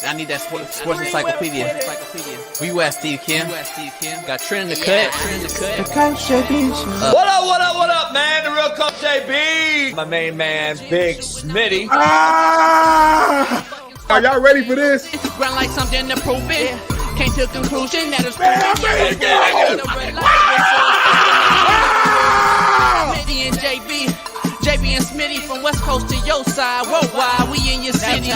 I need that sports encyclopedia. Where you at, Steve Kim? Got Trent in the cut. What up, man? The real Coach JB. My main man, Big Smitty. Are y'all ready for this? Ground like something to prove it. Came to a conclusion that is Smitty and JB and Smitty from West Coast to your side, worldwide, we in your city.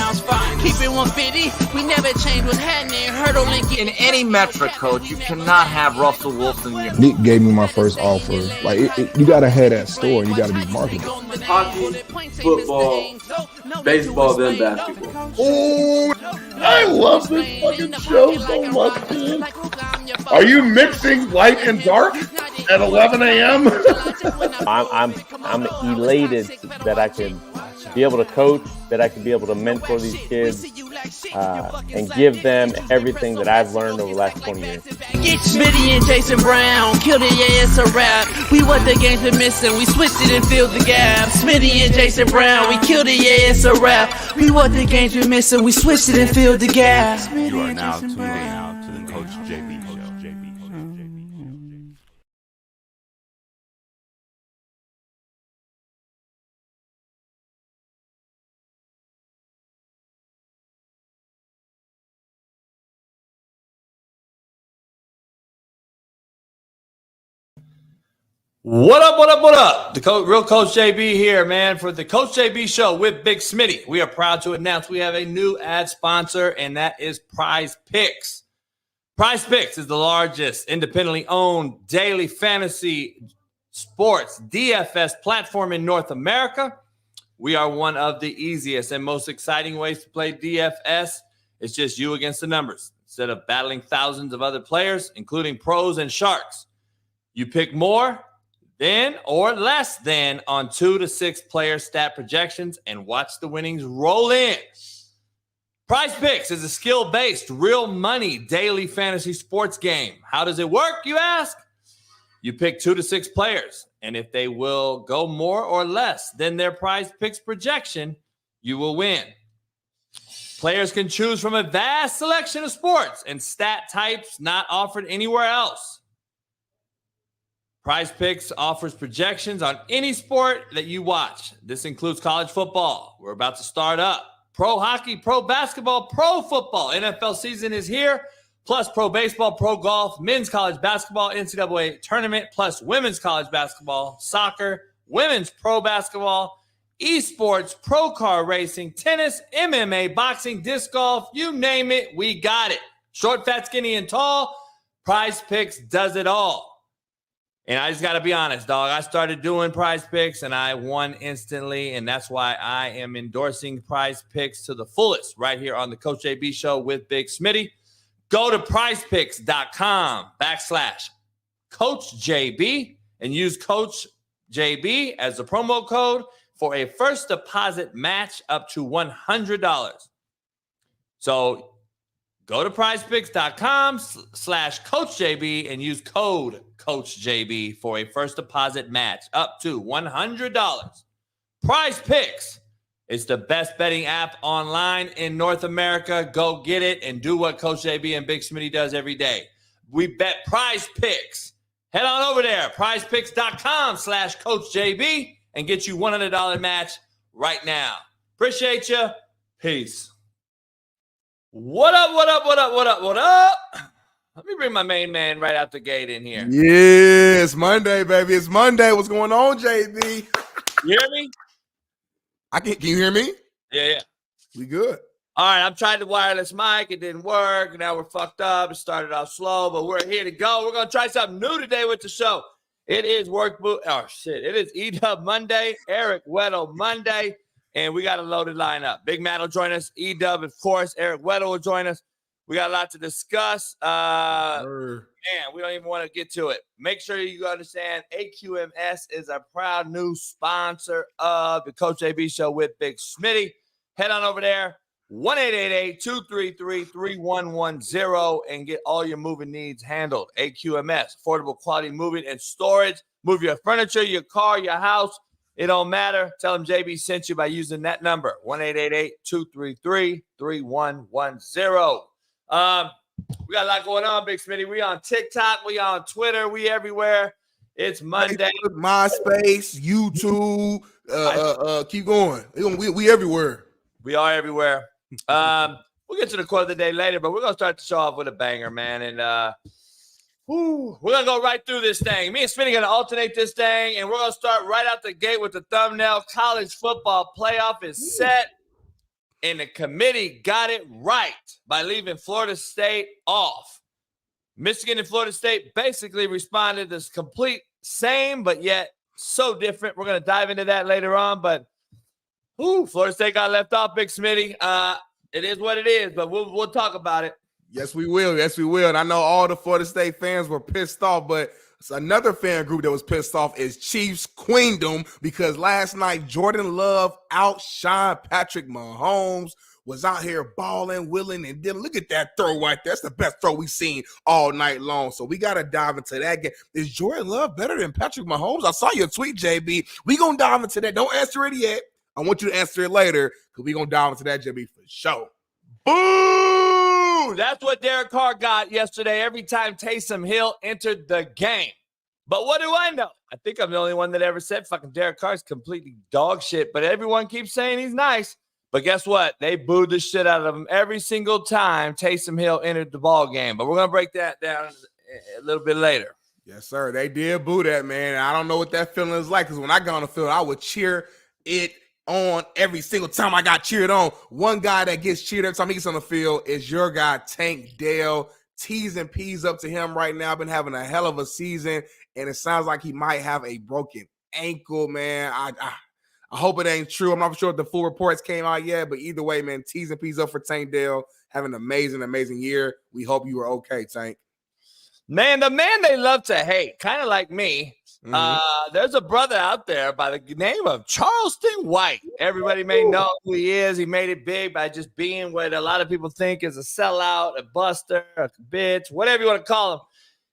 Keep it 150, we never change what's happening. Hurdle link In any metric, Coach, you cannot have Russell Wilson in your Nick gave me my first offer. Like, you gotta have that store. You gotta be marketing. Hockey, football, baseball, then basketball. Oh, I love this fucking show so much, dude. Are you mixing light and dark at 11 a.m.? I'm elated that I can be able to coach, that I can be able to mentor these kids, and give them everything that I've learned over the last 20 years. Smitty and Jason Brown, killed it, yeah, it's a rap. We what the game's been missing, we switched it and filled the gap. Smitty and Jason Brown, we killed it, yeah, it's a rap. We what the game's been missing, we switched it and filled the gap. You are now tuned in to the Coach JB Show. What up? The real Coach JB here, man, for the Coach JB Show with Big Smitty. We are proud to announce we have a new ad sponsor, and that is Prize Picks. Prize Picks is the largest independently owned daily fantasy sports DFS platform in North America. We are one of the easiest and most exciting ways to play DFS. It's just you against the numbers. Instead of battling thousands of other players, including pros and sharks, you pick more than or less than on 2 to 6 player stat projections and watch the winnings roll in. Prize Picks is a skill-based, real money daily fantasy sports game. How does it work, you ask? You pick 2 to 6 players, and if they will go more or less than their Prize Picks projection, you will win. Players can choose from a vast selection of sports and stat types not offered anywhere else. Prize Picks offers projections on any sport that you watch. This includes college football. We're about to start up. Pro hockey, pro basketball, pro football. NFL season is here. Plus pro baseball, pro golf, men's college basketball, NCAA tournament, plus women's college basketball, soccer, women's pro basketball, esports, pro car racing, tennis, MMA, boxing, disc golf, you name it, we got it. Short, fat, skinny, and tall. Prize Picks does it all. And I just got to be honest, dog. I started doing Prize Picks, and I won instantly, and that's why I am endorsing Prize Picks to the fullest right here on the Coach JB Show with Big Smitty. Go to prizepicks.com/CoachJB and use Coach JB as the promo code for a first deposit match up to $100. So go to prizepicks.com/CoachJB and use code CoachJB for a first deposit match up to $100. Prize Picks is the best betting app online in North America. Go get it and do what Coach JB and Big Smitty does every day. We bet Prize Picks. Head on over there, prizepicks.com/CoachJB and get you $100 match right now. Appreciate you. Peace. What up? Let me bring my main man right out the gate in here. Yeah, it's Monday, baby. It's Monday. What's going on, JB? You hear me? Can you hear me? Yeah. We good. All right, I'm trying the wireless mic. It didn't work. Now we're fucked up. It started off slow, but we're here to go. We're going to try something new today with the show. It is It is E-Dub Monday, Eric Weddle Monday, and we got a loaded lineup. Big Matt will join us. E-Dub, of course. Eric Weddle will join us. We got a lot to discuss. Man, we don't even want to get to it. Make sure you understand AQMS is a proud new sponsor of the Coach JB Show with Big Smitty. Head on over there, 1-888-233-3110, and get all your moving needs handled. AQMS, affordable quality moving and storage. Move your furniture, your car, your house. It don't matter. Tell them JB sent you by using that number, 1-888-233-3110. We got a lot going on, Big Smitty. We on TikTok. We on Twitter. We everywhere. It's Monday. MySpace, YouTube. Keep going. We everywhere. We are everywhere. We'll get to the quote of the day later, but we're going to start the show off with a banger, man. And we're going to go right through this thing. Me and Smitty going to alternate this thing, and we're going to start right out the gate with the thumbnail. College football playoff is set, and the committee got it right by leaving Florida State off. Michigan and Florida State basically responded as complete same, but yet so different. We're going to dive into that later on, but Florida State got left off, Big Smitty. It is what it is, but we'll talk about it. Yes, we will. Yes, we will. And I know all the Florida State fans were pissed off, but another fan group that was pissed off is Chiefs Queendom, because last night Jordan Love outshined Patrick Mahomes, was out here balling, willing, and then look at that throw right there. That's the best throw we've seen all night long. So we got to dive into that game. Is Jordan Love better than Patrick Mahomes? I saw your tweet, JB. We going to dive into that. Don't answer it yet. I want you to answer it later because we're going to dive into that, JB, for sure. Boo! That's what Derek Carr got yesterday every time Taysom Hill entered the game. But what do I know? I think I'm the only one that ever said fucking Derek Carr's completely dog shit, but everyone keeps saying he's nice. But guess what? They booed the shit out of him every single time Taysom Hill entered the ball game. But we're going to break that down a little bit later. Yes, sir. They did boo that, man. I don't know what that feeling is like because when I got on the field, I would cheer it on every single time I got cheered on. One guy that gets cheered every time he gets on the field is your guy, Tank Dale. T's and P's up to him right now. Been having a hell of a season, and it sounds like he might have a broken ankle, man. I hope it ain't true. I'm not sure if the full reports came out yet, but either way, man, T's and P's up for Tank Dale. Having an amazing, amazing year. We hope you are okay, Tank. Man, the man they love to hate, kind of like me. There's a brother out there by the name of Charleston White. Everybody may know who he is. He made it big by just being what a lot of people think is a sellout, a buster, a bitch, whatever you want to call him.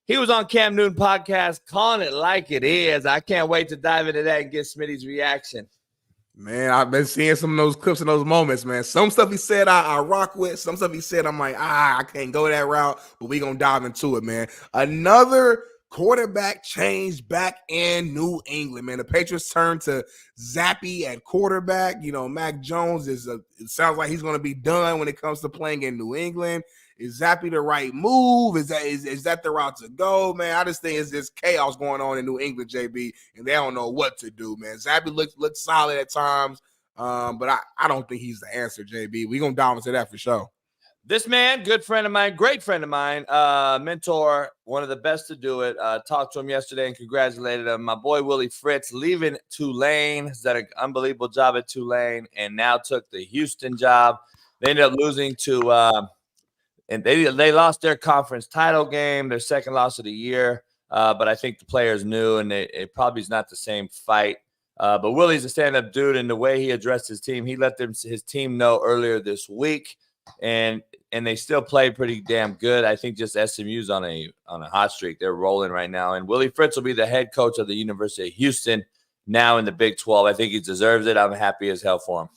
He was on Cam Newton podcast calling it like it is. I can't wait to dive into that and get Smitty's reaction. Man, I've been seeing some of those clips and those moments, man. Some stuff he said I rock with. Some stuff he said I'm like, I can't go that route, but we're going to dive into it, man. Another quarterback change back in New England, man. The Patriots turned to Zappy at quarterback. You know, Mac Jones it sounds like he's going to be done when it comes to playing in New England. Is Zappy the right move? Is that the route to go, man? I just think it's this chaos going on in New England, JB, and they don't know what to do, man. Zappy looks solid at times, but I don't think he's the answer, JB. We're going to dive into that for sure. This man, good friend of mine, great friend of mine, mentor, one of the best to do it. Talked to him yesterday and congratulated him. My boy Willie Fritz leaving Tulane. He's done an unbelievable job at Tulane and now took the Houston job. They ended up losing to and they lost their conference title game, their second loss of the year. But I think the players knew, and it probably is not the same fight. But Willie's a stand-up dude, and the way he addressed his team, he let his team know earlier this week, and they still played pretty damn good. I think just SMU's on a hot streak. They're rolling right now. And Willie Fritz will be the head coach of the University of Houston now in the Big 12. I think he deserves it. I'm happy as hell for him.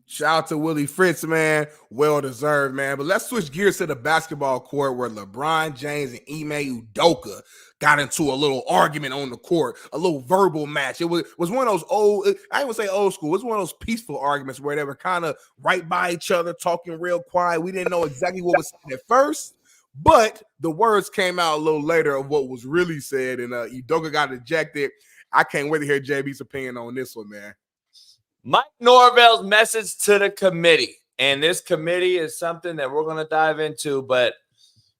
Shout out to Willie Fritz, man. Well deserved, man. But let's switch gears to the basketball court where LeBron James and Ime Udoka got into a little argument on the court, a little verbal match. It was one of those old, I ain't gonna say old school, it was one of those peaceful arguments where they were kind of right by each other, talking real quiet. We didn't know exactly what was said at first, but the words came out a little later of what was really said, and Udoka got ejected. I can't wait to hear JB's opinion on this one, man. Mike Norvell's message to the committee, and this committee is something that we're going to dive into, but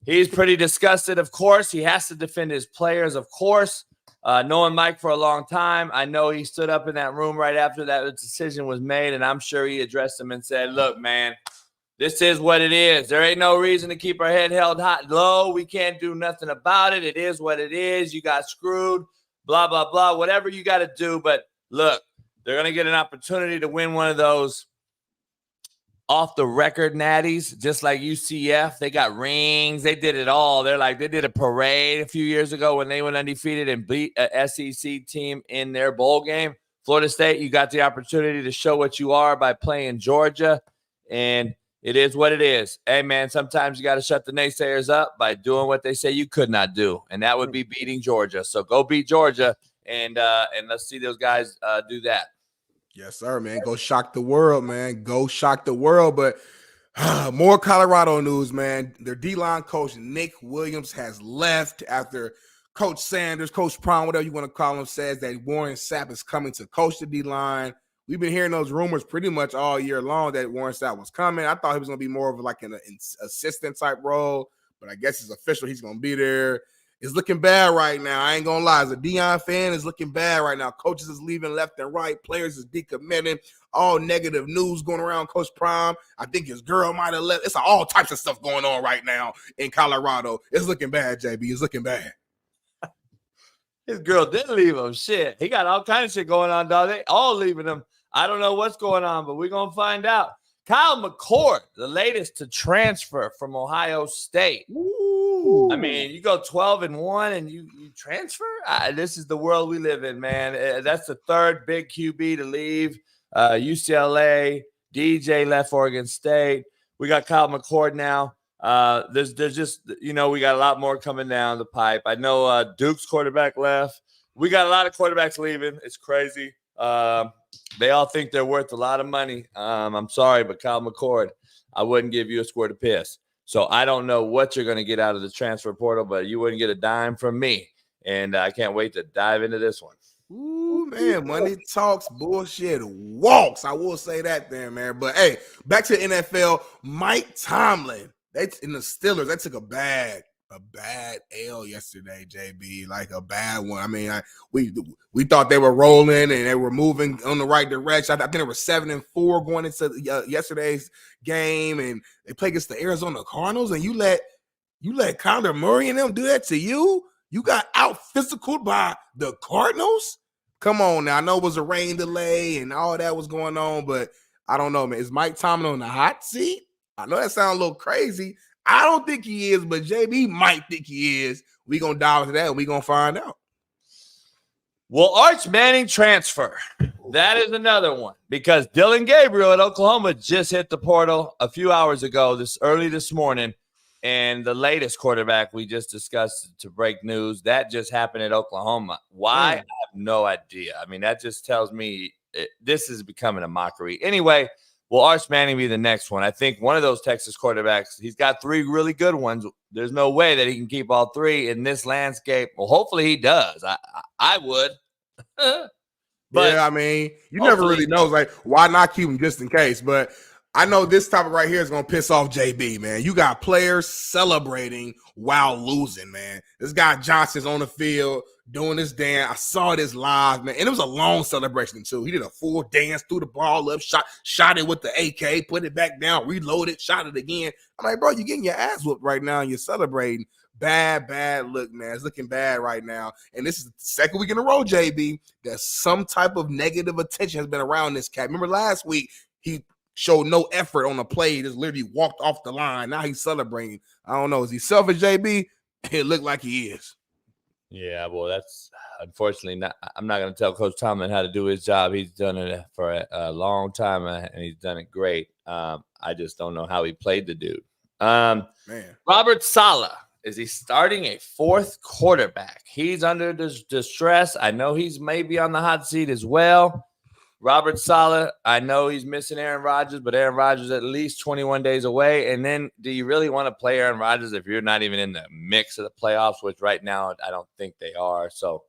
he's pretty disgusted, of course. He has to defend his players, of course. Knowing Mike for a long time, I know he stood up in that room right after that decision was made, and I'm sure he addressed him and said, look, man, this is what it is. There ain't no reason to keep our head held low. We can't do nothing about it. It is what it is. You got screwed, blah, blah, blah, whatever you got to do. But look, they're going to get an opportunity to win one of those off-the-record natties, just like UCF. They got rings. They did it all. They did a parade a few years ago when they went undefeated and beat a SEC team in their bowl game. Florida State, you got the opportunity to show what you are by playing Georgia, and it is what it is. Hey, man, sometimes you got to shut the naysayers up by doing what they say you could not do, and that would be beating Georgia. So go beat Georgia, and let's see those guys do that. Yes, sir, man. Go shock the world, man. Go shock the world. But more Colorado news, man. Their D-line coach, Nick Williams, has left after Coach Sanders, Coach Prime, whatever you want to call him, says that Warren Sapp is coming to coach the D-line. We've been hearing those rumors pretty much all year long that Warren Sapp was coming. I thought he was going to be more of like an assistant type role, but I guess it's official. He's going to be there. It's looking bad right now. I ain't going to lie. As a Deion fan, it's looking bad right now. Coaches is leaving left and right. Players is decommitting. All negative news going around Coach Prime. I think his girl might have left. It's all types of stuff going on right now in Colorado. It's looking bad, JB. It's looking bad. His girl didn't leave him. Shit. He got all kinds of shit going on, dog. They all leaving him. I don't know what's going on, but we're going to find out. Kyle McCord, the latest to transfer from Ohio State. Ooh. I mean, you go 12-1 and you transfer? This is the world we live in, man. That's the third big QB to leave. UCLA, DJ left Oregon State. We got Kyle McCord now. There's just, we got a lot more coming down the pipe. I know Duke's quarterback left. We got a lot of quarterbacks leaving. It's crazy. They all think they're worth a lot of money. I'm sorry, but Kyle McCord, I wouldn't give you a squirt of piss. So I don't know what you're going to get out of the transfer portal, but you wouldn't get a dime from me. And I can't wait to dive into this one. Ooh, man, money talks, bullshit walks. I will say that there, man. But, hey, back to the NFL. Mike Tomlin, in the Steelers, they took a bad L yesterday, JB, like a bad one. I mean, we thought they were rolling and they were moving on the right direction. I think they were 7-4 going into yesterday's game, and they played against the Arizona Cardinals. And you let Kyler Murray and them do that to you? You got out physicaled by the Cardinals? Come on now. I know it was a rain delay and all that was going on, but I don't know, man. Is Mike Tomlin on the hot seat? I know that sounds a little crazy. I don't think he is, but JB might think he is. We're going to dive into that and we're going to find out. Well, Arch Manning transfer. That is another one because Dylan Gabriel at Oklahoma just hit the portal a few hours ago, early this morning. And the latest quarterback we just discussed to break news, that just happened at Oklahoma. Why? I have no idea. I mean, that just tells me this is becoming a mockery. Anyway, will Arch Manning be the next one? I think one of those Texas quarterbacks, he's got three really good ones. There's no way that he can keep all three in this landscape. Well, hopefully he does. I would. But yeah, I mean, you never really know. Like, why not keep him just in case? But I know this topic right here is going to piss off JB, man. You got players celebrating while losing, man. This guy Johnson's on the field doing this dance. I saw this live, man. And it was a long celebration, too. He did a full dance, threw the ball up, shot it with the AK, put it back down, reloaded, shot it again. I'm like, bro, you're getting your ass whooped right now and you're celebrating. Bad look, man. It's looking bad right now. And this is the second week in a row, JB, that some type of negative attention has been around this cat. Remember last week, he showed no effort on the play. He just literally walked off the line. Now he's celebrating. I don't know. Is he selfish, JB? It looked like he is. Yeah, well, that's unfortunately not. I'm not going to tell Coach Tomlin how to do his job. He's done it for a long time, and he's done it great. I just don't know how he played the dude. Man, Robert Saleh. Is he starting a fourth quarterback? He's under distress. I know he's maybe on the hot seat as well. Robert Saleh, I know he's missing Aaron Rodgers, but Aaron Rodgers at least 21 days away. And then do you really want to play Aaron Rodgers if you're not even in the mix of the playoffs, which right now I don't think they are. So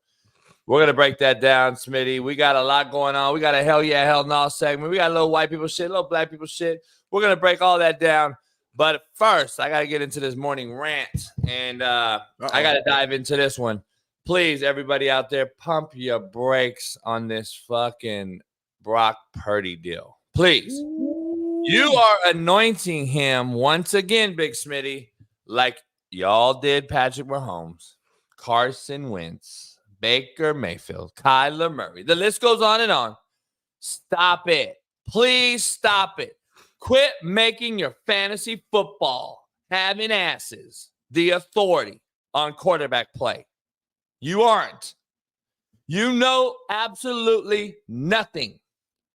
we're going to break that down, Smitty. We got a lot going on. We got a hell yeah, hell no segment. We got a little white people shit, a little black people shit. We're going to break all that down. But first, I got to get into this morning rant, and I got to dive into this one. Please, everybody out there, pump your brakes on this fucking Brock Purdy deal. Please. You are anointing him once again, Big Smitty, like y'all did Patrick Mahomes, Carson Wentz, Baker Mayfield, Kyler Murray. The list goes on and on. Stop it. Please stop it. Quit making your fantasy football having asses the authority on quarterback play. You aren't. You know absolutely nothing.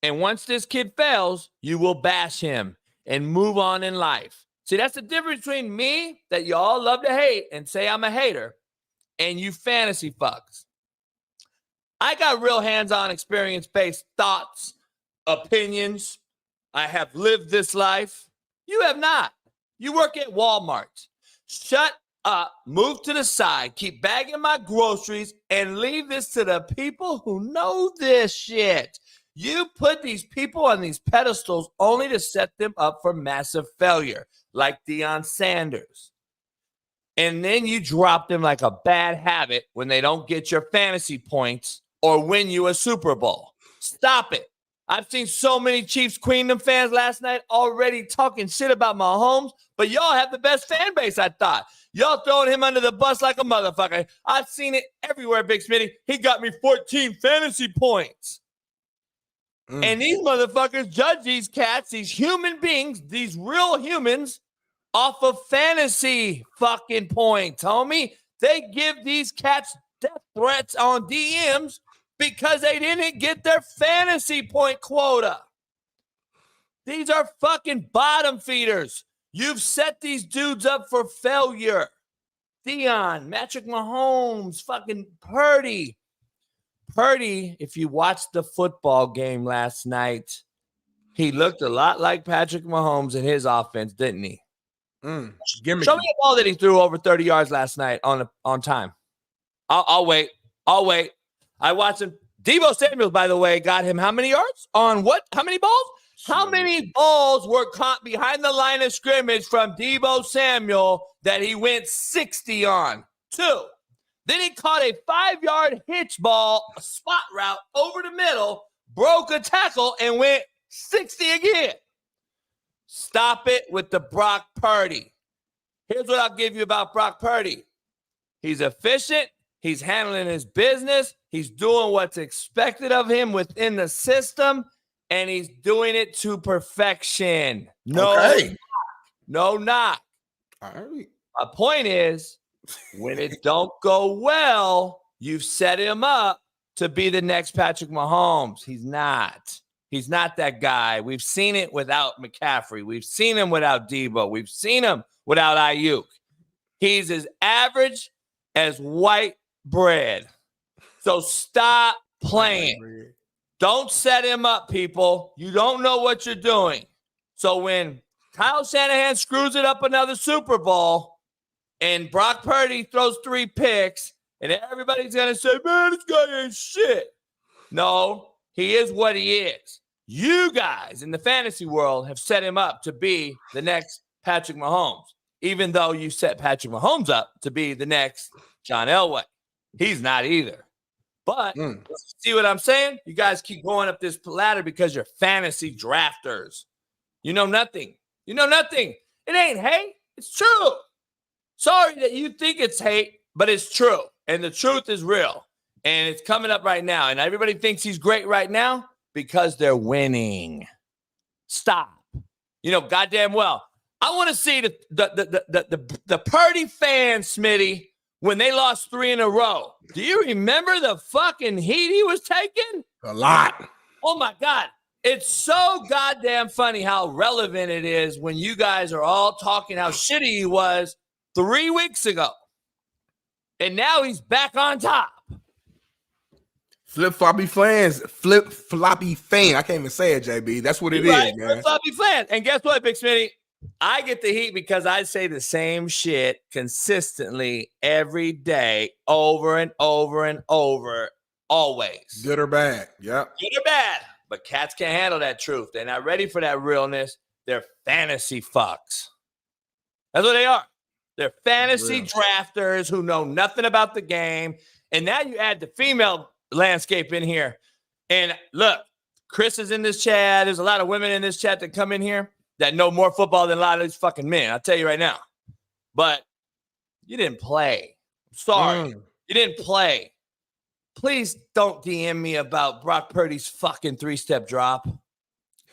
And once this kid fails, you will bash him and move on in life. See, that's the difference between me, that you all love to hate and say I'm a hater, and you fantasy fucks. I got real hands-on experience-based thoughts, opinions. I have lived this life. You have not. You work at Walmart. Shut up, move to the side, keep bagging my groceries, and leave this to the people who know this shit. You put these people on these pedestals only to set them up for massive failure, like Deion Sanders. And then you drop them like a bad habit when they don't get your fantasy points or win you a Super Bowl. Stop it. I've seen so many Chiefs Queendom fans last night already talking shit about Mahomes, but y'all have the best fan base, I thought. Y'all throwing him under the bus like a motherfucker. I've seen it everywhere, Big Smitty. He got me 14 fantasy points. And these motherfuckers judge these cats, these human beings, these real humans, off of fantasy fucking points, homie. They give these cats death threats on DMs because they didn't get their fantasy point quota. These are fucking bottom feeders. You've set these dudes up for failure. Deion, Patrick Mahomes, fucking Purdy. Purdy, if you watched the football game last night, he looked a lot like Patrick Mahomes in his offense, didn't he? Show me a ball that he threw over 30 yards last night on time. I'll wait. I watched him. Deebo Samuel, by the way, got him how many yards? On what? How many balls? How many balls were caught behind the line of scrimmage from Deebo Samuel that he went 60 on? 2. Then he caught a 5-yard hitch ball, a spot route over the middle, broke a tackle, and went 60 again. Stop it with the Brock Purdy. Here's what I'll give you about Brock Purdy. He's efficient. He's handling his business. He's doing what's expected of him within the system, and he's doing it to perfection. No knock. All right. My point is, when it don't go well, you've set him up to be the next Patrick Mahomes. He's not. He's not that guy. We've seen it without McCaffrey. We've seen him without Debo. We've seen him without Ayuk. He's as average as white bread. So stop playing. Don't set him up, people. You don't know what you're doing. So when Kyle Shanahan screws it up another Super Bowl, and Brock Purdy throws 3 picks, and everybody's going to say, man, this guy ain't shit. No, he is what he is. You guys in the fantasy world have set him up to be the next Patrick Mahomes, even though you set Patrick Mahomes up to be the next John Elway. He's not either. But see what I'm saying? You guys keep going up this ladder because you're fantasy drafters. You know nothing. You know nothing. It ain't hate. It's true. Sorry that you think it's hate, but it's true. And the truth is real. And it's coming up right now. And everybody thinks he's great right now because they're winning. Stop. You know, goddamn well. I want to see the Purdy fans, Smitty, when they lost 3 in a row. Do you remember the fucking heat he was taking? A lot. Oh, my God. It's so goddamn funny how relevant it is when you guys are all talking how shitty he was 3 weeks ago. And now he's back on top. Flip-floppy fans. Flip-floppy fan. I can't even say it, JB. That's what it is, man. Flip-floppy fans. And guess what, Big Smitty? I get the heat because I say the same shit consistently every day, over and over and over, always. Good or bad. Yep. Good or bad. But cats can't handle that truth. They're not ready for that realness. They're fantasy fucks. That's what they are. They're fantasy drafters who know nothing about the game. And now you add the female landscape in here. And look, Chris is in this chat. There's a lot of women in this chat that come in here that know more football than a lot of these fucking men. I'll tell you right now. But you didn't play. I'm sorry. You didn't play. Please don't DM me about Brock Purdy's fucking 3-step drop.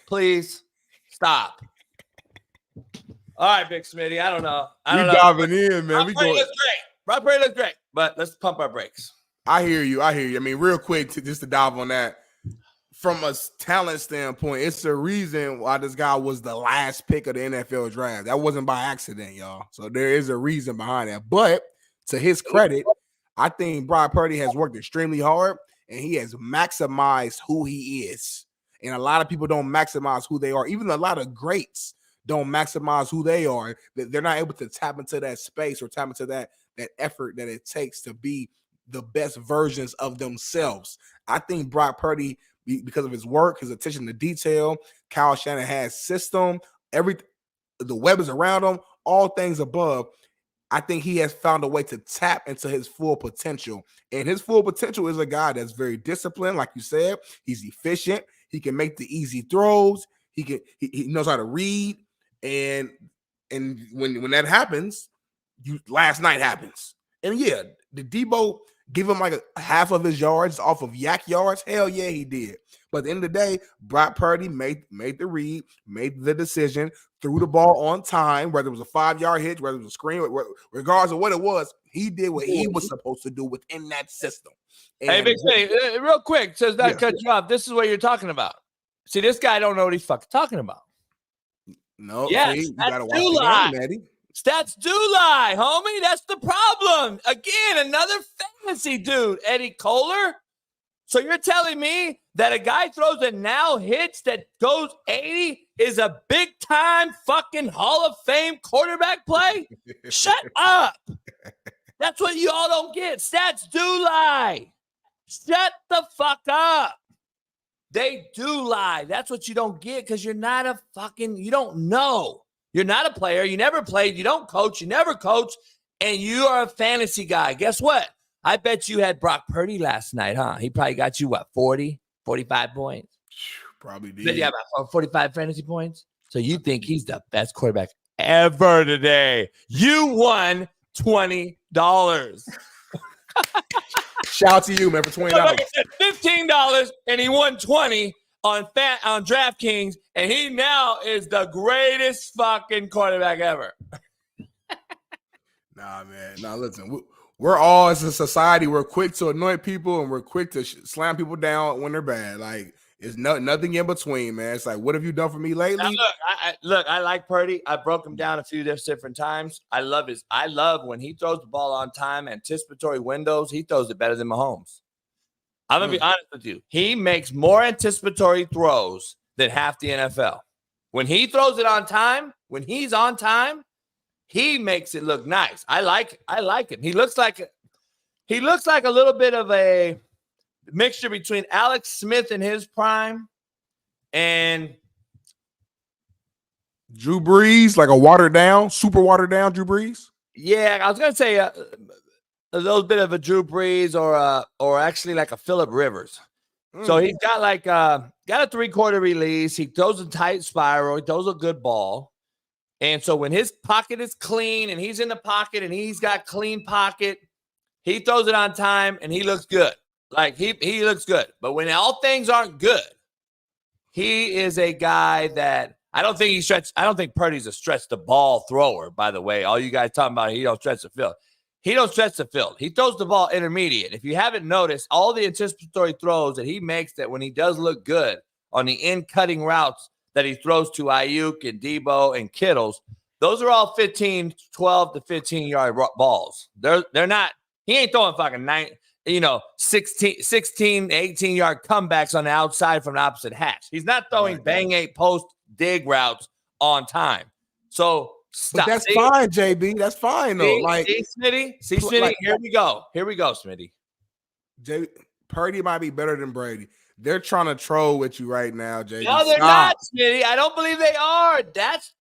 Please stop. All right, Big Smitty. I don't know. We diving in, man. Brock Purdy looks great. Brock Purdy looks great. But let's pump our brakes. I hear you. I mean, real quick, just to dive on that. From a talent standpoint, it's the reason why this guy was the last pick of the NFL draft. That wasn't by accident, y'all. So there is a reason behind that. But to his credit, I think Brock Purdy has worked extremely hard, and he has maximized who he is. And a lot of people don't maximize who they are. Even a lot of greats don't maximize who they are. They're not able to tap into that space or tap into that effort that it takes to be the best versions of themselves. I think Brock Purdy, because of his work, his attention to detail, Kyle Shanahan's system, the web is around him, all things above, I think he has found a way to tap into his full potential. And his full potential is a guy that's very disciplined, like you said. He's efficient. He can make the easy throws. He knows how to read. And when that happens, last night happens. And yeah, the Debo give him like a half of his yards off of yak yards? Hell yeah, he did. But at the end of the day, Brock Purdy made the read, made the decision, threw the ball on time, whether it was a 5-yard hitch, whether it was a screen, regardless of what it was, he did what he was supposed to do within that system. And hey, Big Smitty, real quick, says not cut you off. This is what you're talking about. See, this guy don't know what he's fucking talking about. No, yes, see, you gotta watch lie. the game, Eddie. Stats do lie, homie. That's the problem. Again, another fantasy dude, Eddie Kohler. So you're telling me that a guy throws a now hits that goes 80 is a big time fucking Hall of Fame quarterback play? Shut up. That's what you all don't get. Stats do lie. Shut the fuck up. They do lie. That's what you don't get because you're not a fucking, you don't know. You're not a player. You never played. You don't coach. You never coach. And you are a fantasy guy. Guess what? I bet you had Brock Purdy last night, huh? He probably got you, what, 40, 45 points? Probably did. Yeah, about 45 fantasy points. So you think he's the best quarterback ever today. You won $20. Shout out to you, man, for $20. Like I said, $15, and he won $20 on DraftKings, and he now is the greatest fucking quarterback ever. Nah, man. Nah, listen, we're all, as a society, we're quick to annoy people, and we're quick to slam people down when they're bad. Like, it's nothing in between, man. It's like, what have you done for me lately? Now, I like Purdy. I broke him down a few different times. I love when he throws the ball on time, anticipatory windows. He throws it better than Mahomes. I'm going to be honest with you. He makes more anticipatory throws than half the NFL. When he throws it on time, when he's on time, he makes it look nice. I like him. He looks like a little bit of a mixture between Alex Smith in his prime and Drew Brees, like a super watered down Drew Brees. Yeah, I was going to say a little bit of a Drew Brees or actually like a Phillip Rivers. So he's got like got a 3-quarter release. He throws a tight spiral. He throws a good ball. And so when his pocket is clean and he's in the pocket and he's got clean pocket, he throws it on time and he looks good. Like he looks good. But when all things aren't good, he is a guy that I don't think Purdy's a stretch the ball thrower, by the way. All you guys talking about, he don't stretch the field. He don't stretch the field. He throws the ball intermediate. If you haven't noticed, all the anticipatory throws that he makes that when he does look good on the in-cutting routes that he throws to Ayuk and Debo and Kittles, those are all 12 to 15-yard balls. They're not – he ain't throwing fucking 16, 18-yard comebacks on the outside from the opposite hash. He's not throwing bang 8 post dig routes on time. So – stop. But that's fine, JB. That's fine, though. See, Smitty. Here we go, Smitty. Purdy might be better than Brady. They're trying to troll with you right now, JB. No, they're not, Smitty. I don't believe they are.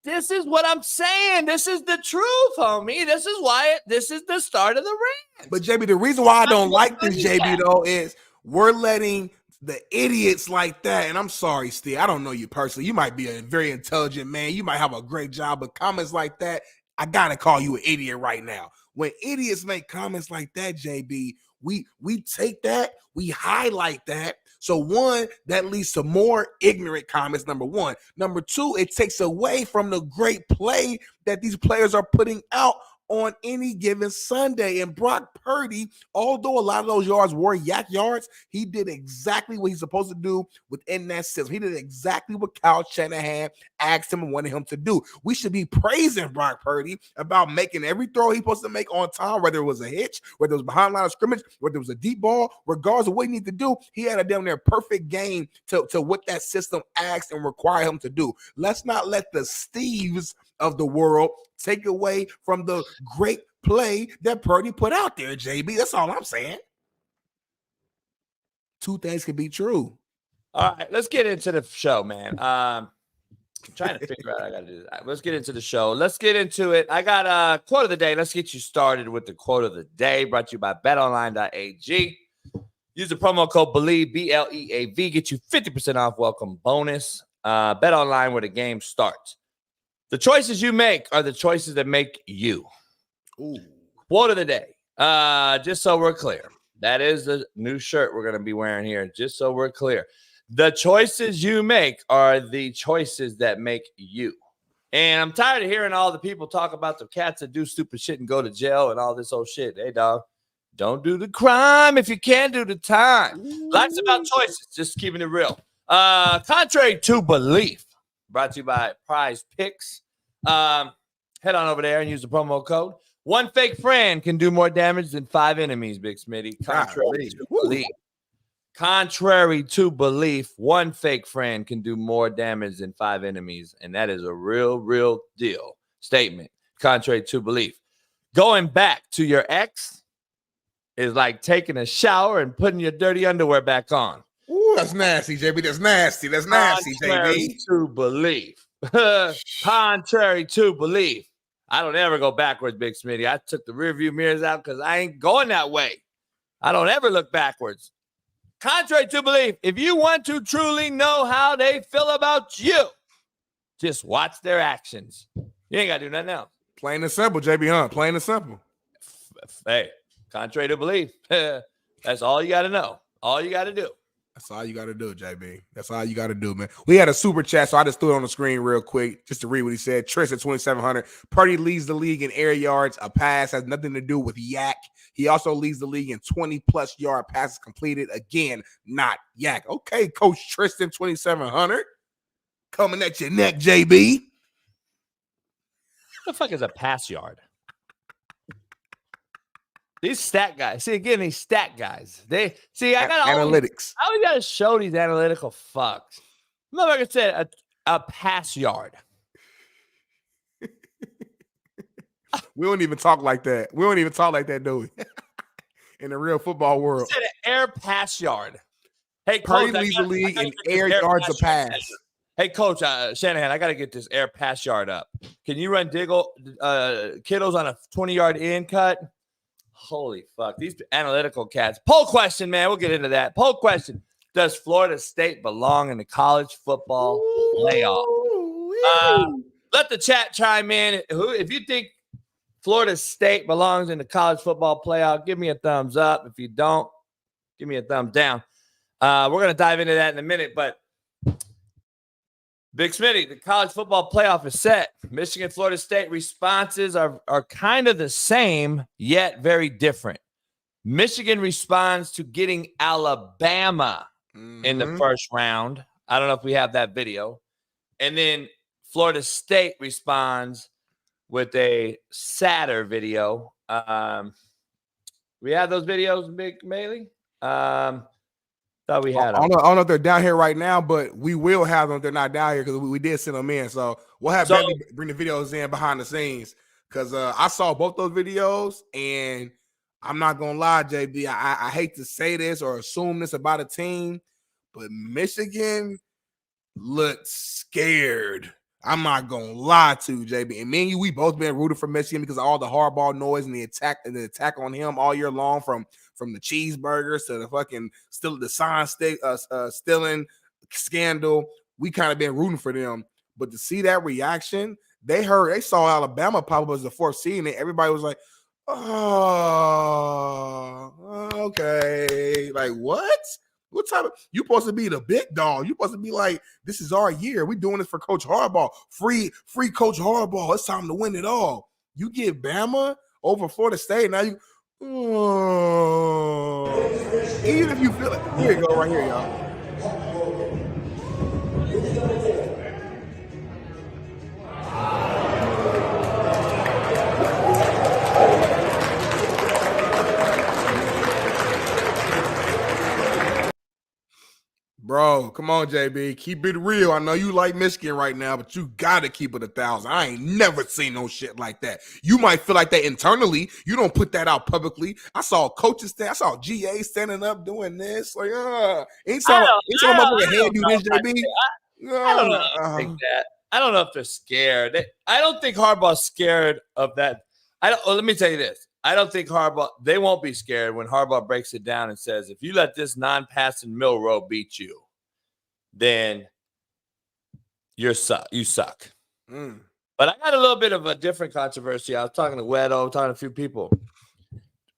This is what I'm saying. This is the truth, homie. This is why this is the start of the rant. But JB, the reason why I don't like this, JB, though, is we're letting the idiots like that, and I'm sorry, Steve, I don't know you personally. You might be a very intelligent man. You might have a great job, but comments like that, I gotta call you an idiot right now. When idiots make comments like that, JB, we take that, we highlight that. So one, that leads to more ignorant comments, number one. Number two, it takes away from the great play that these players are putting out on any given Sunday. And Brock Purdy, although a lot of those yards were yak yards, he did exactly what he's supposed to do within that system. He did exactly what Kyle Shanahan asked him and wanted him to do. We should be praising Brock Purdy about making every throw he's supposed to make on time, whether it was a hitch, whether it was behind line of scrimmage, whether it was a deep ball, regardless of what he needed to do. He had a damn near perfect game to what that system asked and required him to do. Let's not let the Steves of the world take away from the great play that Purdy put out there, JB. That's all I'm saying. Two things can be true. All right, let's get into the show, man. I'm trying to figure out how I got to do that. Let's get into the show. Let's get into it. I got a quote of the day. Let's get you started with the quote of the day, brought to you by betonline.ag. Use the promo code BELIEVE, BLEAV, get you 50% off welcome bonus. Bet online where the game starts. The choices you make are the choices that make you. Ooh. Quote of the day. Just so we're clear. That is the new shirt we're going to be wearing here. Just so we're clear. The choices you make are the choices that make you. And I'm tired of hearing all the people talk about the cats that do stupid shit and go to jail and all this old shit. Hey, dog, don't do the crime if you can't do the time. Life's about choices. Just keeping it real. Contrary to belief, brought to you by Prize Picks. Head on over there and use the promo code. One fake friend can do more damage than 5 enemies, Big Smitty. Contrary to belief, one fake friend can do more damage than 5 enemies, and that is a real deal statement. Contrary to belief. Going back to your ex is like taking a shower and putting your dirty underwear back on. Ooh, that's nasty, JB. That's nasty. That's nasty, Contrary JB. to belief. Contrary to belief. I don't ever go backwards, Big Smitty. I took the rearview mirrors out because I ain't going that way. I don't ever look backwards. Contrary to belief, if you want to truly know how they feel about you, just watch their actions. You ain't got to do nothing else. Plain and simple, JB Hunt. Plain and simple. Hey, contrary to belief, that's all you got to know. All you got to do. That's all you got to do, JB. That's all you got to do, man. We had a super chat, so I just threw it on the screen real quick just to read what he said. Trent at 2,700. Purdy leads the league in air yards. A pass has nothing to do with yak. He also leads the league in 20-plus yard passes completed. Again, not yak. Okay, Coach Tristan, 2,700. Coming at your neck, JB. What the fuck is a pass yard? These stat guys. See, again, these stat guys. I got analytics. I always got to show these analytical fucks. Motherfucker said a pass yard. We don't even talk like that. We don't even talk like that, do we? In the real football world. He said an air pass yard. Hey, Purdy Coach, leads the league in air yards of pass. Hey, Coach Shanahan, I got to get this air pass yard up. Can you run Kittles on a 20-yard in cut? Holy fuck. These analytical cats. Poll question, man. We'll get into that. Poll question. Does Florida State belong in the college football playoff? Let the chat chime in. If you think Florida State belongs in the college football playoff, give me a thumbs up. If you don't, give me a thumbs down. We're going to dive into that in a minute, but Big Smitty, the college football playoff is set. Michigan, Florida State responses are kind of the same, yet very different. Michigan responds to getting Alabama in the first round. I don't know if we have that video. And then Florida State responds with a sadder video. We have those videos, Big Bailey? Thought we had them. I don't know if they're down here right now, but we will have them if they're not down here because we did send them in. So we'll have Bailey bring the videos in behind the scenes because I saw both those videos, and I'm not going to lie, JB. I hate to say this or assume this about a team, but Michigan looked scared. I'm not going to lie to you, JB. And me and you, we both been rooting for Michigan because of all the hardball noise and the attack on him all year long from the cheeseburgers to the fucking the sign stealing scandal. We kind of been rooting for them. But to see that reaction, they saw Alabama pop up as the 4th seed, and everybody was like, oh, okay. Like, what? What type of you supposed to be the big dog? You supposed to be like, this is our year. We doing this for Coach Harbaugh. Free Coach Harbaugh. It's time to win it all. You get Bama over Florida State. Now you, even if you feel it, here you go, right here, y'all. Bro, come on, JB. Keep it real. I know you like Michigan right now, but you got to keep it 1,000. I ain't never seen no shit like that. You might feel like that internally. You don't put that out publicly. I saw coaches stand. I saw GA standing up doing this. Like, ain't someone up with a head do this, JB? I don't know if I think that. I don't know if they're scared. I don't think Harbaugh's scared of that. Let me tell you this. I don't think they won't be scared when Harbaugh breaks it down and says, if you let this non-passing Milroe beat you, then you suck. But I got a little bit of a different controversy. I was talking to Weddle, talking to a few people.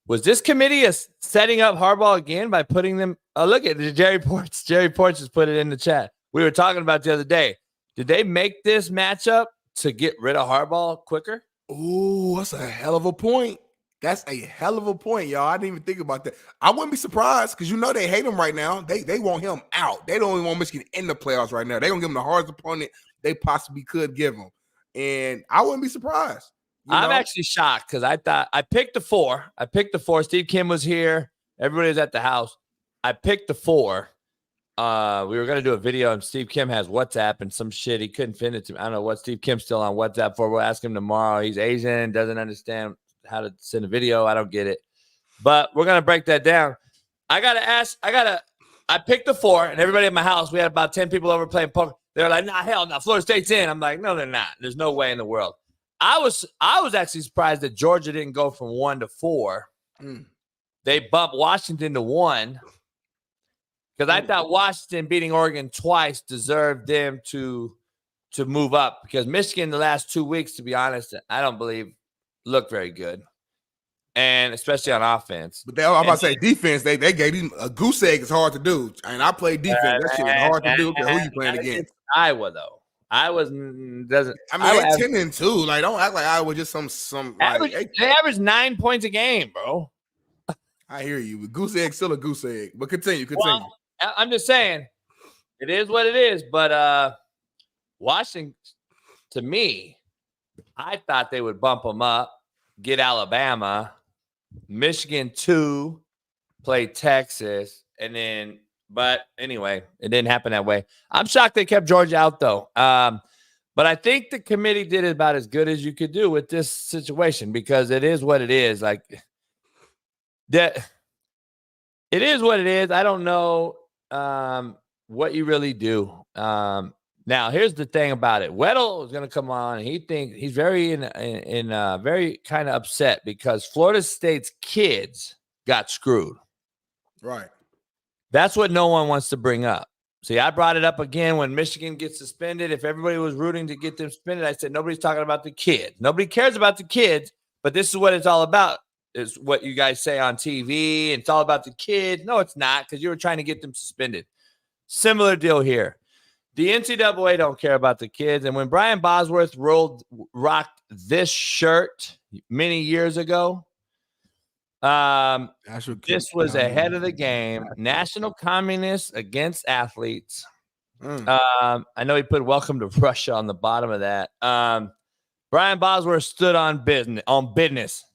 Was this committee setting up Harbaugh again by putting them? Oh, look at it. Jerry Ports. Jerry Ports just put it in the chat. We were talking about the other day. Did they make this matchup to get rid of Harbaugh quicker? Ooh, that's a hell of a point. That's a hell of a point, y'all. I didn't even think about that. I wouldn't be surprised because you know they hate him right now. They want him out. They don't even want Michigan in the playoffs right now. They're going to give him the hardest opponent they possibly could give him. And I wouldn't be surprised. I'm actually shocked because I thought I picked the 4. Steve Kim was here. Everybody was at the house. I picked the 4. We were going to do a video, and Steve Kim has WhatsApp and some shit. He couldn't fit it to me. I don't know what Steve Kim's still on WhatsApp for. We'll ask him tomorrow. He's Asian, doesn't understand how to send a video. I don't get it. But we're going to break that down. I picked the 4, and everybody at my house, we had about 10 people over playing poker. They're like, nah, hell no, Florida State's in. I'm like, no, they're not. There's no way in the world. I was actually surprised that Georgia didn't go from 1 to 4. They bumped Washington to 1 because I thought Washington beating Oregon twice deserved them to move up because Michigan the last 2 weeks, to be honest, I don't believe looked very good, and especially on offense. But I'm about to say defense. They gave him a goose egg. It's hard to do, and I play defense. That shit is hard to do. Who you playing against? Iowa though. Iowa doesn't. I mean, they're 10-2. Like, don't act like Iowa just some. They average 9 points a game, bro. I hear you. Goose egg still a goose egg, but continue. Well, I'm just saying, it is what it is. But Washington, to me, I thought they would bump them up, get Alabama, Michigan 2, play Texas, and then. But anyway, it didn't happen that way. I'm shocked they kept Georgia out, though. But I think the committee did about as good as you could do with this situation because it is what it is. Like that, it is what it is. I don't know what you really do. Now, here's the thing about it. Weddle is going to come on. He thinks he's very very kind of upset because Florida State's kids got screwed. Right. That's what no one wants to bring up. See, I brought it up again when Michigan gets suspended. If everybody was rooting to get them suspended, I said, nobody's talking about the kids. Nobody cares about the kids, but this is what it's all about, is what you guys say on TV. It's all about the kids. No, it's not, because you were trying to get them suspended. Similar deal here. The NCAA don't care about the kids. And when Brian Bosworth rocked this shirt many years ago, this was ahead of the game. National communists against athletes. I know he put "Welcome to Russia" on the bottom of that. Brian Bosworth stood on business.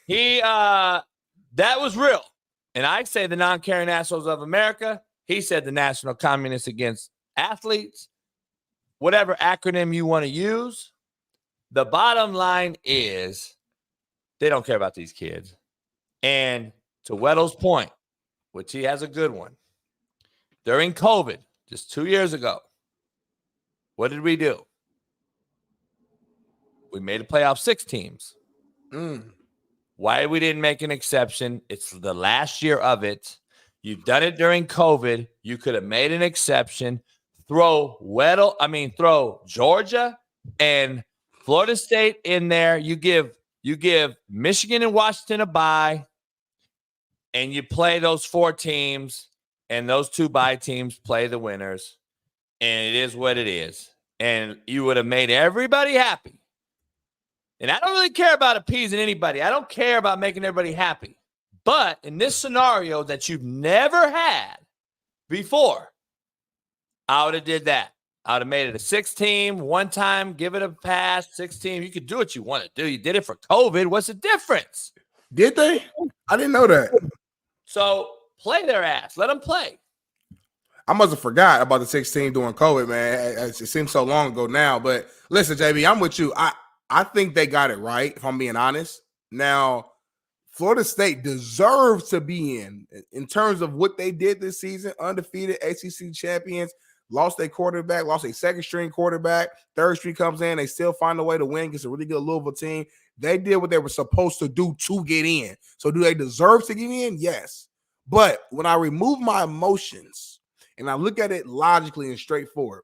He that was real. And I say the non-caring assholes of America. He said the national communists against athletes. Whatever acronym you want to use. The bottom line is they don't care about these kids. And to Weddle's point, which he has a good one, during COVID, just 2 years ago, what did we do? We made a playoff 6 teams. Why we didn't make an exception? It's the last year of it. You've done it during COVID. You could have made an exception. Throw Georgia and Florida State in there. You give Michigan and Washington a bye. And you play those 4 teams, and those 2 bye teams play the winners. And it is what it is. And you would have made everybody happy. And I don't really care about appeasing anybody. I don't care about making everybody happy. But in this scenario that you've never had before, I would have did that. I would have made it a 6-team, one time, give it a pass, 6-team. You could do what you want to do. You did it for COVID. What's the difference? Did they? I didn't know that. So play their ass. Let them play. I must have forgot about the 16 during COVID, man. It seems so long ago now. But listen, JB, I'm with you. I think they got it right, if I'm being honest. Now, Florida State deserves to be in terms of what they did this season, undefeated ACC champions, lost a quarterback, lost a second-string quarterback, third string comes in, they still find a way to win against a really good Louisville team. They did what they were supposed to do to get in. So do they deserve to get in? Yes. But when I remove my emotions and I look at it logically and straightforward,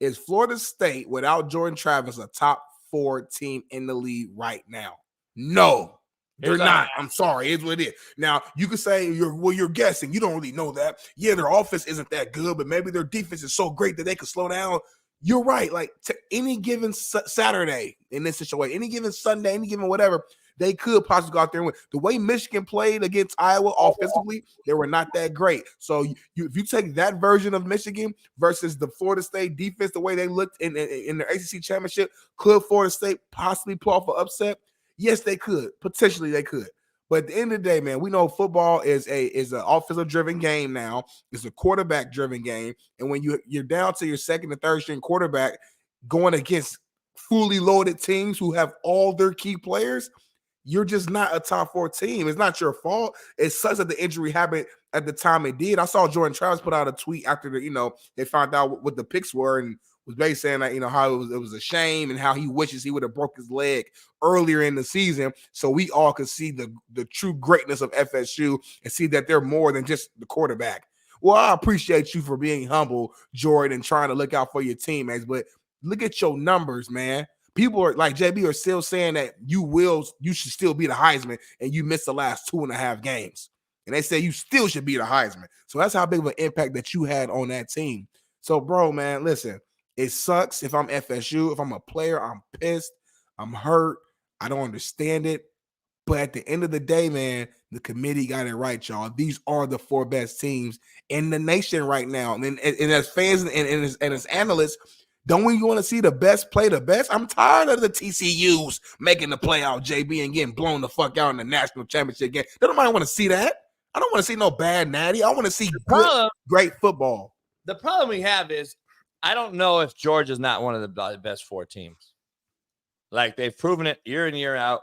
is Florida State without Jordan Travis a top 4 team in the league right now? No, they're not. I'm sorry. It's what it is. Now, you could say you're guessing. You don't really know that. Yeah, their offense isn't that good, but maybe their defense is so great that they could slow down. You're right. Like any given Saturday in this situation, any given Sunday, any given whatever, they could possibly go out there and win. The way Michigan played against Iowa offensively, they were not that great. So if you take that version of Michigan versus the Florida State defense, the way they looked in their ACC championship, could Florida State possibly pull off an upset? Yes, they could. Potentially, they could. But at the end of the day, man, we know football is an offensive-driven game now. It's a quarterback-driven game. And when you're down to your second and third string quarterback going against fully loaded teams who have all their key players, you're just not a top 4 team. It's not your fault. It sucks that the injury happened at the time it did. I saw Jordan Travis put out a tweet after they found out what the picks were and was basically saying that, how it was a shame and how he wishes he would have broke his leg earlier in the season so we all could see the true greatness of FSU and see that they're more than just the quarterback. Well, I appreciate you for being humble, Jordan, and trying to look out for your teammates, but look at your numbers, man. People are like JB are still saying that you should still be the Heisman and you missed the last 2.5 games. And they say you still should be the Heisman. So that's how big of an impact that you had on that team. So, bro, man, listen, it sucks if I'm FSU. If I'm a player, I'm pissed. I'm hurt. I don't understand it. But at the end of the day, man, the committee got it right, y'all. These are the 4 best teams in the nation right now. And as fans and as analysts, don't we want to see the best play the best? I'm tired of the TCUs making the playoff, JB, and getting blown the fuck out in the national championship game. Nobody want to see that. I don't want to see no bad natty. I want to see good, great football. The problem we have is I don't know if Georgia's not one of the best 4 teams. Like, they've proven it year in, year out.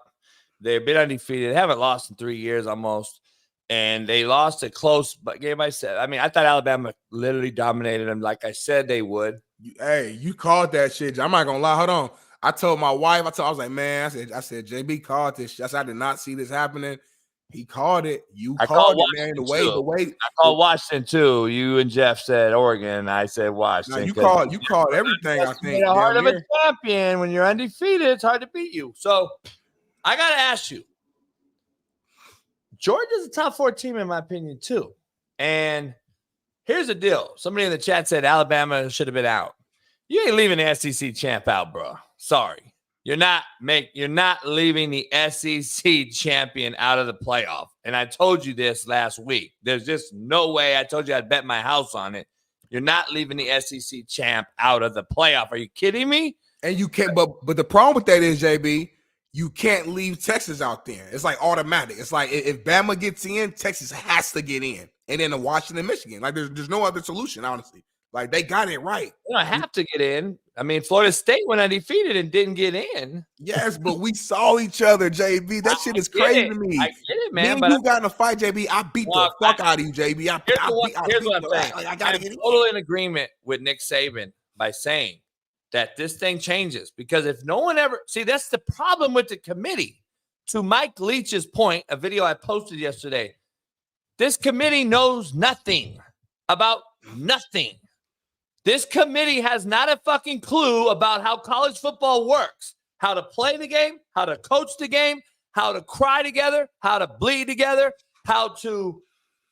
They've been undefeated. They haven't lost in 3 years almost. And they lost a close game. I thought Alabama literally dominated them like I said they would. Hey, you called that shit. I'm not going to lie. Hold on. I told my wife, I was like, man, I said, JB called this shit. I did not see this happening. He called it. I called it, man. The way. I called Washington too. You and Jeff said Oregon. I said Washington. No, you called everything. I think. The heart of a champion. When you're undefeated, it's hard to beat you. So I gotta ask you. Georgia's a top 4 team in my opinion too. And here's the deal. Somebody in the chat said Alabama should have been out. You ain't leaving the SEC champ out, bro. Sorry. You're not leaving the SEC champion out of the playoff. And I told you this last week. There's just no way. I told you I'd bet my house on it. You're not leaving the SEC champ out of the playoff. Are you kidding me? And you can't, but the problem with that is, JB, you can't leave Texas out there. It's like automatic. It's like if Bama gets in, Texas has to get in. And then Washington, Michigan. Like there's no other solution, honestly. Like they got it right. You don't have to get in. I mean, Florida State went undefeated and didn't get in. Yes, but we saw each other, JB. That shit is crazy to me. I get it, man. But you got in a fight, JB. I beat the fuck out of you, JB. Here's what I'm saying. I'm totally in agreement with Nick Saban by saying that this thing changes because if no one ever see, that's the problem with the committee. To Mike Leach's point, a video I posted yesterday, this committee knows nothing about nothing. This committee has not a fucking clue about how college football works, how to play the game, how to coach the game, how to cry together, how to bleed together, how to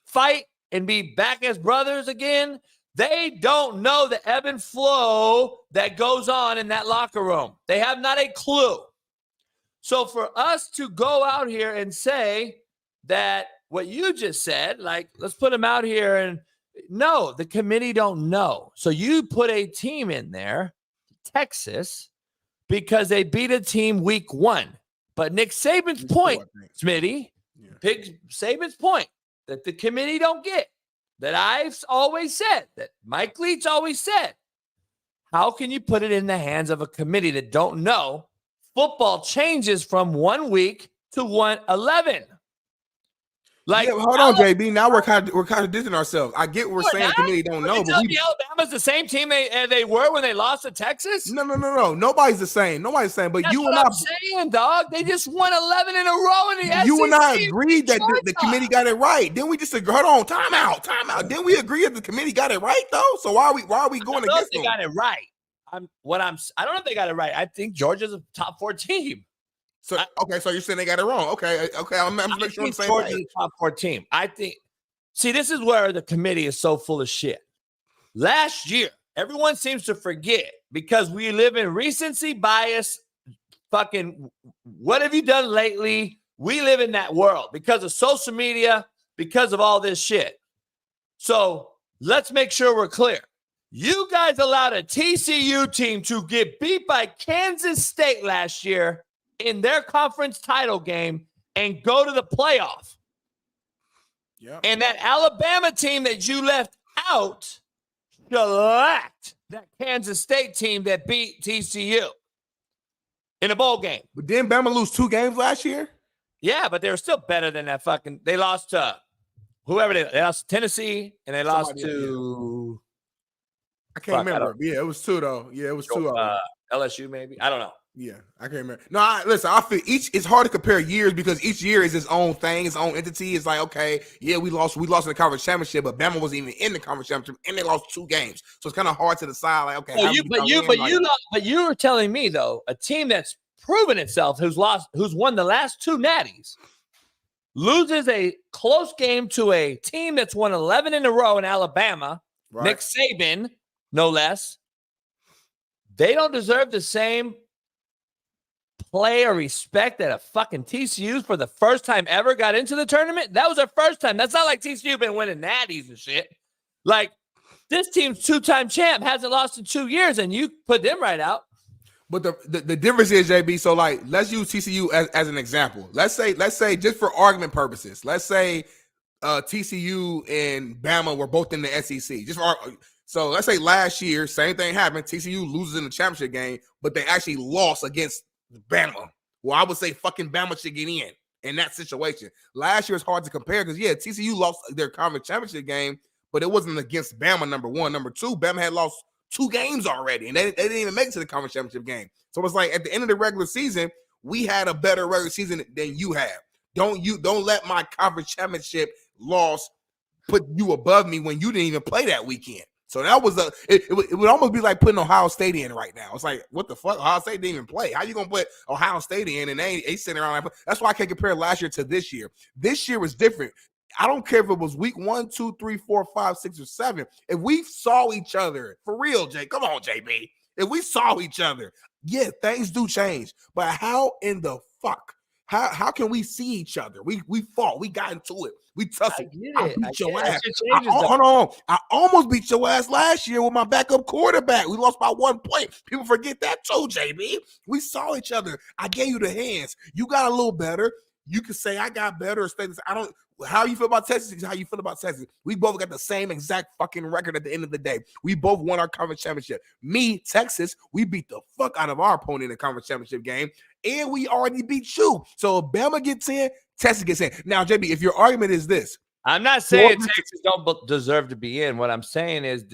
fight and be back as brothers again. They don't know the ebb and flow that goes on in that locker room. They have not a clue. So for us to go out here and say that what you just said, like, let's put them out here and no, the committee don't know. So you put a team in there, Texas, because they beat a team week 1. But Nick Saban's point, Smitty, Saban's point that the committee don't get, that I've always said, that Mike Leach always said, how can you put it in the hands of a committee that don't know football changes from 1 week to 11? Like, yeah, hold on, JB. Now we're contradicting ourselves. I get what we're saying. The committee don't know, but Alabama's the same team they were when they lost to Texas. No. Nobody's the same. Nobody's the same. But That's you and what I, I'm saying, dog. They just won 11 in a row in the SEC. You and I agreed that the committee got it right. Then we just agreed. Hold on, time out. Then we agree that the committee got it right, though. So why are we going against them? They got it right. I don't know if they got it right. I think Georgia's a top 4 team. So so you're saying they got it wrong. Okay. I'm making sure I'm saying Georgia's a top 4 team. I think. See, this is where the committee is so full of shit. Last year, everyone seems to forget because we live in recency bias. Fucking, what have you done lately? We live in that world because of social media, because of all this shit. So let's make sure we're clear. You guys allowed a TCU team to get beat by Kansas State last year in their conference title game and go to the playoff. Yeah. And that Alabama team that you left out shellacked that Kansas State team that beat TCU in a bowl game. But didn't Bama lose 2 games last year? Yeah, but they were still better than that fucking. They lost to whoever they lost to Tennessee and they lost to. I can't remember. It was 2 though. Yeah, it was 2. LSU maybe. I don't know. Yeah, I can't remember. No, listen, I feel it's hard to compare years because each year is its own thing, its own entity. It's like, okay, yeah, we lost in the conference championship, but Bama wasn't even in the conference championship, and they lost 2 games. So it's kind of hard to decide, like, okay. But you were telling me though, a team that's proven itself, who's won the last 2 natties, loses a close game to a team that's won 11 in a row in Alabama, right. Nick Saban, no less. They don't deserve the same play or respect that a fucking TCU for the first time ever got into the tournament. That was their first time. That's not like TCU been winning natties and shit. Like, this team's 2-time champ, hasn't lost in 2 years, and you put them right out. But the difference is, JB, so like, let's use TCU as an example. Let's say just for argument purposes, let's say TCU and Bama were both in the SEC. So let's say last year, same thing happened. TCU loses in the championship game, but they actually lost against Bama. Well, I would say fucking Bama should get in that situation. Last year is hard to compare because, yeah, TCU lost their conference championship game, but it wasn't against Bama, number 1. Number 2, Bama had lost 2 games already, and they didn't even make it to the conference championship game. So it's like at the end of the regular season, we had a better regular season than you have. Don't let my conference championship loss put you above me when you didn't even play that weekend. So that was it would almost be like putting Ohio State in right now. It's like, what the fuck? Ohio State didn't even play. How you gonna put Ohio State in and they sitting around? That's why I can't compare last year to this year. This year was different. I don't care if it was week 1, 2, 3, 4, 5, 6, or 7. If we saw each other for real, Jay, come on, JB. If we saw each other, yeah, things do change. But how in the fuck? How can we see each other? We fought. We got into it. We tussled. I beat your ass. Hold on. I almost beat your ass last year with my backup quarterback. We lost by 1 point. People forget that too, JB. We saw each other. I gave you the hands. You got a little better. You can say I got better. How you feel about Texas is how you feel about Texas. We both got the same exact fucking record at the end of the day. We both won our conference championship. Me, Texas, we beat the fuck out of our opponent in the conference championship game, and we already beat you. So if Bama gets in, Texas gets in. Now, JB, if your argument is this, I'm not saying Texas don't deserve to be in. What I'm saying is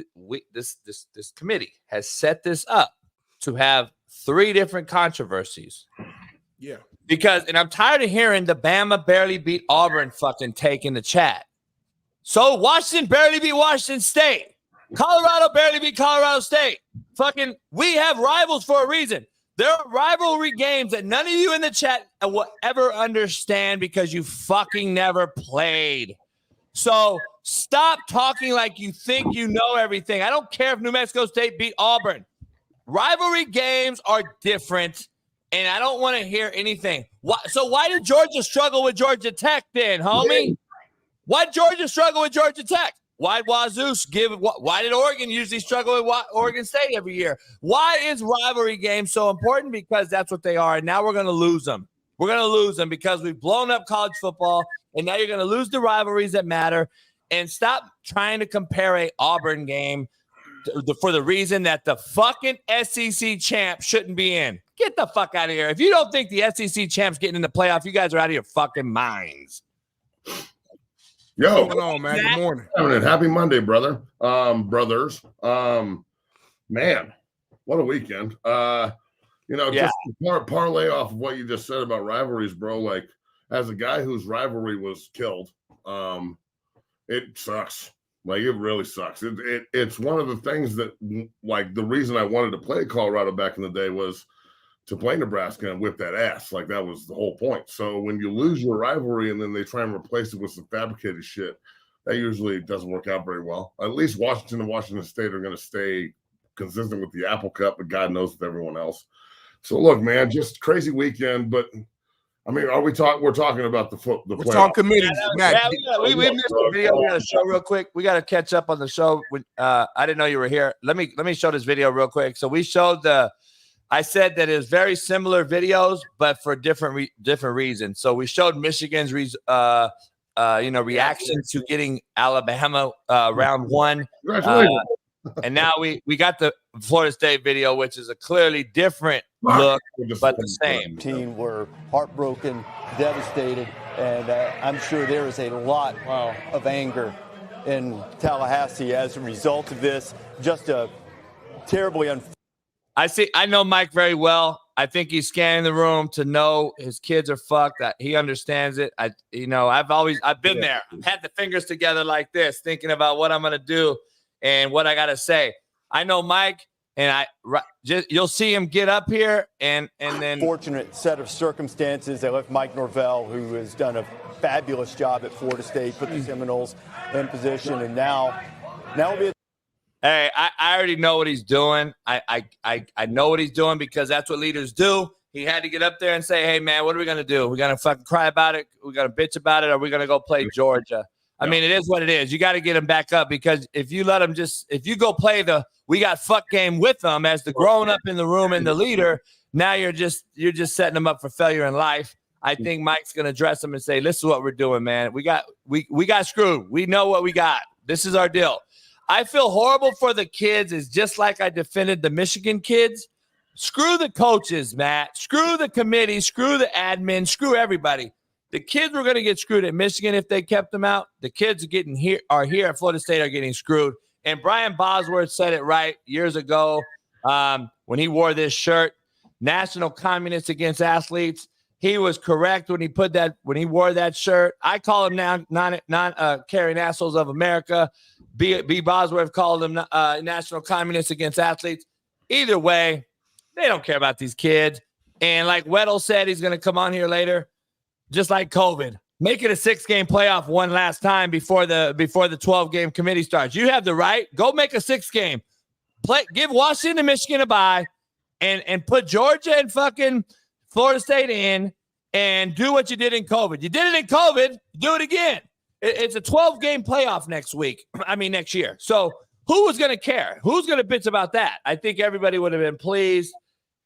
this committee has set this up to have 3 different controversies. Yeah. Because, and I'm tired of hearing the Bama barely beat Auburn fucking take in the chat. So Washington barely beat Washington State. Colorado barely beat Colorado State. Fucking, we have rivals for a reason. There are rivalry games that none of you in the chat will ever understand because you fucking never played. So stop talking like you think you know everything. I don't care if New Mexico State beat Auburn. Rivalry games are different. and I don't want to hear anything. Why did Georgia struggle with Georgia Tech then, homie? Why did Georgia struggle with Georgia Tech? Why did Wazoo why did Oregon usually struggle with Oregon State every year? Why is rivalry games so important? Because that's what they are, and now we're going to lose them. We're going to lose them because we've blown up college football, and now you're going to lose the rivalries that matter. And stop trying to compare a Auburn game for the reason that the fucking SEC champ shouldn't be in. Get the fuck out of here. If you don't think the SEC champ's getting in the playoff, you guys are out of your fucking minds. Yo, What's going on, man? Good morning. Happy Monday, brother. Brothers. Man, what a weekend. Just to parlay off of what you just said about rivalries, bro. Like, as a guy whose rivalry was killed, it sucks. Like, it really sucks. It's one of the things that, like, the reason I wanted to play Colorado back in the day was to play Nebraska and whip that ass. Like, that was the whole point. So when you lose your rivalry and then they try and replace it with some fabricated shit, that usually doesn't work out very well. At least Washington and Washington State are going to stay consistent with the Apple Cup, but God knows with everyone else. So look, man, just crazy weekend. But I mean, we're talking about the We're talking committees. We missed the video. We got to show real quick. We got to catch up on the show. I didn't know you were here. Let me show this video real quick. So we showed I said that it was very similar videos, but for different reasons. So we showed Michigan's reaction to getting Alabama round one. And now we got the Florida State video, which is a clearly different look, but the same. Team were heartbroken, devastated, and I'm sure there is a lot of anger in Tallahassee as a result of this. Just a terribly unfortunate. I know Mike very well. I think he's scanning the room to know his kids are fucked. He understands it. I've been there. I've had the fingers together like this, thinking about what I'm going to do and what I got to say. I know Mike, and you'll see him get up here and then. Fortunate set of circumstances. They left Mike Norvell, who has done a fabulous job at Florida State, put the Seminoles in position, and now will be. Hey, I already know what he's doing. I know what he's doing because that's what leaders do. He had to get up there and say, hey, man, what are we going to do? We're going to fucking cry about it? We're going to bitch about it? Or are we going to go play Georgia? I mean, it is what it is. You got to get him back up because if you let him if you go play we got fuck game with them as the grown up in the room and the leader, now you're just setting them up for failure in life. I think Mike's going to address him and say, this is what we're doing, man. We got screwed. We know what we got. This is our deal. I feel horrible for the kids. It's just like I defended the Michigan kids. Screw the coaches, Matt. Screw the committee. Screw the admin. Screw everybody. The kids were going to get screwed at Michigan if they kept them out. The kids are here at Florida State are getting screwed. And Brian Bosworth said it right years ago when he wore this shirt, National Communists Against Athletes. He was correct when he wore that shirt. I call him now non-carrying assholes of America. B. Bosworth called them National Communists Against Athletes. Either way, they don't care about these kids. And like Weddle said, he's going to come on here later, just like COVID. Make it a 6-game playoff one last time before the 12-game committee starts. You have the right. Go make a 6-game. Give Washington and Michigan a bye and put Georgia and fucking Florida State in and do what you did in COVID. You did it in COVID. Do it again. It's a 12-game playoff next year. So who was going to care? Who's going to bitch about that? I think everybody would have been pleased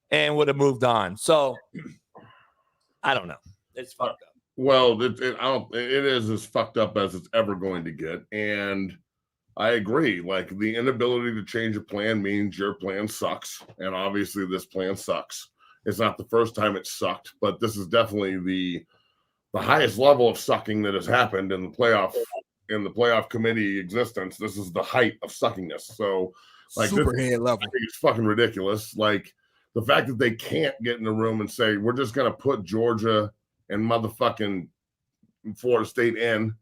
and would have moved on. So I don't know. It's fucked up. Well, it is as fucked up as it's ever going to get. And I agree. Like, the inability to change a plan means your plan sucks. And obviously this plan sucks. It's not the first time it sucked, but this is definitely the highest level of sucking that has happened in the playoff committee existence. This is the height of suckiness. So, like, Superhead level. I think it's fucking ridiculous. Like, the fact that they can't get in the room and say, we're just going to put Georgia and motherfucking Florida State in,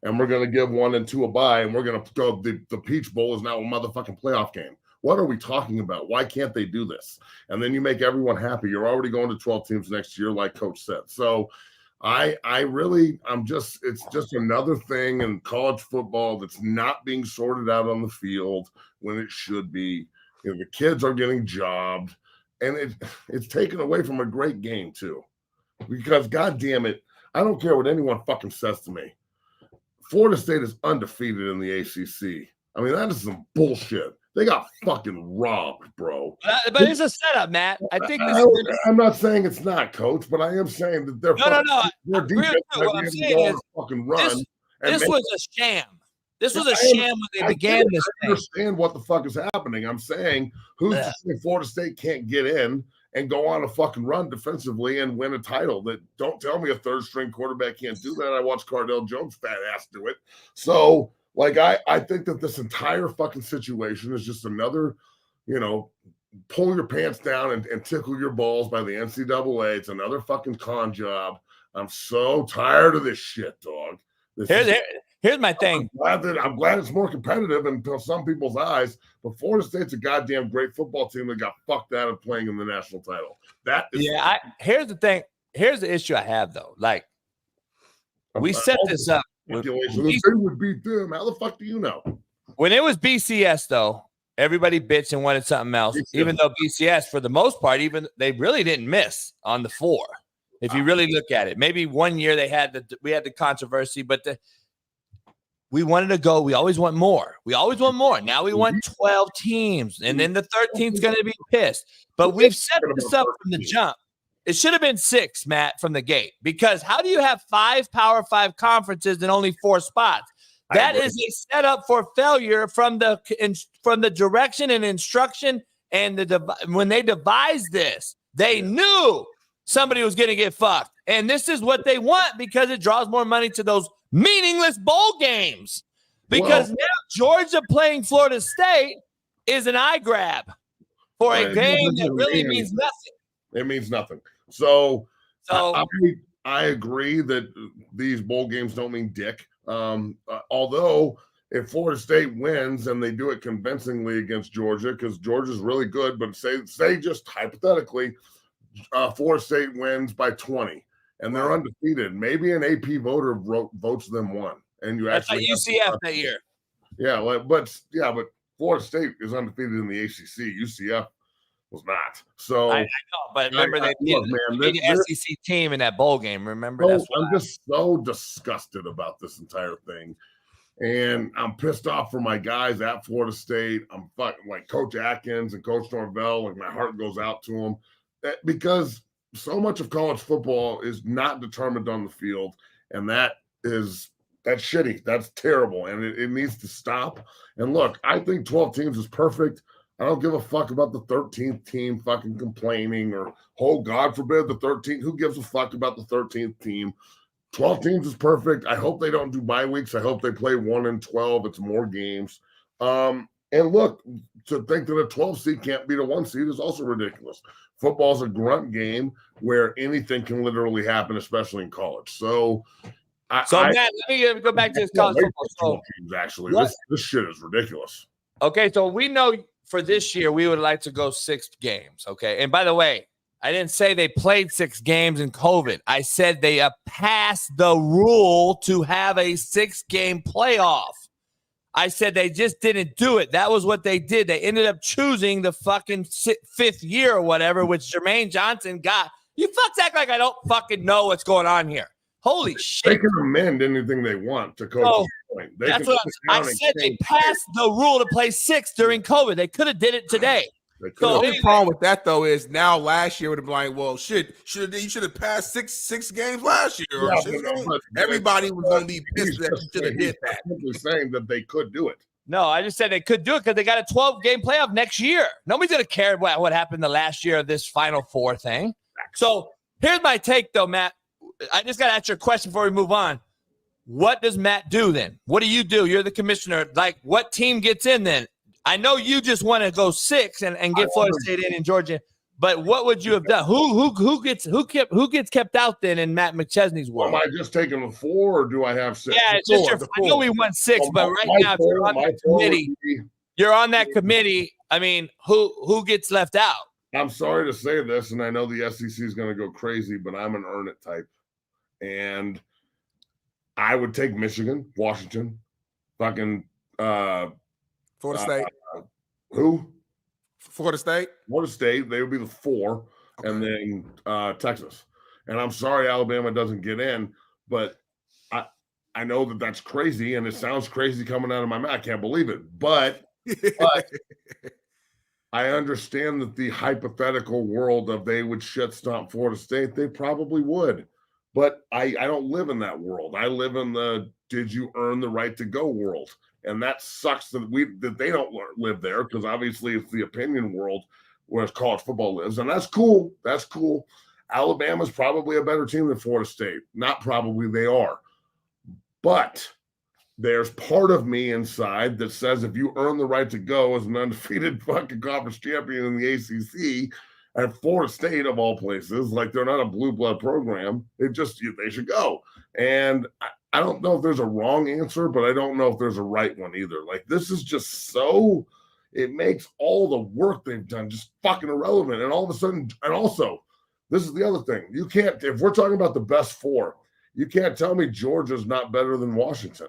and we're going to give 1 and 2 a bye, and we're going to go, the Peach Bowl is now a motherfucking playoff game. What are we talking about? Why can't they do this? And then you make everyone happy. You're already going to 12 teams next year, like Coach said. So it's just another thing in college football that's not being sorted out on the field when it should be. The kids are getting jobbed. and it's taken away from a great game too. Because God damn it, I don't care what anyone fucking says to me. Florida State is undefeated in the ACC. I mean, that is some bullshit. They got fucking robbed, bro. But it's a setup, Matt. I think I'm not saying it's not, Coach, but I am saying that they're no. defense What I'm saying is fucking run. This was a sham. This was a sham when they began this thing. I understand what the fuck is happening. I'm saying who's to say Florida State can't get in and go on a fucking run defensively and win a title? That don't tell me a third string quarterback can't do that. I watched Cardell Jones' fat ass do it. So, like, I think that this entire fucking situation is just another, pull your pants down and tickle your balls by the NCAA. It's another fucking con job. I'm so tired of this shit, dog. Here's my thing. I'm glad it's more competitive in some people's eyes, but Florida State's a goddamn great football team that got fucked out of playing in the national title. Here's the thing. Here's the issue I have, though. Like, we set this up. They would beat them. How the fuck do you know? When it was BCS, though, everybody bitched and wanted something else. Even though BCS, for the most part, they really didn't miss on the 4. If you really look at it, maybe one year we had the controversy, but we wanted to go. We always want more. Now we want 12 teams, and then the 13th is going to be pissed. But we've set this up from the jump. It should have been 6, Matt, from the gate, because how do you have 5 Power 5 conferences and only 4 spots? That is a setup for failure from the direction and instruction. And when they devised this, they knew somebody was going to get fucked. And this is what they want because it draws more money to those meaningless bowl games. Because now Georgia playing Florida State is an eye grab for a game that really means nothing. It means nothing. So I agree that these bowl games don't mean dick. Although if Florida State wins and they do it convincingly against Georgia, because Georgia's really good, but say just hypothetically, Florida State wins by 20 and they're undefeated. Maybe an AP voter votes them 1, and that's like UCF that year. Yeah, but Florida State is undefeated in the ACC. UCF was not. So I know, but remember they beat the SEC team in that bowl game. Remember, I'm just so disgusted about this entire thing. And I'm pissed off for my guys at Florida State. I'm fucking like Coach Atkins and Coach Norvell. Like, my heart goes out to them because so much of college football is not determined on the field. And that's shitty. That's terrible. And it needs to stop. And look, I think 12 teams is perfect. I don't give a fuck about the 13th team fucking complaining or, oh, God forbid the 13th. Who gives a fuck about the 13th team? 12 teams is perfect. I hope they don't do bye weeks. I hope they play 1 and 12. It's more games. And look, to think that a 12 seed can't beat a 1 seed is also ridiculous. Football's a grunt game where anything can literally happen, especially in college. So, Matt, let me go back to this college football. Teams, actually, this shit is ridiculous. Okay, so we know for this year we would like to go 6 games. Okay, and by the way, I didn't say they played 6 games in COVID. I said they passed the rule to have a 6-game playoff. I said they just didn't do it. That was what they did. They ended up choosing the fucking 5th year or whatever, which Jermaine Johnson got. You fucks act like I don't fucking know what's going on here. Holy shit. They can amend anything they want to coach. That's what I said. They passed the rule to play 6 during COVID. They could have did it today. The only problem with that, though, is now last year would have been like, well, you should have passed six games last year. Everybody was going to be pissed that you should have did that. Simply saying that they could do it. No, I just said they could do it because they got a 12-game playoff next year. Nobody's going to care what happened the last year of this Final Four thing. So here's my take, though, Matt. I just got to ask you a question before we move on. What does Matt do then? What do? You're the commissioner. Like, what team gets in then? I know you just want to go 6 and get Florida State in Georgia, but what would you have done? Who gets kept out then in Matt McChesney's world? Am I just taking a 4 or do I have 6? Yeah, it's just I know we won 6, but right now if you're on that committee, you're on that committee. I mean, who gets left out? I'm sorry to say this, and I know the SEC is going to go crazy, but I'm an earn it type, and I would take Michigan, Washington, fucking Florida State. Who? Florida State? Florida State, they would be the 4, and then Texas. And I'm sorry Alabama doesn't get in, but I know that that's crazy, and it sounds crazy coming out of my mouth. I can't believe it. But I understand that the hypothetical world of they would shit stomp Florida State, they probably would. But I don't live in that world. I live in the did you earn the right to go world. And that sucks that they don't live there, because obviously it's the opinion world where college football lives. And that's cool. That's cool. Alabama's probably a better team than Florida State. Not probably, they are. But there's part of me inside that says if you earn the right to go as an undefeated fucking conference champion in the ACC at Florida State, of all places, like they're not a blue blood program, they should go. And I don't know if there's a wrong answer, but I don't know if there's a right one either. Like, this is just it makes all the work they've done just fucking irrelevant. And all of a sudden, and also, this is the other thing. You can't, if we're talking about the best 4, you can't tell me Georgia's not better than Washington.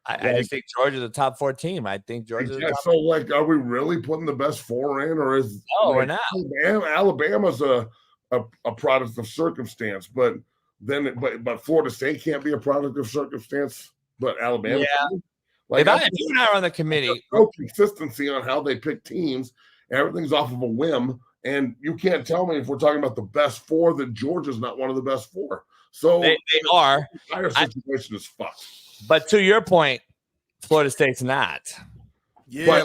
I just think Georgia's a top 4 team. I think Georgia's so, like, are we really putting the best 4 in, or is we're not? Alabama's a product of circumstance, but Florida State can't be a product of circumstance, but Alabama. Yeah. Like, if you and I are on the committee, there's no consistency on how they pick teams. Everything's off of a whim, and you can't tell me if we're talking about the best 4 that Georgia's not one of the best 4. So they are. The entire situation is fucked. But to your point, Florida State's not. Yeah,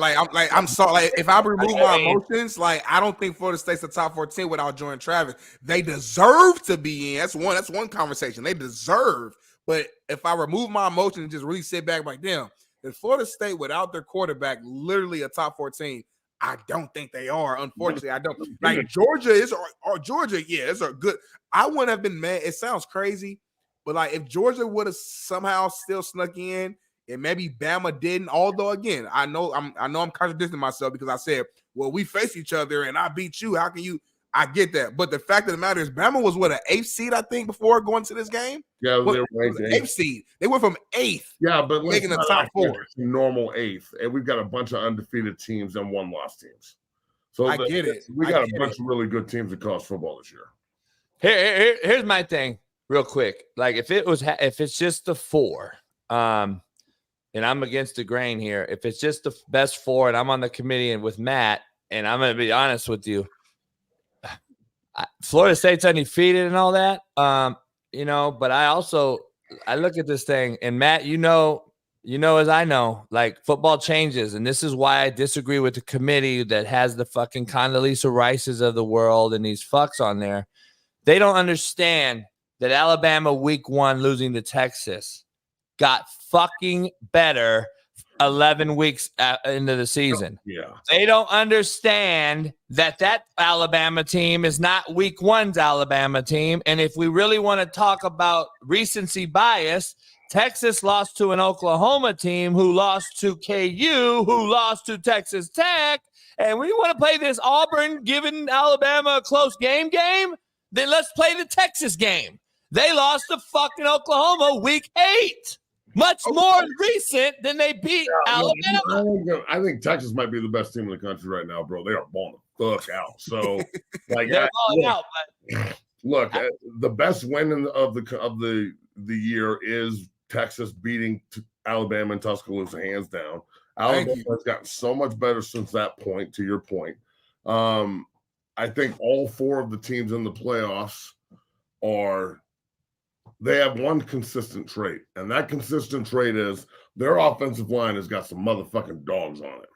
I'm sorry. Like, if I remove my emotions, like, I don't think Florida State's the top 14 without Jordan Travis. They deserve to be in. That's one conversation. They deserve. But if I remove my emotions and just really sit back, like, damn, is Florida State without their quarterback literally a top 14? I don't think they are. Unfortunately, I don't. Like, Georgia is, or Georgia, yeah, it's a good. I wouldn't have been mad. It sounds crazy, but like, if Georgia would have somehow still snuck in, and maybe Bama didn't. Although, again, I know I'm contradicting myself, because I said, well, we face each other and I beat you. How can you? I get that, but the fact of the matter is, Bama was an 8th seed, I think, before going to this game. Yeah, they were 8th seed. They went from 8th. Yeah, but making the top 4. Normal 8th, and we've got a bunch of undefeated teams and 1-loss teams. So I get it. We got a bunch of really good teams in college football this year. Here's my thing, real quick. Like, if it's just the 4, and I'm against the grain here. If it's just the best 4, and I'm on the committee and with Matt, and I'm going to be honest with you, Florida State's undefeated and all that, but I look at this thing, and Matt, you know, as I know, like, football changes, and this is why I disagree with the committee that has the fucking Condoleezza Rices of the world and these fucks on there. They don't understand that Alabama week 1 losing to Texas got fucking better 11 weeks into the season. Yeah. They don't understand that Alabama team is not week 1's Alabama team. And if we really want to talk about recency bias, Texas lost to an Oklahoma team who lost to KU, who lost to Texas Tech. And we want to play this Auburn giving Alabama a close game, then let's play the Texas game. They lost to fucking Oklahoma week 8. Much more recent than they beat Alabama. I think Texas might be the best team in the country right now, bro. They are balling the fuck out. So, like, they're balling out. Look, the best win of the year is Texas beating Alabama and Tuscaloosa, hands down. Alabama has gotten so much better since that point. To your point, I think all 4 of the teams in the playoffs they have one consistent trait, and that consistent trait is their offensive line has got some motherfucking dogs on it.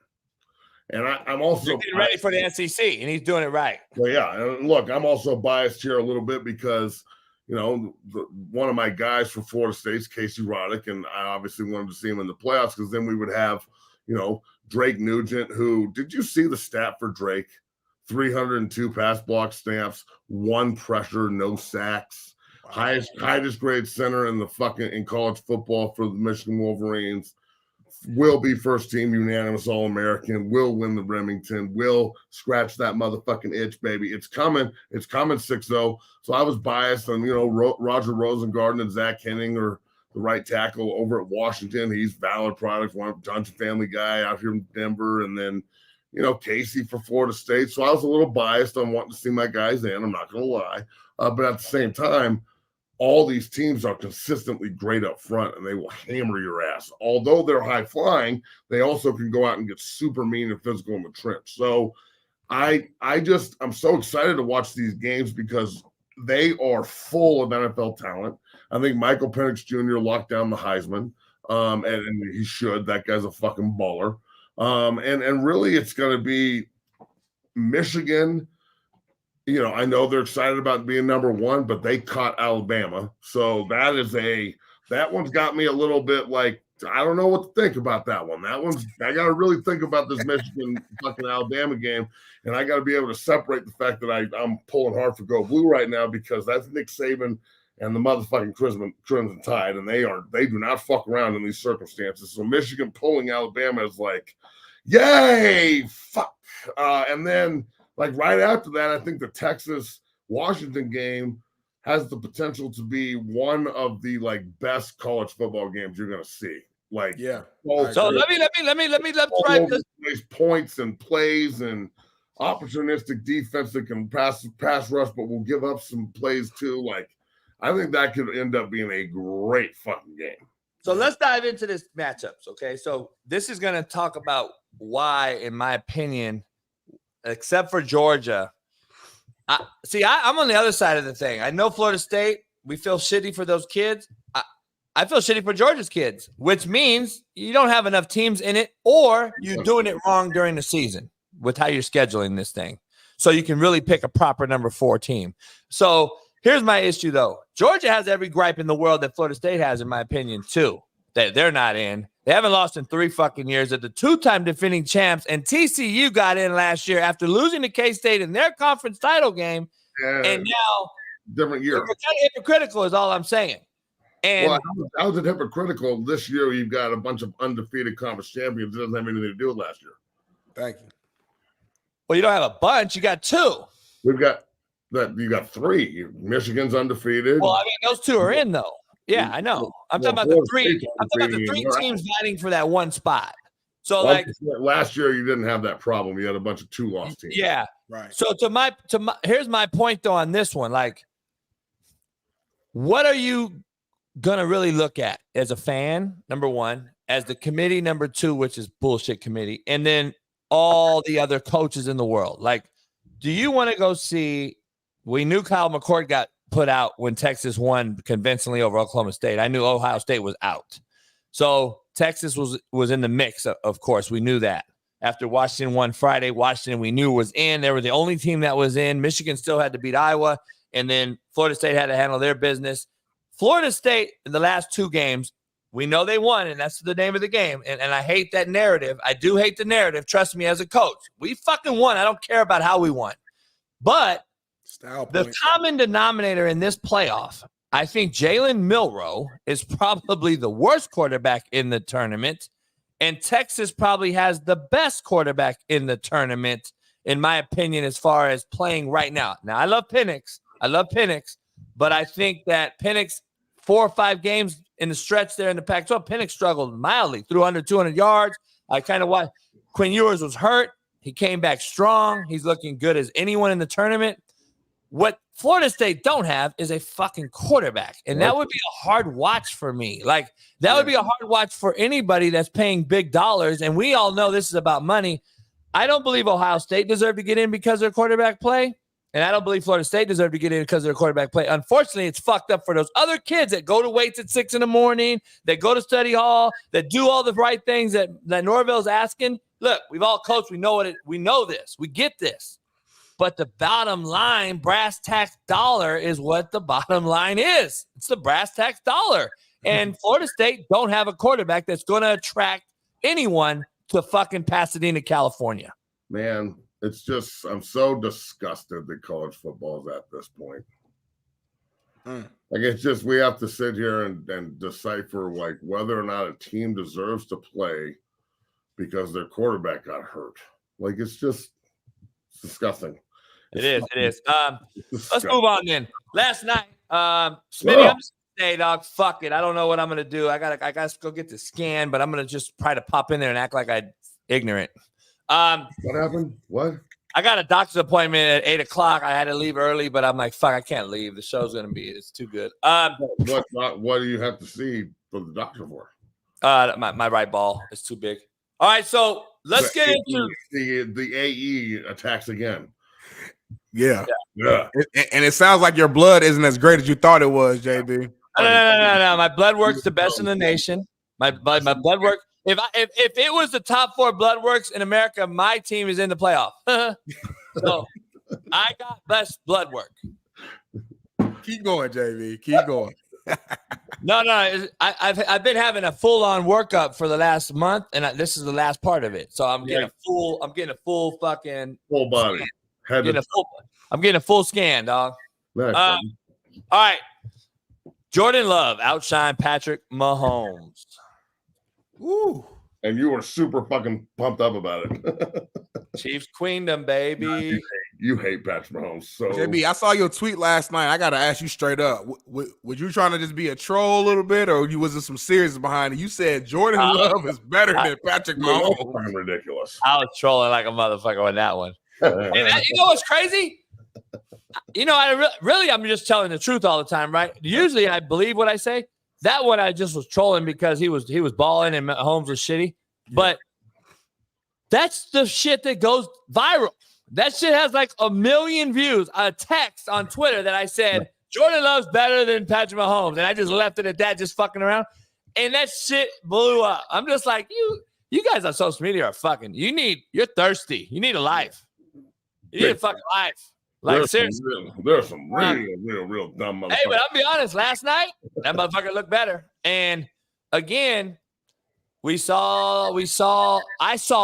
And I'm also getting ready for the SEC, and he's doing it right. Well, yeah, and look, I'm also biased here a little bit because, one of my guys from Florida State's Casey Roddick, and I obviously wanted to see him in the playoffs because then we would have, Drake Nugent, who, did you see the stat for Drake? 302 pass block snaps, 1 pressure, no sacks. Highest grade center in college football for the Michigan Wolverines. Will be first team unanimous All-American. Will win the Remington. Will scratch that motherfucking itch, baby. It's coming. It's coming 6-0. So I was biased on, Roger Rosengarten and Zach Henning are the right tackle over at Washington. He's valid product, one Dungeon family guy out here in Denver. And then, Casey for Florida State. So I was a little biased on wanting to see my guys in. I'm not going to lie. But at the same time, all these teams are consistently great up front, and they will hammer your ass. Although they're high flying, they also can go out and get super mean and physical in the trench. So I'm so excited to watch these games because they are full of NFL talent. I think Michael Penix Jr. locked down the Heisman, and he should. That guy's a fucking baller. And really, it's going to be Michigan. I know they're excited about being number one, but they caught Alabama. So that one's got me a little bit like, I don't know what to think about that one. I got to really think about this Michigan fucking Alabama game. And I got to be able to separate the fact that I'm pulling hard for Go Blue right now because that's Nick Saban and the motherfucking Crimson Tide. And they do not fuck around in these circumstances. So Michigan pulling Alabama is like, yay, fuck. And then, like right after that, I think the Texas-Washington game has the potential to be one of the best college football games you're gonna see. So let me try this. Points and plays and opportunistic defense that can pass rush, but will give up some plays too. I think that could end up being a great fucking game. So let's dive into this matchups. Okay, so this is gonna talk about why, in my opinion, except for Georgia. I'm on the other side of the thing. I know Florida State, we feel shitty for those kids. I feel shitty for Georgia's kids, which means you don't have enough teams in it or you're doing it wrong during the season with how you're scheduling this thing. So you can really pick a proper number 4 team. So here's my issue, though. Georgia has every gripe in the world that Florida State has, in my opinion, too, that they're not in. They haven't lost in 3 fucking years. They're the 2-time defending champs, and TCU got in last year after losing to K-State in their conference title game, and now different year. It's kind of hypocritical is all I'm saying. And how is it hypocritical? This year you've got a bunch of undefeated conference champions. It doesn't have anything to do with last year. Thank you. Well, you don't have a bunch. You got 2. We've got that. You got 3. Michigan's undefeated. Well, I mean, those 2 are in though. Yeah, I know. I'm talking about the 3. I'm talking about the 3 teams fighting for that one spot. So, last year, you didn't have that problem. You had a bunch of 2-loss teams. Yeah, right. So here's my point though on this one. What are you gonna really look at as a fan? Number 1, as the committee. Number 2, which is bullshit committee, and then all the other coaches in the world. Do you want to go see? We knew Kyle McCord got put out when Texas won convincingly over Oklahoma State. I knew Ohio State was out. So Texas was in the mix, of course. We knew that. After Washington won Friday, Washington we knew was in. They were the only team that was in. Michigan still had to beat Iowa, and then Florida State had to handle their business. Florida State, in the last 2 games, we know they won, and that's the name of the game. And I hate that narrative. I do hate the narrative. Trust me, as a coach. We fucking won. I don't care about how we won. But the common denominator in this playoff, I think Jalen Milroe is probably the worst quarterback in the tournament, and Texas probably has the best quarterback in the tournament, in my opinion, as far as playing right now. Now, I love Penix, but I think that Penix, 4 or 5 games in the stretch there in the Pac-12, Penix struggled mildly, threw under 200 yards. I kind of watched. Quinn Ewers was hurt. He came back strong. He's looking good as anyone in the tournament. What Florida State don't have is a fucking quarterback, and that would be a hard watch for me. That would be a hard watch for anybody that's paying big dollars, and we all know this is about money. I don't believe Ohio State deserved to get in because of their quarterback play, and I don't believe Florida State deserved to get in because of their quarterback play. Unfortunately, it's fucked up for those other kids that go to weights at 6 a.m, that go to study hall, that do all the right things that Norvell's asking. Look, we've all coached. We know we know this. We get this. But the bottom line, brass tax dollar, is what the bottom line is. It's the brass tax dollar. And Florida State don't have a quarterback that's going to attract anyone to fucking Pasadena, California. Man, it's just, I'm so disgusted that college football is at this point. It's just, we have to sit here and decipher whether or not a team deserves to play because their quarterback got hurt. It's disgusting. It is. Let's move on then. Last night, Smitty, I'm just gonna say, dog, fuck it. I don't know what I'm gonna do. I gotta go get the scan, but I'm gonna just try to pop in there and act like I'm ignorant. What happened? What? I got a doctor's appointment at 8:00. I had to leave early, but I'm like, fuck, I can't leave. The show's gonna be, it's too good. What do you have to see for the doctor for? My right ball is too big. All right, so let's get into the AE attacks again. Yeah. Yeah. And it sounds like your blood isn't as great as you thought it was, JB. No. My blood work's the best in the nation. My blood work. If it was the top 4 blood works in America, my team is in the playoff. So I got best blood work. Keep going, JB. Keep going. No. I've been having a full-on workup for the last month, and this is the last part of it. So I'm getting a full fucking full body. I'm getting a full scan, dog. All right. Jordan Love outshined Patrick Mahomes. Ooh. And you were super fucking pumped up about it. Chiefs Queendom, baby. You hate Patrick Mahomes. So JB, I saw your tweet last night. I gotta ask you straight up. Would you trying to just be a troll a little bit, or was there some serious behind it? You said Jordan Love is better than Patrick Mahomes. Ridiculous. I was trolling like a motherfucker on that one. And you know what's crazy? I'm just telling the truth all the time, right? Usually I believe what I say. That one I just was trolling because he was balling and Mahomes was shitty. But that's the shit that goes viral. That shit has like 1 million views. A text on Twitter that I said Jordan Love's better than Patrick Mahomes, and I just left it at that, just fucking around. And that shit blew up. I'm just like, you guys on social media are fucking. You're thirsty. You need a life. You need a fucking life. Like, seriously. There's some real dumb motherfuckers. Hey, but I'll be honest. Last night, that motherfucker looked better. And again, I saw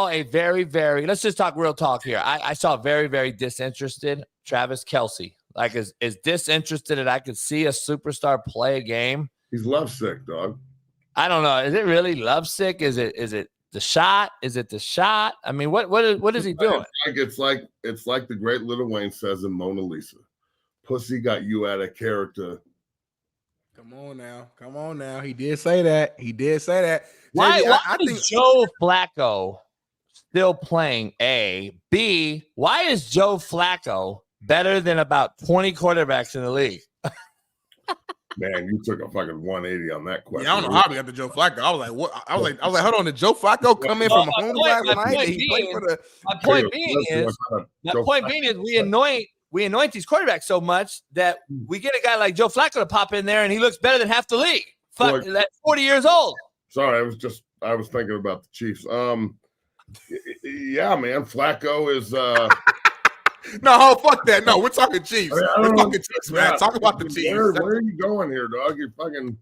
a very, very, let's just talk real talk here. I saw a very, very disinterested Travis Kelce. Like, as disinterested as I could see a superstar play a game. He's lovesick, dog. I don't know. Is it really lovesick? Is it the shot? Is it the shot? I mean, what is he doing? It's like the great Lil Wayne says in Mona Lisa. Pussy got you out of character. Come on now. He did say that. Why is Joe Flacco still playing? A? B, why is Joe Flacco better than about 20 quarterbacks in the league? Man, you took a fucking 180 on that question. Yeah, I don't know how we got to Joe Flacco. I was like, what? I was like, hold on. Did Joe Flacco come in from home last night? My point being is we anoint these quarterbacks so much that we get a guy like Joe Flacco to pop in there and he looks better than half the league. Fuck, that's 40 years old. Sorry, I was thinking about the Chiefs. Yeah, man, Flacco is No, fuck that. No, we're talking Chiefs. We're talking Chiefs, man. Talk about the Chiefs. Where are you going here, dog? I'm going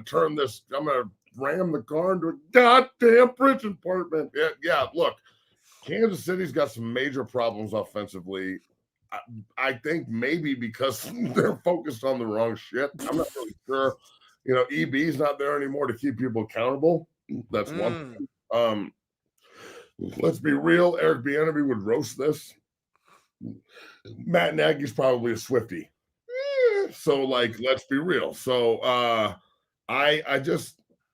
to ram the car into a goddamn bridge apartment. Yeah, look, Kansas City's got some major problems offensively. I think maybe because they're focused on the wrong shit. I'm not really sure. EB's not there anymore to keep people accountable. That's one thing. Let's be real. Eric Bieniemy would roast this. Matt Nagy's probably a Swiftie. So, let's be real. So, I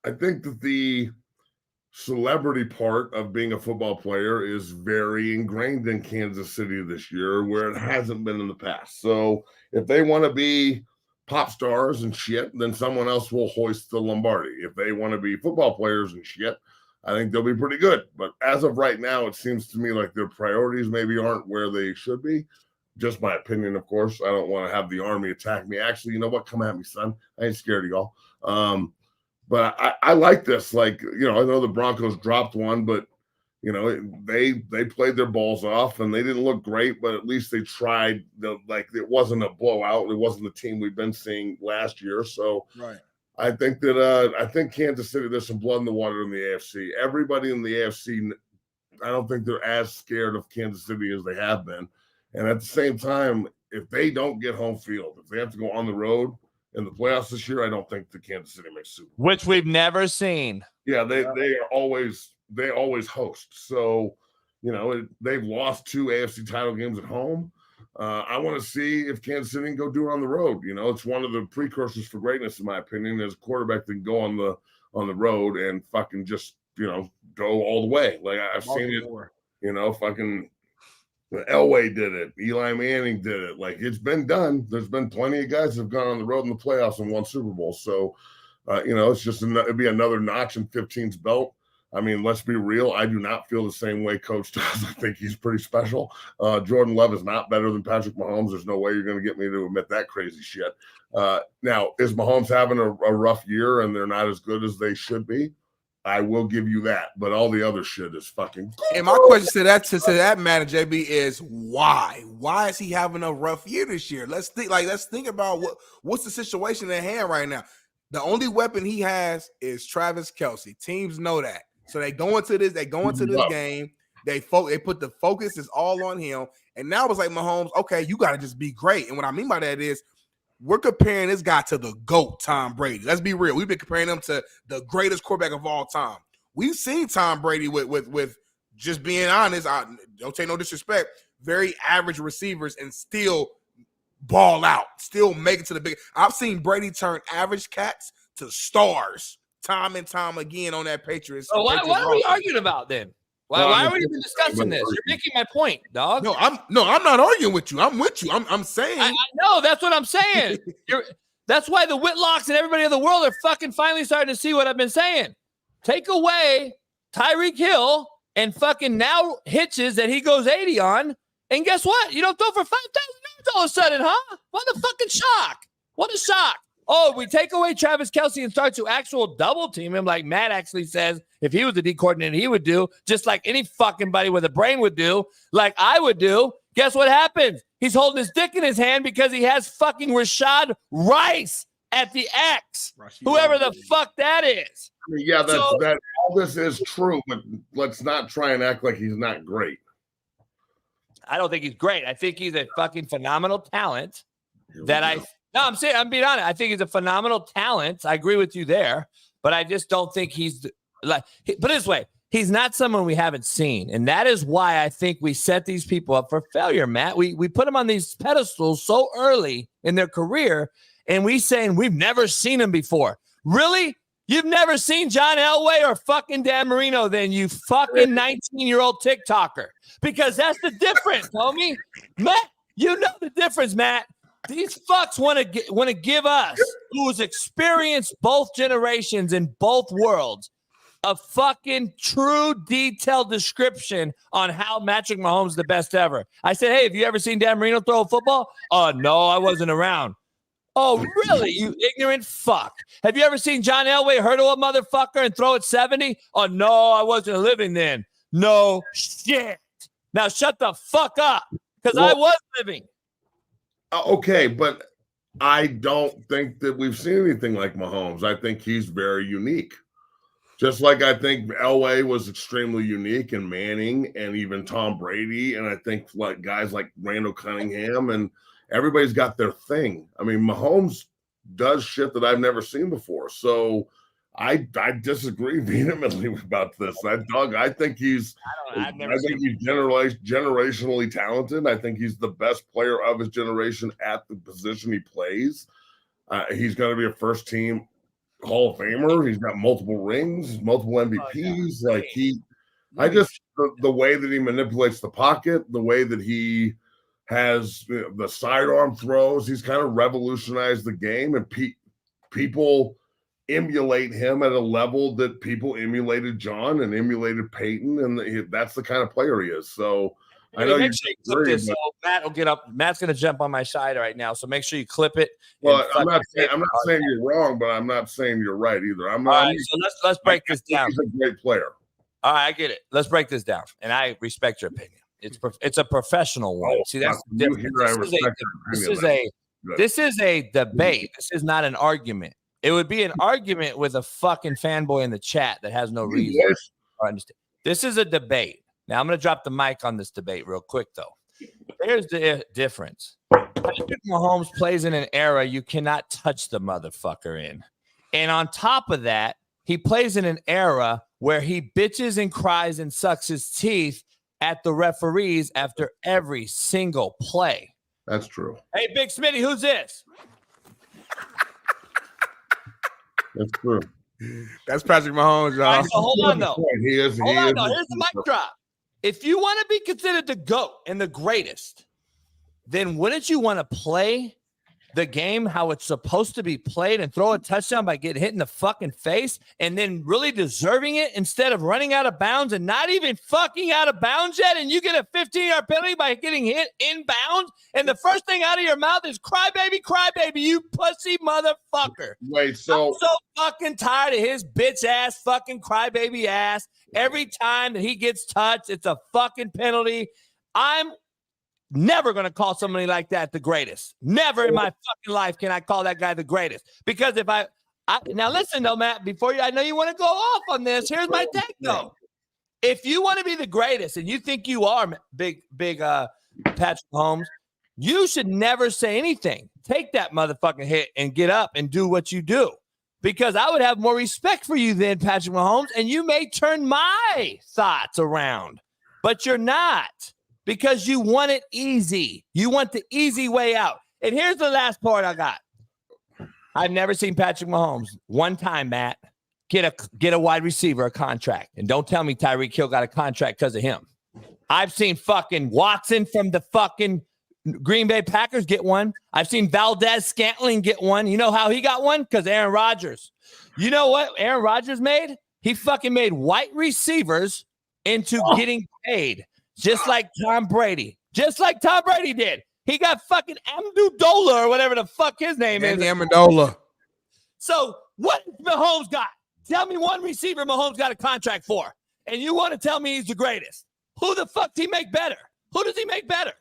think that the celebrity part of being a football player is very ingrained in Kansas City this year, where it hasn't been in the past. So, if they want to be pop stars and shit, then someone else will hoist the Lombardi. If they want to be football players and shit, I think they'll be pretty good. But as of right now, it seems to me like their priorities maybe aren't where they should be. Just my opinion, of course. I don't want to have the Army attack me. Actually, you know what? Come at me, son. I ain't scared of y'all. But I like this. I know the Broncos dropped one, but, they played their balls off and they didn't look great, but at least they tried. It wasn't a blowout. It wasn't the team we've been seeing last year. So, right. I think that Kansas City, there's some blood in the water in the AFC. Everybody in the AFC, I don't think they're as scared of Kansas City as they have been. And at the same time, if they don't get home field, if they have to go on the road in the playoffs this year, I don't think the Kansas City makes Super Bowl. Which we've never seen. Yeah, they always host. So, they've lost 2 AFC title games at home. I want to see if Kansas City can go do it on the road. It's one of the precursors for greatness, in my opinion, as a quarterback that can go on the road and fucking just, go all the way. I've seen it. You know, fucking Elway did it. Eli Manning did it. Like, it's been done. There's been plenty of guys that have gone on the road in the playoffs and won Super Bowls. So, you know, it's just it'd be another notch in 15's belt. I mean, let's be real. I do not feel the same way Coach does. I think he's pretty special. Jordan Love is not better than Patrick Mahomes. There's no way you're going to get me to admit that crazy shit. Now, is Mahomes having a rough year and they're not as good as they should be? I will give you that, but all the other shit is fucking. And my question to that man, JB, is why? Why is he having a rough year this year? Let's think about what's the situation at hand right now. The only weapon he has is Travis Kelce. Teams know that, so they go into this game. They put the focus is all on him, and now it's like Mahomes. Okay, you got to just be great. And what I mean by that is, we're comparing this guy to the GOAT, Tom Brady. Let's be real. We've been comparing him to the greatest quarterback of all time. We've seen Tom Brady with just being honest, I don't take no disrespect, very average receivers and still ball out, still make it to the big. I've seen Brady turn average cats to stars time and time again on that Patriots. So why are we arguing about then? Why are we even discussing this? You're making my point, dog. No, I'm not arguing with you. I'm with you. I'm saying. I know, that's what I'm saying. That's why the Whitlocks and everybody in the world are fucking finally starting to see what I've been saying. Take away Tyreek Hill and fucking now hitches that he goes 80 on, and guess what? You don't throw for 5,000 yards all of a sudden, huh? What a fucking shock. What a shock. Oh, we take away Travis Kelce and start to actual double team him like Matt actually says if he was the D coordinator he would do, just like any fucking buddy with a brain would do, like I would do. Guess what happens? He's holding his dick in his hand because he has fucking Rashad Rice at the X, whoever the fuck that is. I mean, yeah, that all this is true, but let's not try and act like he's not great. I don't think he's great. I think he's a fucking phenomenal talent I'm being honest. I think he's a phenomenal talent. I agree with you there, but I just don't think he's like, put it this way, he's not someone we haven't seen. And that is why I think we set these people up for failure, Matt. We put them on these pedestals so early in their career, and we saying we've never seen him before. Really? You've never seen John Elway or fucking Dan Marino, then, you fucking 19-year-old TikToker. Because that's the difference, homie. Matt, you know the difference, Matt. These fucks want to give us, who's experienced both generations in both worlds, a fucking true detailed description on how Patrick Mahomes is the best ever. I said, hey, have you ever seen Dan Marino throw a football? Oh, no, I wasn't around. Oh, really? You ignorant fuck. Have you ever seen John Elway hurdle a motherfucker and throw it 70? Oh, no, I wasn't living then. No shit. Now shut the fuck up, because I was living. Okay, but I don't think that we've seen anything like Mahomes. I think he's very unique. Just like I think Elway was extremely unique, and Manning, and even Tom Brady, and I think like guys like Randall Cunningham, and everybody's got their thing. I mean, Mahomes does shit that I've never seen before. So I disagree vehemently about this. I think he's generationally talented. I think he's the best player of his generation at the position he plays. He's going to be a first team Hall of Famer. He's got multiple rings, multiple MVPs. The way that he manipulates the pocket, the way that he has the sidearm throws, he's kind of revolutionized the game, and people emulate him at a level that people emulated John and emulated Peyton, and that's the kind of player he is. So I know make sure you clip this. So Matt will get up. Matt's going to jump on my side right now, so make sure you clip it. Well, I'm not saying you're wrong, but I'm not saying you're right either. All right, so let's break this down. He's a great player. All right, I get it. Let's break this down, and I respect your opinion. It's a professional one. See, that's different. This is a debate. This is not an argument. It would be an argument with a fucking fanboy in the chat that has no reason. I understand. This is a debate. Now, I'm going to drop the mic on this debate real quick, though. Here's the difference. Patrick Mahomes plays in an era you cannot touch the motherfucker in. And on top of that, he plays in an era where he bitches and cries and sucks his teeth at the referees after every single play. That's true. Hey, Big Smitty, who's this? That's true. That's Patrick Mahomes, y'all. Right, so hold on, though. He is. Hold on, though. Here's the mic drop. if you want to be considered the GOAT and the greatest, then wouldn't you want to play the game how it's supposed to be played and throw a touchdown by getting hit in the fucking face and then really deserving it instead of running out of bounds and not even fucking out of bounds yet, and you get a 15-yard penalty by getting hit inbounds, and the first thing out of your mouth is cry baby, you pussy motherfucker. Wait, so I'm so fucking tired of his bitch ass fucking crybaby ass. Every time that he gets touched, it's a fucking penalty. I'm never going to call somebody like that the greatest. Never in my fucking life can I call that guy the greatest. Because if I now listen though, Matt, before I know you want to go off on this, here's my take though. If you want to be the greatest and you think you are big Patrick Mahomes, you should never say anything. Take that motherfucking hit and get up and do what you do. Because I would have more respect for you than Patrick Mahomes, and you may turn my thoughts around. But you're not. Because you want it easy. You want the easy way out. And here's the last part I got. I've never seen Patrick Mahomes one time, Matt, get a wide receiver a contract. And don't tell me Tyreek Hill got a contract because of him. I've seen fucking Watson from the fucking Green Bay Packers get one. I've seen Valdez-Scantling get one. You know how he got one? Because Aaron Rodgers. You know what Aaron Rodgers made? He fucking made white receivers into getting paid. Just like Tom Brady. Just like Tom Brady did. He got fucking Amendola or whatever the fuck his name is. Amendola. So what Mahomes got? Tell me one receiver Mahomes got a contract for. And you want to tell me he's the greatest. Who the fuck does he make better? Who does he make better?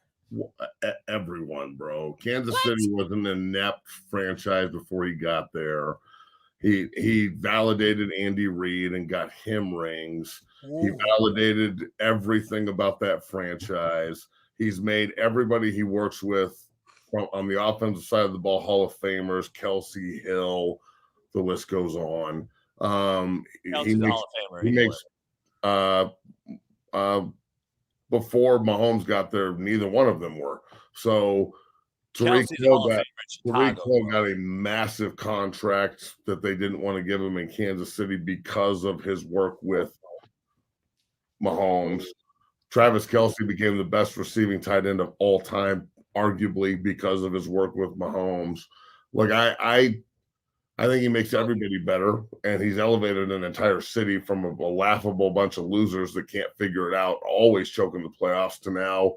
Everyone, bro. Kansas City was an inept franchise before he got there. He validated Andy Reid and got him rings. He validated everything about that franchise. He's made everybody he works with on the offensive side of the ball Hall of Famers, Kelsey Hill, the list goes on. He makes before Mahomes got there, neither one of them were. So Tyreek Hill got a massive contract that they didn't want to give him in Kansas City because of his work with Mahomes. Travis Kelce became the best receiving tight end of all time, arguably because of his work with Mahomes. Like I think he makes everybody better, and he's elevated an entire city from a laughable bunch of losers that can't figure it out, always choking the playoffs, to now.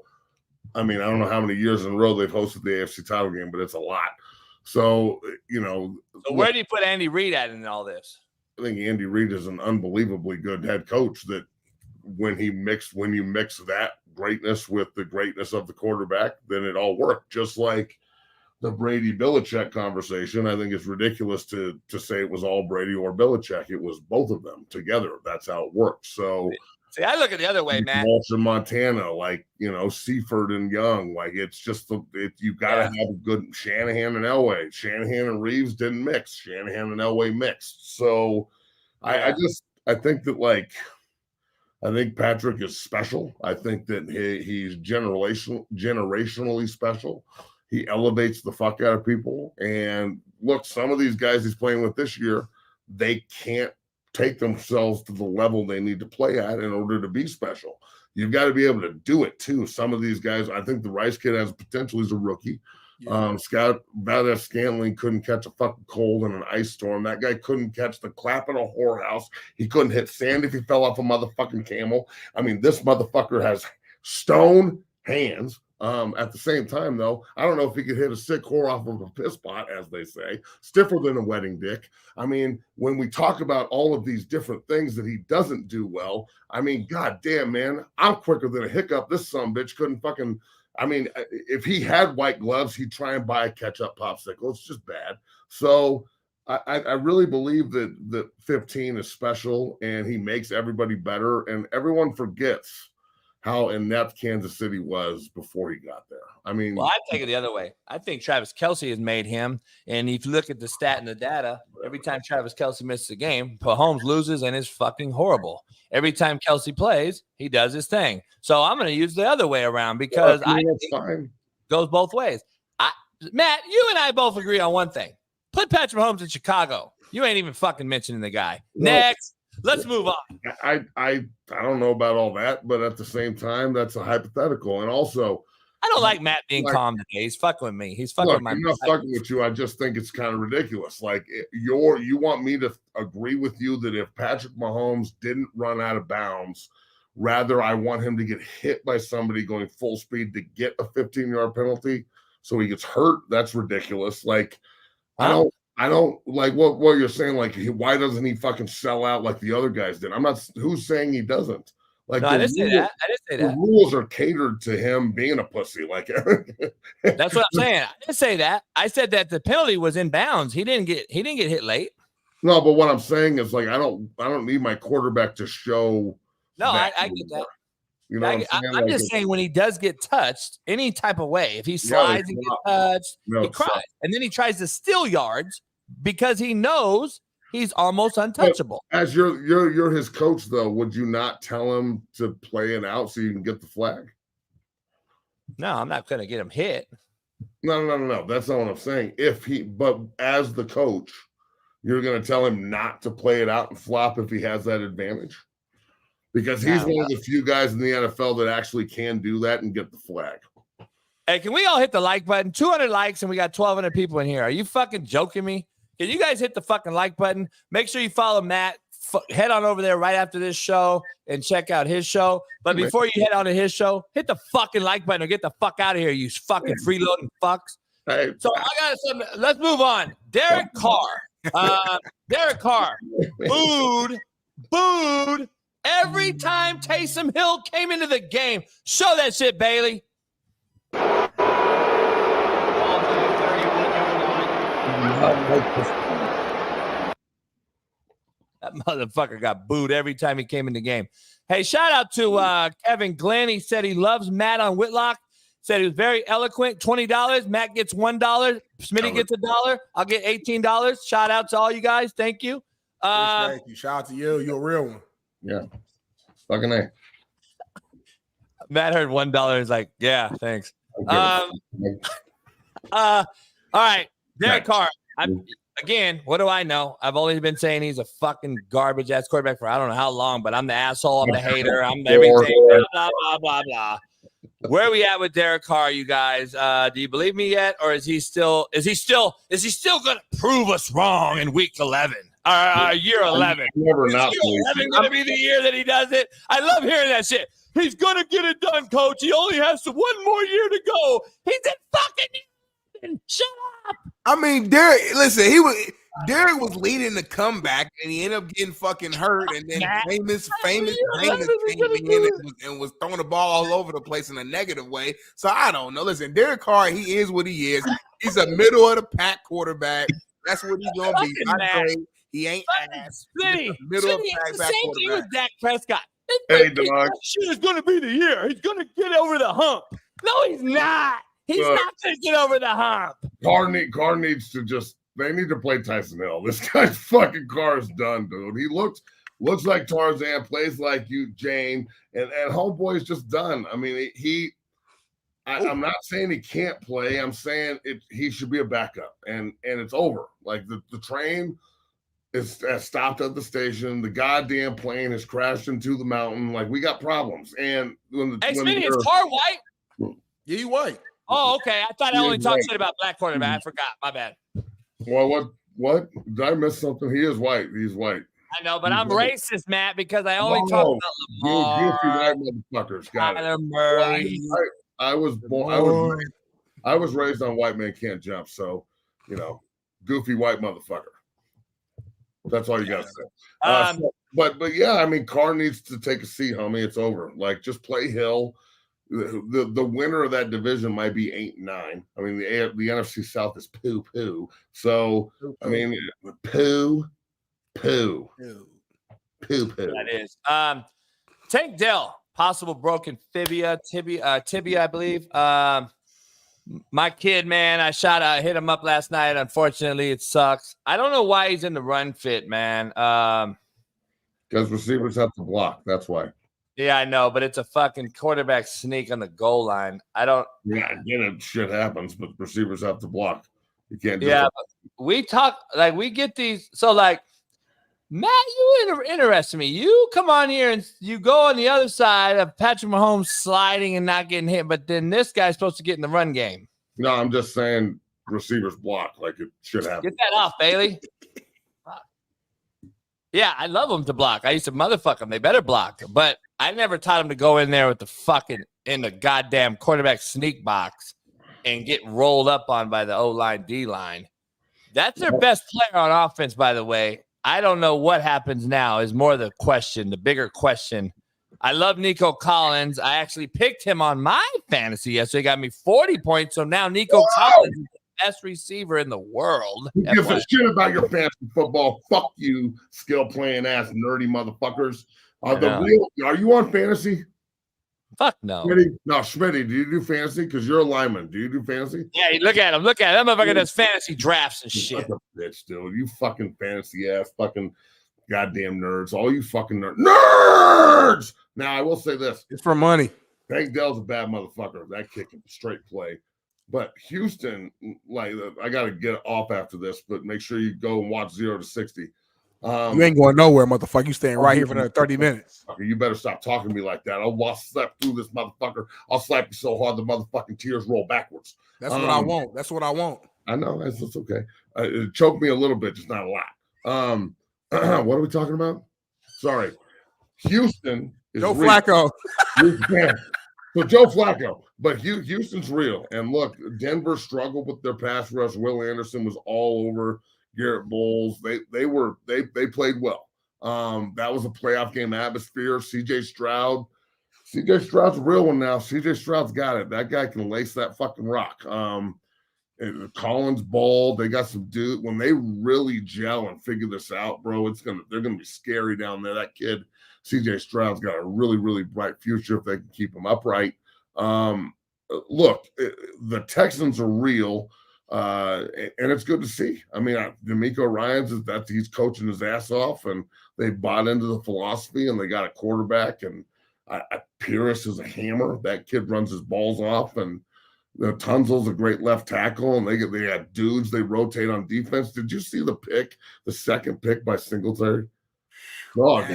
I mean, I don't know how many years in a row they've hosted the AFC title game, but it's a lot. So, So where do you put Andy Reid at in all this? I think Andy Reid is an unbelievably good head coach that when you mix that greatness with the greatness of the quarterback, then it all worked. Just like the Brady Belichick conversation, I think it's ridiculous to say it was all Brady or Belichick. It was both of them together. That's how it works. So see, I look at the other way, man. Walsh and Montana, Seifert and Young, it's just you got to have a good Shanahan and Elway. Shanahan and Reeves didn't mix. Shanahan and Elway mixed. So I think that I think Patrick is special. I think that he's generationally special. He elevates the fuck out of people. And look, some of these guys he's playing with this year, they can't take themselves to the level they need to play at in order to be special. You've got to be able to do it too. Some of these guys, I think the Rice kid has potential. He's a rookie. Yeah. Scott Valdez-Scantling couldn't catch a fucking cold in an ice storm. That guy couldn't catch the clap in a whorehouse. He couldn't hit sand if he fell off a motherfucking camel. I mean, this motherfucker has stone hands. At the same time, though, I don't know if he could hit a sick whore off of a piss pot, as they say, stiffer than a wedding dick. I mean, when we talk about all of these different things that he doesn't do well, I mean, goddamn, man, I'm quicker than a hiccup. This sumbitch couldn't fucking. I mean, if he had white gloves, he'd try and buy a ketchup popsicle. It's just bad. So I really believe that 15 is special, and he makes everybody better, and everyone forgets how inept Kansas City was before he got there. I mean, well, I take it the other way. I think Travis Kelce has made him. And if you look at the stat and the data, every time Travis Kelce misses a game, Mahomes loses and is fucking horrible. Every time Kelce plays, he does his thing. So I'm going to use the other way around because I think it goes both ways. Matt, you and I both agree on one thing. Put Patrick Mahomes in Chicago. You ain't even fucking mentioning the guy. Next. Let's move on. I don't know about all that, but at the same time, that's a hypothetical. And also, I don't like Matt being calm today. He's fucking with me. He's fucking with my. I'm not fucking with you. I just think it's kind of ridiculous. Like you want me to agree with you that if Patrick Mahomes didn't run out of bounds, rather I want him to get hit by somebody going full speed to get a 15-yard penalty so he gets hurt. That's ridiculous. Like I don't like what you're saying. Like why doesn't he fucking sell out like the other guys did? I'm not. Who's saying he doesn't? Like no, I didn't say that. The rules are catered to him being a pussy. Like that's what I'm saying. I didn't say that. I said that the penalty was in bounds. He didn't get hit late. No, but what I'm saying is like I don't need my quarterback to show. No, I get that. You know, I'm just saying when he does get touched, any type of way, if he slides and gets touched, he cries, and then he tries to steal yards because he knows he's almost untouchable. But as you're his coach, though, would you not tell him to play it out so you can get the flag? No, I'm not going to get him hit. No. That's not what I'm saying. But as the coach, you're going to tell him not to play it out and flop if he has that advantage? Because he's one of the few guys in the NFL that actually can do that and get the flag. Hey, can we all hit the like button? 200 likes and we got 1,200 people in here. Are you fucking joking me? Can you guys hit the fucking like button? Make sure you follow Matt. Head on over there right after this show and check out his show. But before you head on to his show, hit the fucking like button or get the fuck out of here, you fucking freeloading fucks. Hey. So I got something. Let's move on. Derek Carr. Derek Carr. Booed every time Taysom Hill came into the game. Show that shit, Bailey. That motherfucker got booed every time he came in the game. Hey, shout out to Kevin Glenn. He said he loves Matt on Whitlock. Said he was very eloquent. $20. Matt gets $1. Smitty gets $1. I'll get $18. Shout out to all you guys. Thank you. Thank you. Shout out to you. You're a real one. Yeah. Fucking A. Matt heard $1. He's like, yeah, thanks. All right. Derek Carr. Again, what do I know? I've only been saying he's a fucking garbage ass quarterback for I don't know how long, but I'm the asshole, I'm the hater, I'm everything, blah, blah, blah, blah. Where are we at with Derek Carr, you guys? Do you believe me yet? Or is he still gonna prove us wrong in week 11? Year 11. Never not year 11 gonna be the year that he does it. I love hearing that shit. He's gonna get it done, coach. He only has one more year to go. He's in fucking shut up. I mean, Derek was leading the comeback, and he ended up getting fucking hurt, and then famous came in and was throwing the ball all over the place in a negative way. So I don't know. Listen, Derek Carr, he is what he is. He's a middle of the pack quarterback. That's what he's gonna be. He ain't ass. Middle of the pack. Same thing with Dak Prescott. Hey, dog. Shit is gonna be the year. He's gonna get over the hump. No, he's not. He's not going to get over the hump. Carr needs to they need to play Tyson Hill. This guy's fucking Carr is done, dude. He looks like Tarzan, plays like you, Jane, and homeboy's just done. I mean, I'm not saying he can't play. I'm saying he should be a backup, and it's over. Like the train has stopped at the station. The goddamn plane has crashed into the mountain. Like we got problems. And Smitty, is Carr white? Yeah, he white. Oh, okay. I thought I only talked shit about black quarterback. I forgot. My bad. Well, what? Did I miss something? He is white. He's white. I know, but I'm racist, Matt, because I only talk about Lamar. Goofy white motherfuckers. Got it. Murray. I was raised on white man can't jump, so goofy white motherfucker. That's all you got to say. But yeah, I mean, Carr needs to take a seat, homie. It's over. Like, just play Hill. The winner of that division might be 8-9. I mean, the NFC South is poo. So I mean, poo. That is. Tank Dell, possible broken tibia, I believe. My kid, man, I hit him up last night. Unfortunately, it sucks. I don't know why he's in the run fit, man. Because receivers have to block. That's why. Yeah, I know, but it's a fucking quarterback sneak on the goal line. Yeah, shit happens, but receivers have to block. You can't do but we talk, like, we get these. So, like, Matt, you interest me. You come on here and you go on the other side of Patrick Mahomes sliding and not getting hit, but then this guy's supposed to get in the run game. No, I'm just saying receivers block like it should happen. Get that off, Bailey. Yeah, I love them to block. I used to motherfuck them. They better block. But I never taught them to go in there with the fucking in the goddamn quarterback sneak box and get rolled up on by the O-line, D-line. That's their best player on offense, by the way. I don't know what happens now is more the question, the bigger question. I love Nico Collins. I actually picked him on my fantasy yesterday. He got me 40 points. So now Nico Collins is the best receiver in the world. Who gives a shit about your fantasy football? Fuck you, skill playing ass nerdy motherfuckers. Are you on fantasy? Fuck no. Smitty? No, Smitty, do you do fantasy? Because you're a lineman. Do you do fantasy? Yeah, look at him. Look at him. That motherfucker does fantasy drafts and shit. Fuck a bitch, dude. You fucking fantasy ass fucking goddamn nerds. All you fucking nerds. Now, I will say this. It's for money. Tank Dell's a bad motherfucker. That kicking straight play. But Houston, like, I got to get off after this, but make sure you go and watch 0 to 60. You ain't going nowhere, motherfucker. You staying right here for another 30 minutes. You better stop talking to me like that. I'll slap through this motherfucker. I'll slap you so hard the motherfucking tears roll backwards. That's what I want. That's what I want. I know. That's okay. It choked me a little bit, just not a lot. What are we talking about? Sorry. Houston is Joe real. Flacco. So Joe Flacco. But Houston's real. And look, Denver struggled with their pass rush. Will Anderson was all over Garrett Bowles. They played well. That was a playoff game atmosphere. CJ Stroud's a real one now. CJ Stroud's got it. That guy can lace that fucking rock. Collins Ball, they got some dude. When they really gel and figure this out, bro, they're gonna be scary down there. That kid, CJ Stroud's got a really, really bright future if they can keep him upright. Look, the Texans are real. And it's good to see. I mean, D'Amico Ryans he's coaching his ass off, and they bought into the philosophy, and they got a quarterback. And Pierce is a hammer. That kid runs his balls off, and Tunzel's a great left tackle, and they got dudes they rotate on defense. Did you see the second pick by Singletary? God,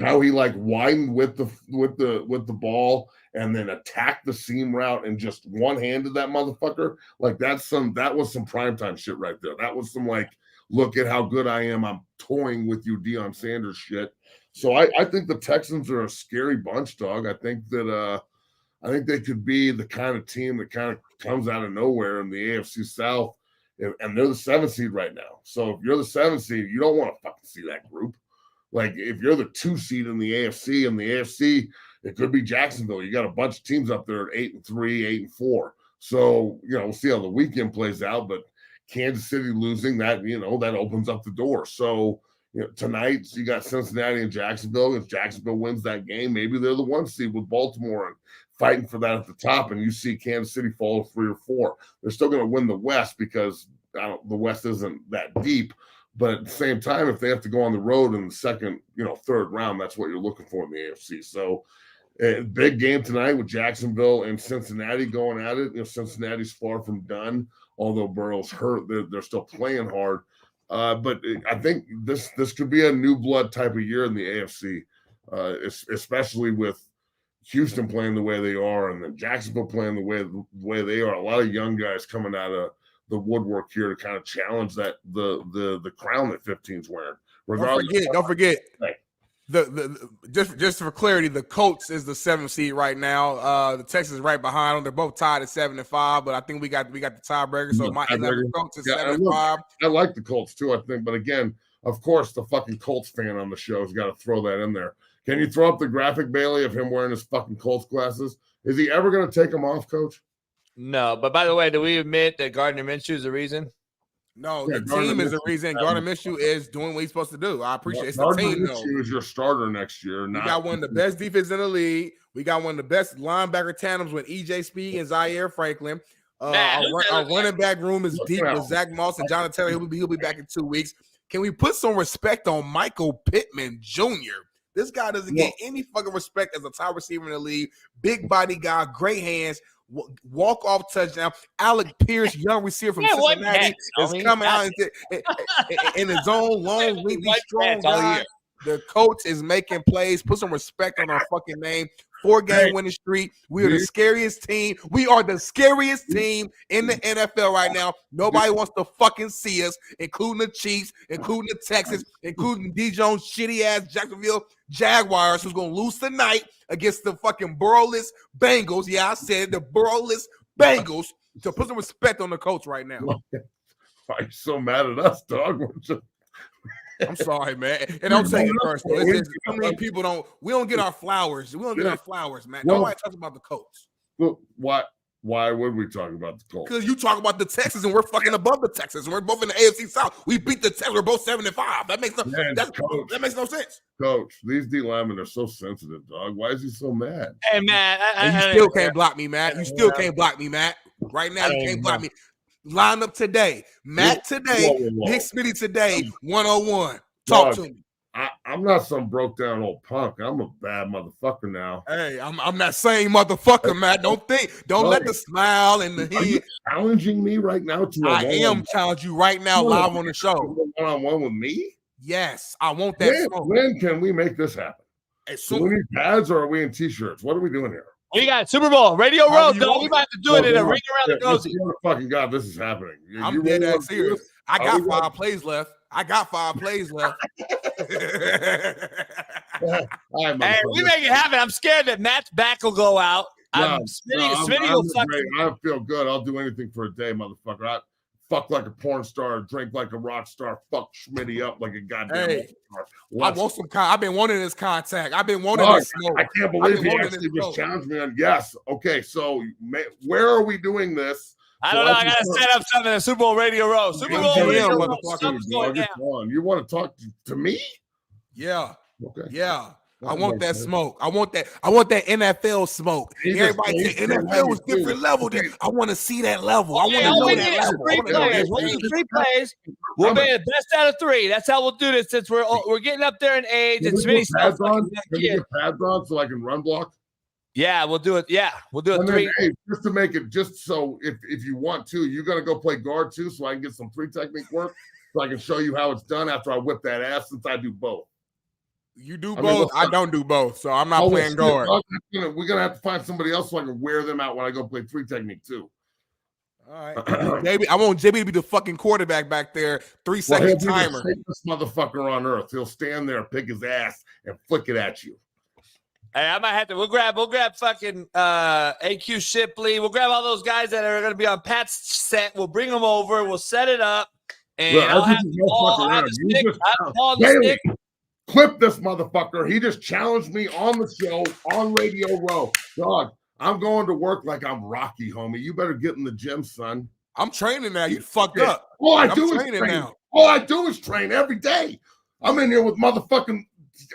how he like widened with the ball and then attacked the seam route and just one-handed that motherfucker. Like that was some primetime shit right there. That was some like, look at how good I am. I'm toying with you, Deion Sanders shit. So I think the Texans are a scary bunch, dog. I think they could be the kind of team that kind of comes out of nowhere in the AFC South, and they're the 7th seed right now. So if you're the 7th seed, you don't want to fucking see that group. Like if you're the 2 seed in the AFC, it could be Jacksonville. You got a bunch of teams up there at 8-3, 8-4. So, we'll see how the weekend plays out, but Kansas City losing that, that opens up the door. So, tonight you got Cincinnati and Jacksonville. If Jacksonville wins that game, maybe they're the 1 seed with Baltimore and fighting for that at the top. And you see Kansas City fall to 3 or 4. They're still going to win the West because the West isn't that deep. But at the same time, if they have to go on the road in the second, 3rd round, that's what you're looking for in the AFC. So, big game tonight with Jacksonville and Cincinnati going at it. Cincinnati's far from done, although Burrow's hurt. They're still playing hard. But I think this could be a new blood type of year in the AFC, especially with Houston playing the way they are and then Jacksonville playing the way they are. A lot of young guys coming out of the woodwork here to kind of challenge that the crown that 15's wearing. Don't forget. Just for clarity, the Colts is the 7th seed right now. The Texans right behind them. They're both tied at 7-5, but I think we got the tiebreaker. So my Colts is 7-5. I like the Colts too, I think. But again, of course, the fucking Colts fan on the show has got to throw that in there. Can you throw up the graphic, Bailey, of him wearing his fucking Colts glasses? Is he ever going to take them off, Coach? No, but by the way, do we admit that Gardner Minshew is the reason? No, the team is the reason. Gardner Minshew is doing what he's supposed to do. I appreciate it. It's the team, though. Minshew is your starter next year. We got one of the best defenses in the league. We got one of the best linebacker tandems with E.J. Speed and Zaire Franklin. Our running back room is deep with Zach Moss and Jonathan Taylor. He'll be back in 2 weeks. Can we put some respect on Michael Pittman Jr.? This guy doesn't get any fucking respect as a top receiver in the league. Big body guy, great hands, walk-off touchdown. Alec Pierce, young receiver from Cincinnati, is coming out in his own long, lengthy, strong guy. The coach is making plays. Put some respect on our fucking name. 4-game winning streak. We are the scariest team. We are the scariest team in the NFL right now. Nobody wants to fucking see us, including the Chiefs, including the Texans, including D. Jones' shitty-ass Jacksonville Jaguars, who's going to lose tonight against the fucking burrowless Bengals. Yeah, I said the burrowless Bengals. So put some respect on the coach right now. Why are you so mad at us, dog? I'm sorry, man. And don't take it personal. So many people we don't get our flowers. We don't get our flowers, man. Nobody talks about the Colts. Well, why would we talk about the Colts? Because you talk about the Texans and we're fucking above the Texans. We're both in the AFC South. We beat the Texans. We're both 7-5. That makes that makes no sense. Coach, these D linemen are so sensitive, dog. Why is he so mad? Hey, Matt. You still can't block me, Matt. You still can't block me, Matt. Right now, you can't block me. Line up today. Matt today. Big Smitty today. 101. Talk to me. I'm not some broke down old punk. I'm a bad motherfucker now. Hey, I'm that same motherfucker, Matt. Don't let the smile and the Are you challenging me right now to I am challenging you right now live on the show. One-on-one with me? Yes, I want that. When can we make this happen? Do we need pads or are we in t-shirts? What are we doing here? We got Super Bowl Radio Road, though. We might have to do it in a ring around the cozy. Fucking God, this is happening. I'm dead ass serious. I got 5 plays left. Hey, we make it happen. I'm scared that Matt's back will go out. Smitty will fuck. I feel good. I'll do anything for a day, motherfucker. I fuck like a porn star, drink like a rock star, fuck Smitty up like a goddamn star. I want some. I've been wanting this contact. I've been wanting this smoke. I can't believe he actually just challenged me on. Yes. Okay. So where are we doing this? I don't know. I gotta set up something in Super Bowl Radio Row. Super Bowl Radio Row. Something's going down. You want to talk to me? Yeah. Okay. Yeah. I want that smoke. I want that NFL smoke. Everybody say NFL is different level. I want to see that level. I want to know that level. We'll do 3 plays. We'll be the best out of 3. That's how we'll do this since we're getting up there in age. And Smitty pads on. Can you get pads on so I can run block? Yeah, we'll do it. Yeah, we'll do it 3. Hey, just to make it, just so if you want to, you're gonna go play guard too, so I can get some 3 technique work, so I can show you how it's done after I whip that ass. Since I do both. You do both. I don't do both, so I'm not playing guard. We're gonna have to find somebody else so I can wear them out when I go play 3 technique too. All right, JB. I want JB to be the fucking quarterback back there. 3-second timer. The safest motherfucker on earth. He'll stand there, pick his ass, and flick it at you. Hey, I might have to. We'll grab fucking AQ Shipley. We'll grab all those guys that are going to be on Pat's set. We'll bring them over. We'll set it up, and I'll have the ball. Stick. Clip this motherfucker. He just challenged me on the show on Radio Row. Dog, I'm going to work like I'm Rocky, homie. You better get in the gym, son. I'm training now. You fucked up. All I do is train now. All I do is train every day. I'm in here with motherfucking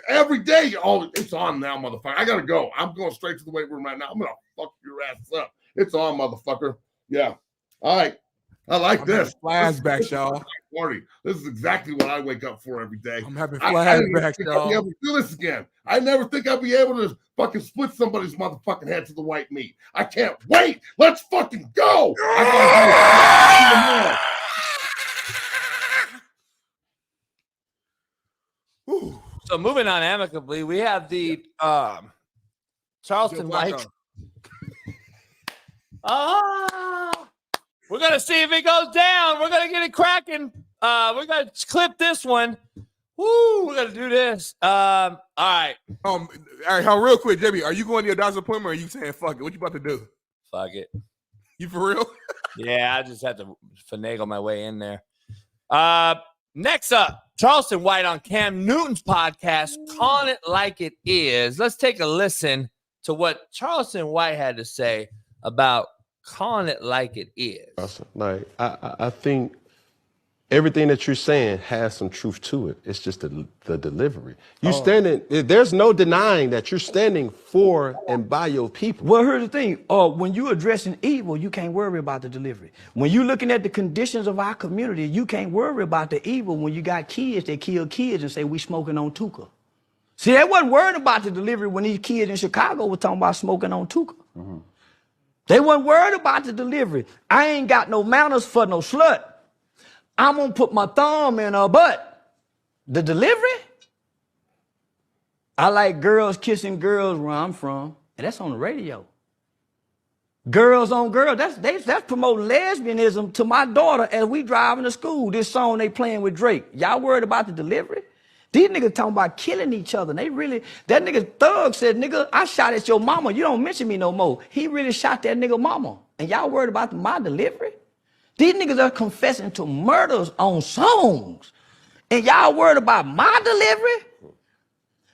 every day. Oh, it's on now, motherfucker. I gotta go. I'm going straight to the weight room right now. I'm gonna fuck your ass up. It's on, motherfucker. Yeah. All right. I like this. Flashbacks, y'all. Party. This is exactly what I wake up for every day. I'm having flashbacks, y'all. I'll be able to do this again. I never think I'll be able to fucking split somebody's motherfucking head to the white meat. I can't wait. Let's fucking go. So moving on amicably, we have the Charleston Mike. We're going to see if it goes down. We're going to get it cracking. We're going to clip this one. Woo, we're going to do this. All right. All right, real quick, JB, are you going to your doctor's appointment or are you saying fuck it? What you about to do? Fuck it. You for real? Yeah, I just had to finagle my way in there. Next up, Charleston White on Cam Newton's podcast, Calling It Like It Is. Let's take a listen to what Charleston White had to say about calling it like it is. Like I think everything that you're saying has some truth to it. It's just the delivery. You standing, there's no denying that you're standing for and by your people. Well, here's the thing. When you're addressing evil, you can't worry about the delivery. When you're looking at the conditions of our community, you can't worry about the evil when you got kids that kill kids and say we smoking on Tuka. See, they wasn't worried about the delivery when these kids in Chicago were talking about smoking on Tuka. They wasn't worried about the delivery. I ain't got no manners for no slut. I'm gonna put my thumb in her butt. The delivery? I like girls kissing girls where I'm from, and that's on the radio. Girls on girls, that's promoting lesbianism to my daughter as we driving to school. This song they playing with Drake. Y'all worried about the delivery? These niggas talking about killing each other. They really, that nigga Thug said, nigga, I shot at your mama. You don't mention me no more. He really shot that nigga mama. And y'all worried about my delivery? These niggas are confessing to murders on songs. And y'all worried about my delivery?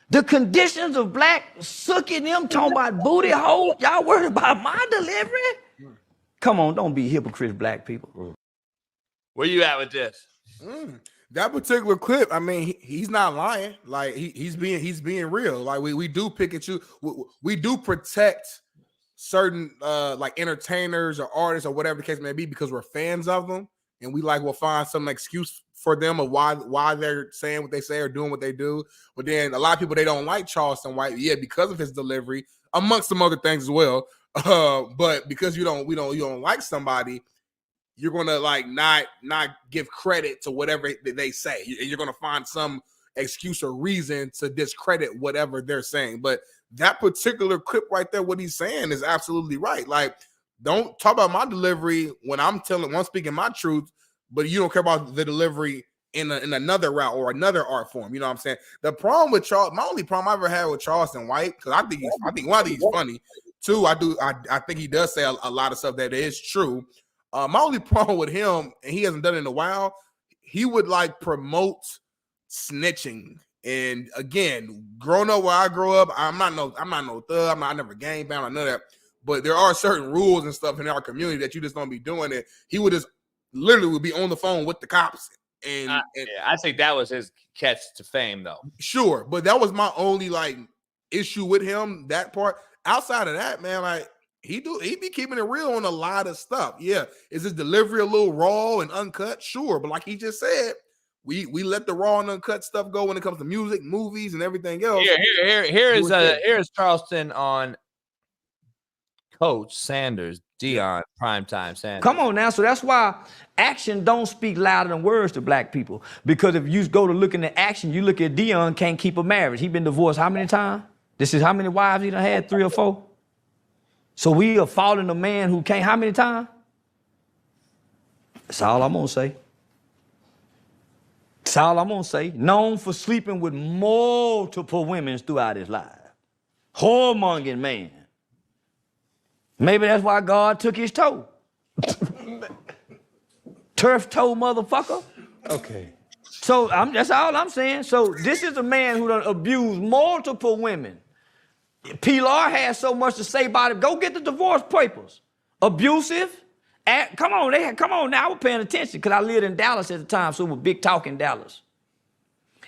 The conditions of black sucking them, talking about booty holes. Y'all worried about my delivery? Come on, don't be hypocrites, black people. Where you at with this? That particular clip, I mean, he's not lying. Like he's being real. Like we do pick at you. We do protect certain like entertainers or artists or whatever the case may be because we're fans of them, and we like will find some excuse for them of why they're saying what they say or doing what they do. But then a lot of people, they don't like Charleston White, because of his delivery, amongst some other things as well. But because you don't like somebody, you're gonna like not give credit to whatever they say. You're gonna find some excuse or reason to discredit whatever they're saying. But that particular clip right there, what he's saying is absolutely right. Like, don't talk about my delivery when I'm speaking my truth, but you don't care about the delivery in another route or another art form. You know what I'm saying? The problem with my only problem I ever had with Charleston White, because I think he's funny. Two, I think he does say a lot of stuff that is true. My only problem with him, and he hasn't done it in a while, he would like promote snitching. And again, growing up where I grew up, I'm not no thug. I never gang bang or none of that. But there are certain rules and stuff in our community that you just don't be doing it. He would just literally would be on the phone with the cops. And I think that was his catch to fame, though. Sure, but that was my only like issue with him. That part. Outside of that, man, like he be keeping it real on a lot of stuff. Yeah, is his delivery a little raw and uncut? Sure, but like he just said, we let the raw and uncut stuff go when it comes to music, movies, and everything else. Here is Charleston on Coach Sanders, Deion, primetime Sanders. Come on now. So that's why action don't speak louder than words to black people. Because if you go to looking at action, you look at Deion can't keep a marriage. He been divorced how many times? This is how many wives he done had? 3 or 4? So we are following a man who can't how many times? That's all I'm gonna say. That's all I'm gonna say. Known for sleeping with multiple women throughout his life. Whoremongering man. Maybe that's why God took his toe. Turf toe motherfucker. Okay. So that's all I'm saying. So this is a man who done abused multiple women. Pilar has so much to say about it. Go get the divorce papers. Abusive. Come on now. I was paying attention because I lived in Dallas at the time, so it was big talk in Dallas.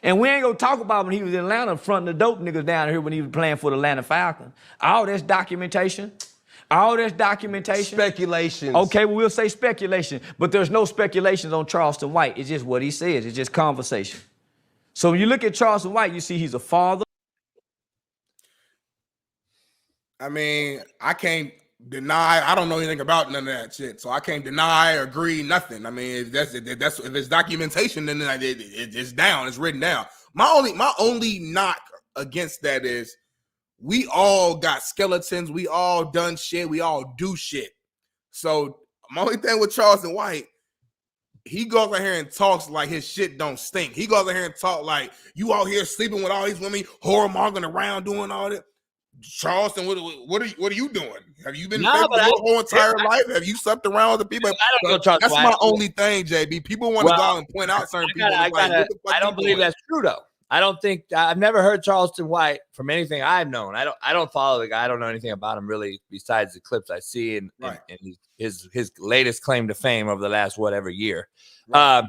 And we ain't gonna talk about when he was in Atlanta fronting the dope niggas down here when he was playing for the Atlanta Falcons. All that's documentation. Speculations. Okay, well, we'll say speculation, but there's no speculations on Charleston White. It's just what he says. It's just conversation. So when you look at Charleston White, you see he's a father. I mean, I can't deny. I don't know anything about none of that shit, so I can't deny or agree nothing. I mean, if it's documentation, then it's down. It's written down. My only knock against that is we all got skeletons. We all done shit. We all do shit. So my only thing with Charleston White, he goes out here and talks like his shit don't stink. He goes out here and talk like you out here sleeping with all these women, whoremongering around, doing all that. Charleston, what are you doing? Have you been faithful your whole entire life? Have you slept around with the people? That's my only thing, JB. People want to go out and point out certain people. I don't believe that's true, though. I don't think I've never heard Charleston White from anything I've known. I don't follow the guy. I don't know anything about him really besides the clips I see and his latest claim to fame over the last whatever year. Right.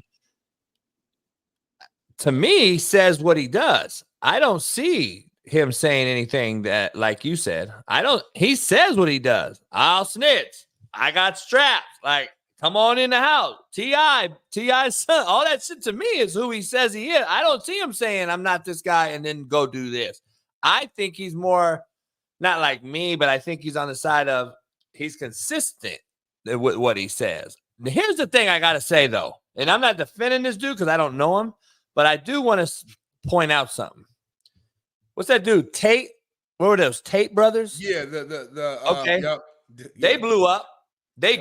To me, says what he does. I don't see him saying anything that, like you said, he says what he does. I'll snitch. I got straps. Like, Come on in the house. T.I.'s son. All that shit to me is who he says he is. I don't see him saying, I'm not this guy, and then go do this. I think he's more, not like me, but I think he's on the side of he's consistent with what he says. Here's the thing I got to say, though, and I'm not defending this dude because I don't know him, but I do want to point out something. What's that dude? Tate? What were those? Tate brothers? Yeah, okay. Yep. They blew up. They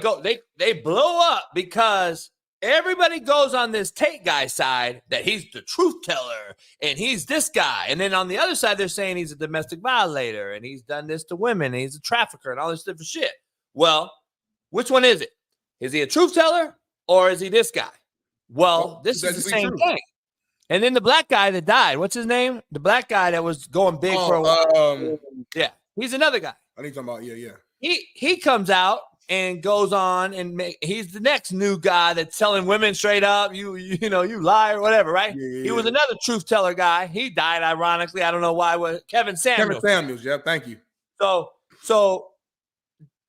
blow up because everybody goes on this Tate guy side that he's the truth teller and he's this guy. And then on the other side, they're saying he's a domestic violator and he's done this to women and he's a trafficker and all this different shit. Well, which one is it? Is he a truth teller or is he this guy? Well, this is the same thing. And then the black guy that died, what's his name? The black guy that was going big for a while. Yeah, he's another guy. I think talking about, yeah. He comes out and goes on and he's the next new guy that's telling women straight up, you lie or whatever, right? Yeah. He was another truth teller guy. He died, ironically. I don't know why. Kevin Samuels. Yeah, thank you. So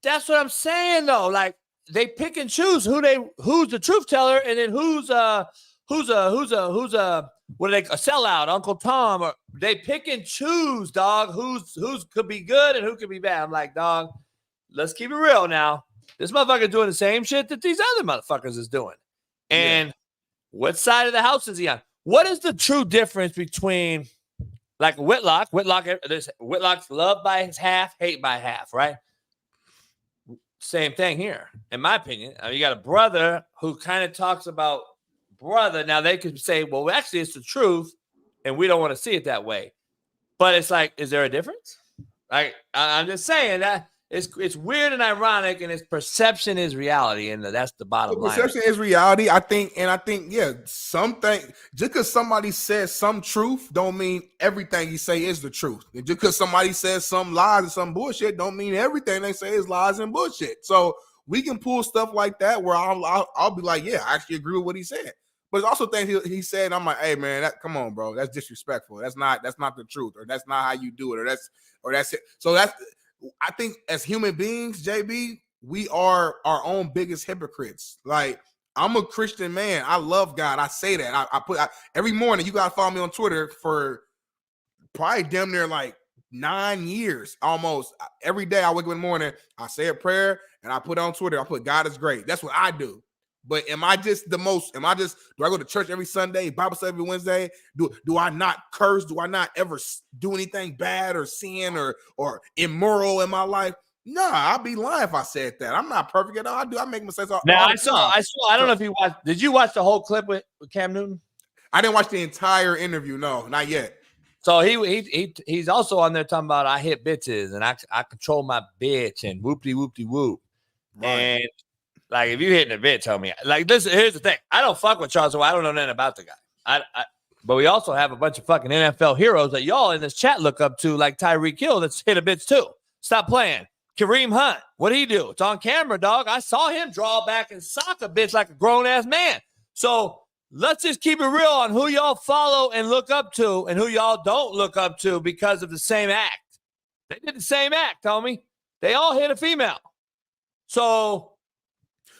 that's what I'm saying, though. Like, they pick and choose who's the truth teller and then who's a sellout, Uncle Tom, or they pick and choose, dog, who's could be good and who could be bad. I'm like, dog, let's keep it real now. This motherfucker doing the same shit that these other motherfuckers is doing. And what side of the house is he on? What is the true difference between like Whitlock? Whitlock's loved by his half, hate by half, right? Same thing here, in my opinion. You got a brother who kind of talks about brother. Now they could say, well, actually it's the truth and we don't want to see it that way. But it's like, is there a difference? Like, I'm just saying that it's weird and ironic, and its perception is reality, and that's the bottom line. Perception is reality. I think, yeah, something just because somebody says some truth don't mean everything you say is the truth. And just because somebody says some lies and some bullshit don't mean everything they say is lies and bullshit. So we can pull stuff like that where I'll be like, yeah, I actually agree with what he said. But it's also things he said, I'm like, hey man, come on, bro, that's disrespectful. That's not the truth, or that's not how you do it, or that's it. So I think as human beings, JB, we are our own biggest hypocrites. Like, I'm a Christian man. I love God. I say that. I every morning, you gotta follow me on Twitter for probably damn near like 9 years almost. Every day I wake up in the morning, I say a prayer and I put it on Twitter. I put God is great. That's what I do. But do I go to church every Sunday, Bible study every Wednesday? Do I not curse? Do I not ever do anything bad or sin or immoral in my life? No, I'd be lying if I said that. I'm not perfect at all. I make mistakes all now, the time. I don't know if you watched. Did you watch the whole clip with Cam Newton? I didn't watch the entire interview. No, not yet. So he's also on there talking about I hit bitches and I control my bitch and whoop. Right. And like, if you hitting a bitch, homie, like, listen, here's the thing. I don't fuck with Charles, so I don't know nothing about the guy. But we also have a bunch of fucking NFL heroes that y'all in this chat look up to, like Tyreek Hill, that's hit a bitch too. Stop playing. Kareem Hunt, what'd he do? It's on camera, dog. I saw him draw back and sock a bitch like a grown-ass man. So let's just keep it real on who y'all follow and look up to and who y'all don't look up to because of the same act. They did the same act, homie. They all hit a female. So...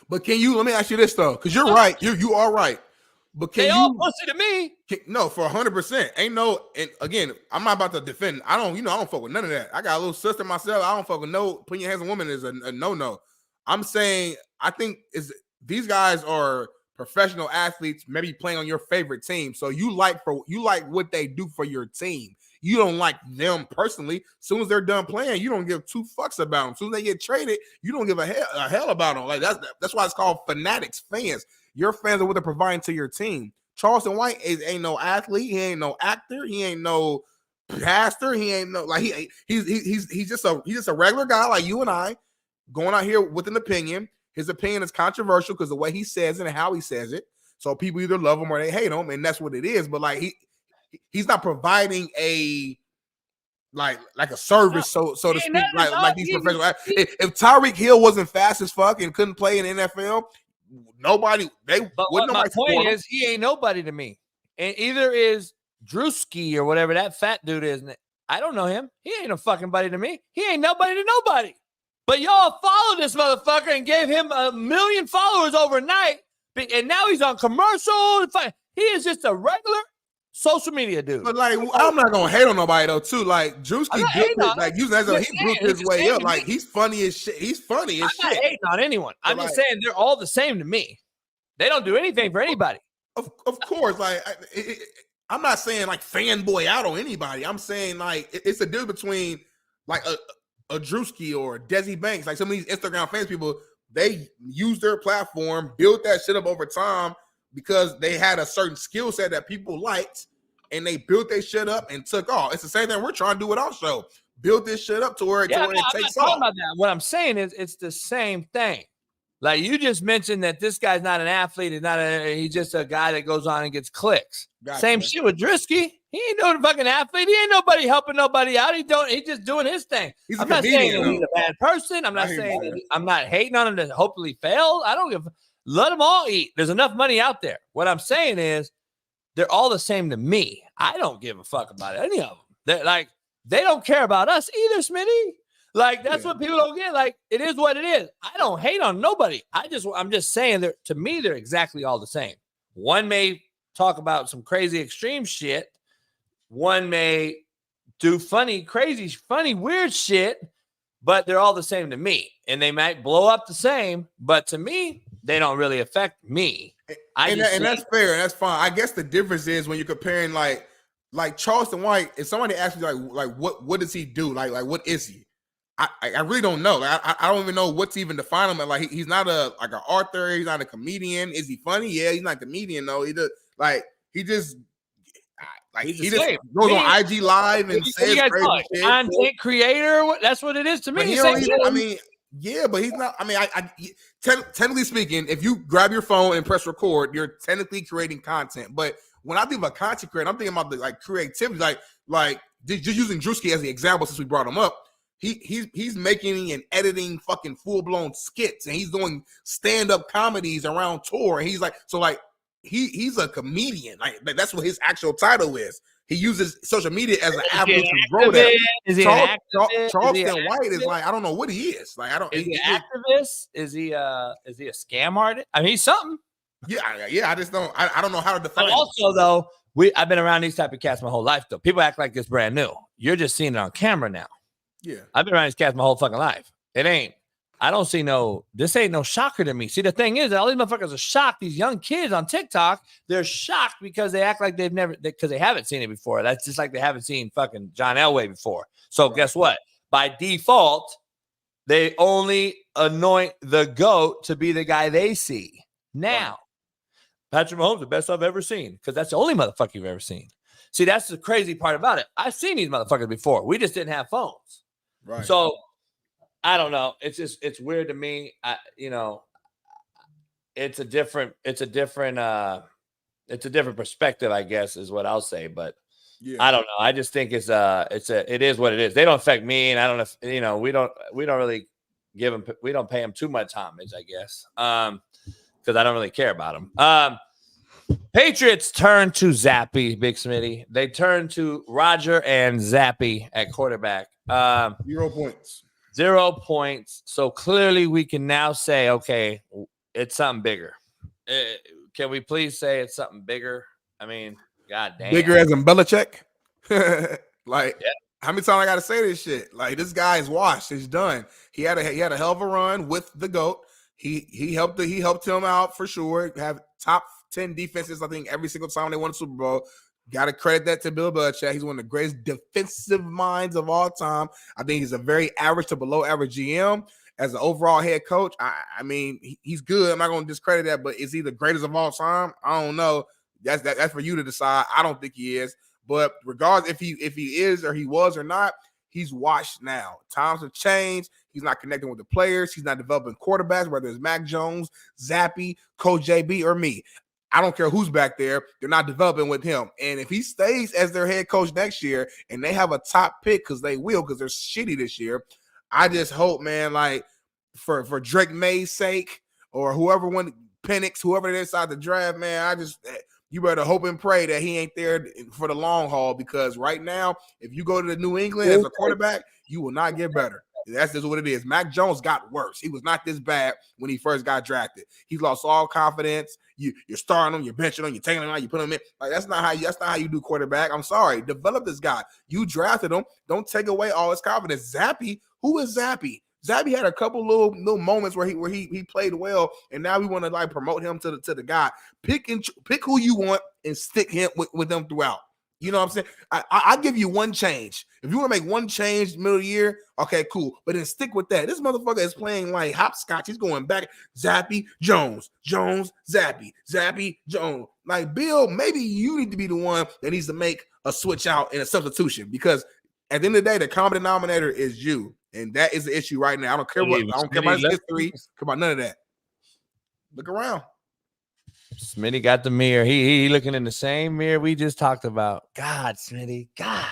But let me ask you this though, because you're right. You are right. But they all pussy to me. No, for 100%. Ain't no, and again, I'm not about to defend. I don't fuck with none of that. I got a little sister myself. I don't fuck with putting your hands on women is a no. I'm saying, I think these guys are professional athletes, maybe playing on your favorite team. So you like what they do for your team. You don't like them personally. As soon as they're done playing, you don't give two fucks about them. As soon as they get traded, you don't give a hell about them. Like that's why it's called fanatics, fans. Your fans are what they're providing to your team. Charleston White ain't no athlete. He ain't no actor. He ain't no pastor. He ain't no he's just a regular guy like you and I, going out here with an opinion. His opinion is controversial because the way he says it and how he says it. So people either love him or they hate him, and that's what it is. But like he's not providing a service, so to speak, like these professional. If Tyreek Hill wasn't fast as fuck and couldn't play in the NFL, nobody wouldn't. My point is, he ain't nobody to me, and either is Drewski or whatever that fat dude is. I don't know him. He ain't a fucking buddy to me. He ain't nobody to nobody. But y'all followed this motherfucker and gave him 1 million followers overnight, and now he's on commercials. He is just a regular social media dude. But like, I'm not gonna hate on nobody though. Too like Drewski built it, like using that, he built his way up. Like he's funny as shit. He's funny as shit. I'm not hating on anyone. I'm just saying they're all the same to me. They don't do anything for anybody. Of course, like I'm not saying like fanboy out on anybody. I'm saying like it's a difference between like a Drewski or Desi Banks. Like some of these Instagram famous people, they use their platform, build that shit up over time because they had a certain skill set that people liked, and they built their shit up and took off. It's the same thing we're trying to do with our show. Build this shit up to where it takes off. About that. What I'm saying is it's the same thing. Like you just mentioned that this guy's not an athlete, he's just a guy that goes on and gets clicks. Gotcha. Same shit with Drewski. He ain't no fucking athlete. He ain't nobody helping nobody out. He's just doing his thing. I'm not saying he's a bad person. I'm not saying that I'm not hating on him to hopefully fail. I don't give. Let them all eat. There's enough money out there. What I'm saying is they're all the same to me. I don't give a fuck about any of them. They're like, they don't care about us either, Smitty. Like, that's what people don't get. Like, it is what it is. I don't hate on nobody. I'm just saying that to me, they're exactly all the same. One may talk about some crazy extreme shit. One may do funny, crazy, funny, weird shit, but they're all the same to me. And they might blow up the same, but to me, they don't really affect me. And that's fair. And that's fine. I guess the difference is when you're comparing like Charleston White, if somebody asks me like what does he do? Like what is he? I really don't know. I don't even know what's even define him. Like he's not an author. He's not a comedian. Is he funny? Yeah, he's not a comedian though. He just goes on IG Live and says crazy shit. Content creator. That's what it is to me. But he's not. I mean, technically speaking, if you grab your phone and press record, you're technically creating content. But when I think about content creator, I'm thinking about the creativity. Like just using Drewski as the example since we brought him up. He's making and editing fucking full-blown skits, and he's doing stand-up comedies around tour. And he's like, he's a comedian. Like that's what his actual title is. He uses social media as an avenue to grow that. Is he an activist? Charleston White is like, I don't know what he is. Like, I don't. Is he an activist? Is he a scam artist? I mean, he's something. Yeah. I just don't. I don't know how to define. But also, though, I've been around these type of cats my whole life. Though people act like it's brand new. You're just seeing it on camera now. Yeah, I've been around these cats my whole fucking life. It ain't. I don't see this ain't no shocker to me. See, the thing is, all these motherfuckers are shocked. These young kids on TikTok, they're shocked because they act like because they haven't seen it before. That's just like they haven't seen fucking John Elway before. So guess what? By default, they only anoint the GOAT to be the guy they see. Now, Patrick Mahomes, the best I've ever seen, because that's the only motherfucker you've ever seen. See, that's the crazy part about it. I've seen these motherfuckers before. We just didn't have phones. Right. So I don't know. It's weird to me. It's a different perspective, I guess, is what I'll say. But yeah. I don't know. I just think it is what it is. They don't affect me, and I don't know. We don't really we don't pay them too much homage, I guess, because I don't really care about them. Patriots turn to Zappy, Big Smitty. They turn to Roger and Zappy at quarterback. 0 points. 0 points. So clearly we can now say, okay, it's something bigger. Can we please say it's something bigger? I mean, god damn. Bigger as in Belichick? How many times I got to say this shit? Like, this guy is washed. He's done. He had a hell of a run with the GOAT. He helped him out for sure. Have top 10 defenses, I think, every single time they won a Super Bowl. Got to credit that to Bill Belichick. He's one of the greatest defensive minds of all time. I think he's a very average to below average GM. As an overall head coach, I mean, he's good. I'm not going to discredit that, but is he the greatest of all time? I don't know. That's for you to decide. I don't think he is. But regardless if he is or he was or not, he's washed now. Times have changed. He's not connecting with the players. He's not developing quarterbacks, whether it's Mac Jones, Zappy, Coach JB, or me. I don't care who's back there. They're not developing with him. And if he stays as their head coach next year and they have a top pick, because they will, because they're shitty this year, I just hope, man, like for Drake May's sake or whoever Penix, whoever they decide to draft, man, you better hope and pray that he ain't there for the long haul, because right now, if you go to the New England as a quarterback, you will not get better. That's just what it is. Mac Jones got worse. He was not this bad when he first got drafted. He lost all confidence. You're starting him, you're benching him, you're taking him out, you put him in. Like that's not how you do quarterback. I'm sorry. Develop this guy. You drafted him. Don't take away all his confidence. Zappy, who is Zappy? Zappy had a couple little moments where he played well, and now we want to like promote him to the guy. Pick who you want and stick him with them throughout. You know what I'm saying? I give you one change. If you want to make one change middle of the year, okay, cool. But then stick with that. This motherfucker is playing like hopscotch. He's going back. Zappy, Jones, Zappy, Jones. Like, Bill, maybe you need to be the one that needs to make a switch out and a substitution, because at the end of the day, the common denominator is you. And that is the issue right now. I don't care about his history. Come on, none of that. Look around. Smitty got the mirror. He looking in the same mirror we just talked about. God, Smitty, God.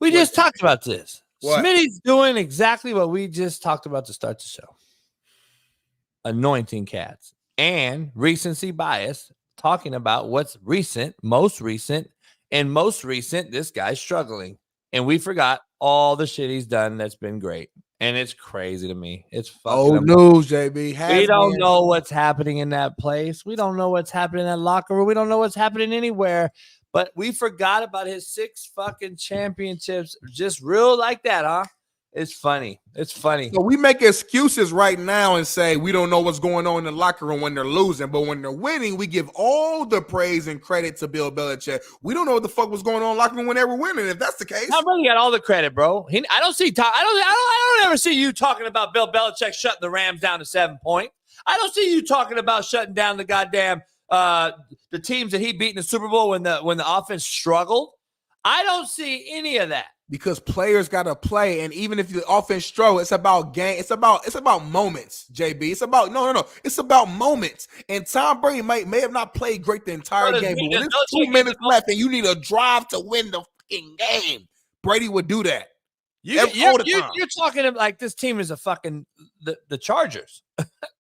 We just talked about this. What? Smitty's doing exactly what we just talked about to start the show. Anointing cats and recency bias, talking about what's recent, most recent, this guy's struggling. And we forgot all the shit he's done that's been great. And it's crazy to me. It's fucking news, JB. We don't know what's happening in that place. We don't know what's happening in that locker room. We don't know what's happening anywhere. But we forgot about his 6 fucking championships. Just real like that, huh? It's funny. It's funny. So we make excuses right now and say we don't know what's going on in the locker room when they're losing. But when they're winning, we give all the praise and credit to Bill Belichick. We don't know what the fuck was going on in the locker room when they were winning. If that's the case, Tom Brady got all the credit, bro. I don't ever see you talking about Bill Belichick shutting the Rams down to 7 points. I don't see you talking about shutting down the goddamn the teams that he beat in the Super Bowl when the offense struggled. I don't see any of that. Because players got to play, and even if the offense struggle, it's about game. It's about moments, JB. It's about no. It's about moments. And Tom Brady may have not played great the entire game, but when there's 2 minutes left and you need a drive to win the fucking game, Brady would do that. You're talking like this team is a fucking the Chargers.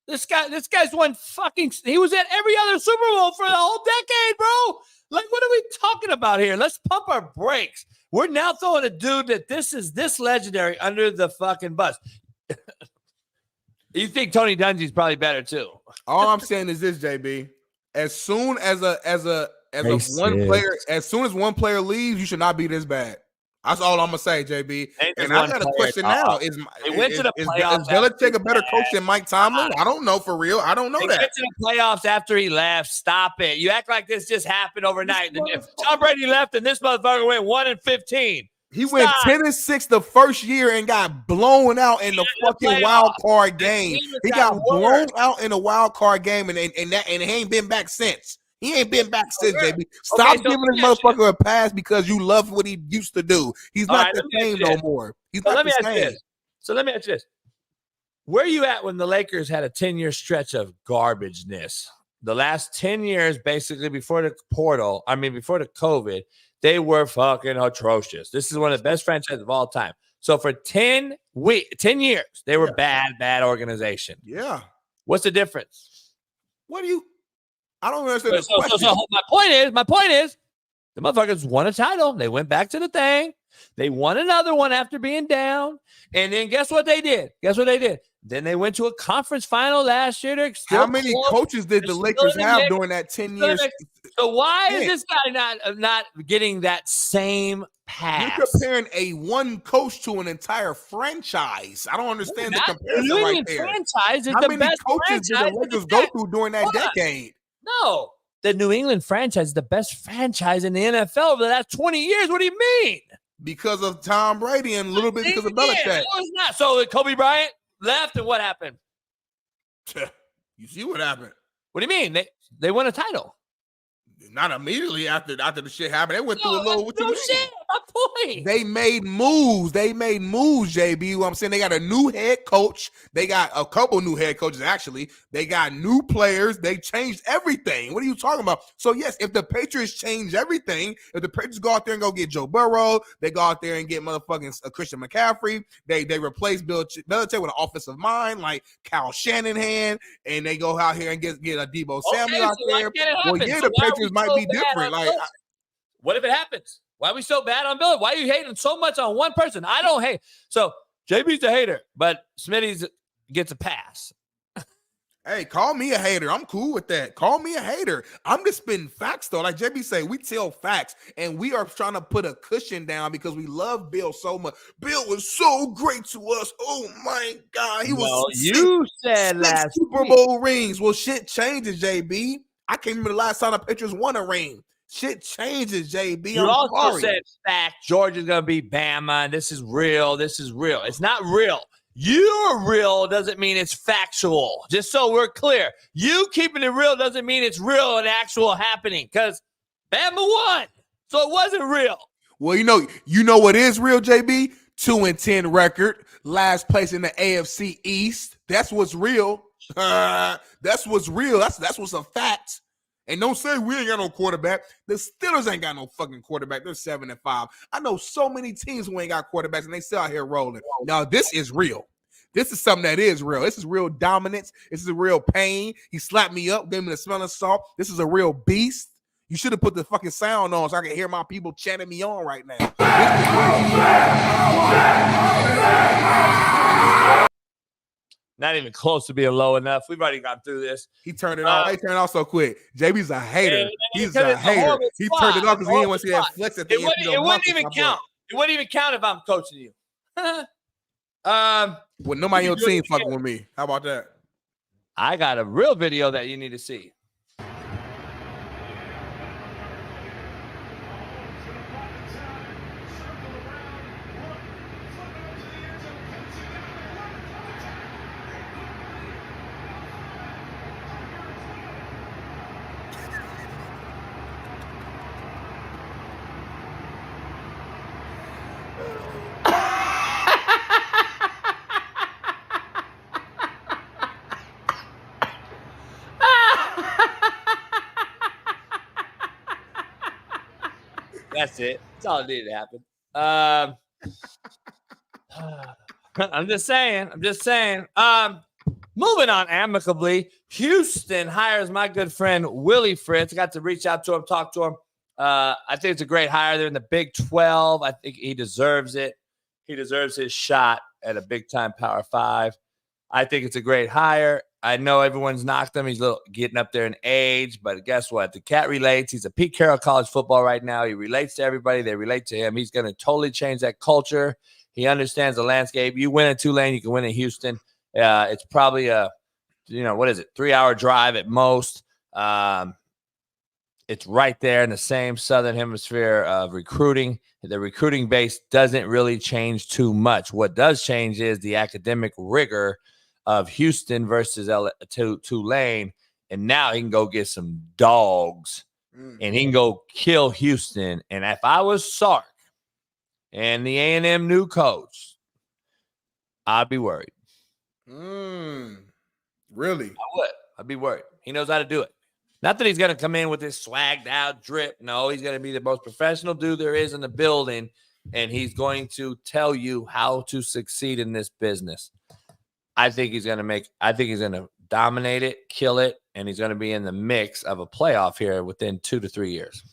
This guy's won fucking. He was at every other Super Bowl for the whole decade, bro. Like, what are we talking about here? Let's pump our brakes. We're now throwing a dude that this legendary under the fucking bus. You think Tony Dungy's probably better too? All I'm saying is this, JB. As soon as one player leaves, you should not be this bad. That's all I'm gonna say, JB. And I got a question now: Is Belichick a better coach than Mike Tomlin? I don't know for real. I don't know that. Went to the playoffs after he left. Stop it! You act like this just happened overnight. If Tom Brady left and this motherfucker went 1-15, he went 10-6 the first year and got blown out in the fucking wild card game. He got blown out in a wild card game, and he ain't been back since. He ain't been back since, JB. Stop giving this motherfucker a pass because you love what he used to do. He's not the same no more. He's not the same. So let me ask you this. Where are you at when the Lakers had a 10-year stretch of garbageness? The last 10 years, basically, before the COVID, they were fucking atrocious. This is one of the best franchises of all time. So for 10 years, they were bad organization. Yeah. What's the difference? I don't understand this question. So my point is, the motherfuckers won a title. They went back to the thing. They won another one after being down. And then guess what they did? Then they went to a conference final last year. How many coaches did the Lakers have during that 10 years? So why is this guy not getting that same pass? You're comparing a one coach to an entire franchise. I don't understand the comparison right there. Franchise is How the many best coaches did the Lakers go through during that decade? No, the New England franchise is the best franchise in the NFL over the last 20 years. What do you mean? Because of Tom Brady and a little bit because of Belichick. No, it's not. So Kobe Bryant left, and what happened? You see what happened? What do you mean? They won a title. Not immediately after the shit happened. They went through a little. Shit. My point. They made moves, JB. What I'm saying, they got a new head coach. They got a couple new head coaches, actually. They got new players. They changed everything. What are you talking about? So, yes, if the Patriots change everything, if the Patriots go out there and go get Joe Burrow, they go out there and get motherfucking Christian McCaffrey, they replace Belichick with an offensive mind like Kyle Shanahan, and they go out here and get a Debo Samuel out there. Well, yeah, the Patriots might be different. Like, what if it happens? Why are we so bad on Bill? Why are you hating so much on one person? I don't hate. So JB's a hater, but Smitty gets a pass. Hey, call me a hater. I'm cool with that. Call me a hater. I'm just spitting facts, though. Like JB say, we tell facts, and we are trying to put a cushion down because we love Bill so much. Bill was so great to us. Oh, my God. He was you said last Super Bowl rings. Well, shit changes, JB. I can't remember the last time the Patriots won a ring. Shit changes, JB. You also said fact. Georgia's going to be Bama. This is real. This is real. It's not real. You're real doesn't mean it's factual. Just so we're clear. You keeping it real doesn't mean it's real and actual happening because Bama won. So it wasn't real. Well, you know what is real, JB? 2-10 record. Last place in the AFC East. That's what's real. That's what's real. That's what's a fact. And don't say we ain't got no quarterback. The Steelers ain't got no fucking quarterback. They're 7-5. I know so many teams who ain't got quarterbacks, and they still out here rolling. Now, this is real. This is something that is real. This is real dominance. This is a real pain. He slapped me up, gave me the smell of salt. This is a real beast. You should have put the fucking sound on so I can hear my people chanting me on right now. Not even close to being low enough. We've already gone through this. He turned it off. He turned it off so quick. JB's a hater. He's a hater. He turned it off because he didn't want to see that flex at the end. It wouldn't even count. It wouldn't even count if I'm coaching you. Well, nobody on your team fucking with me. How about that? I got a real video that you need to see. That's it. That's all that needed to happen. I'm just saying. Moving on amicably, Houston hires my good friend Willie Fritz. I got to reach out to him, talk to him. I think it's a great hire. They're in the Big 12. I think he deserves it. He deserves his shot at a big-time Power 5. I think it's a great hire. I know everyone's knocked him. He's getting up there in age, but guess what? The cat relates. He's a Pete Carroll college football right now. He relates to everybody. They relate to him. He's going to totally change that culture. He understands the landscape. You win at Tulane, you can win at Houston. It's probably a, 3-hour drive at most. It's right there in the same southern hemisphere of recruiting. The recruiting base doesn't really change too much. What does change is the academic rigor of Houston versus Tulane, and now he can go get some dogs, and he can go kill Houston. And if I was Sark and the A&M new coach, I'd be worried. Really? I would. I'd be worried. He knows how to do it. Not that he's going to come in with this swagged out drip. No, he's going to be the most professional dude there is in the building, and he's going to tell you how to succeed in this business. I think he's going to dominate it, kill it, and he's going to be in the mix of a playoff here within 2 to 3 years.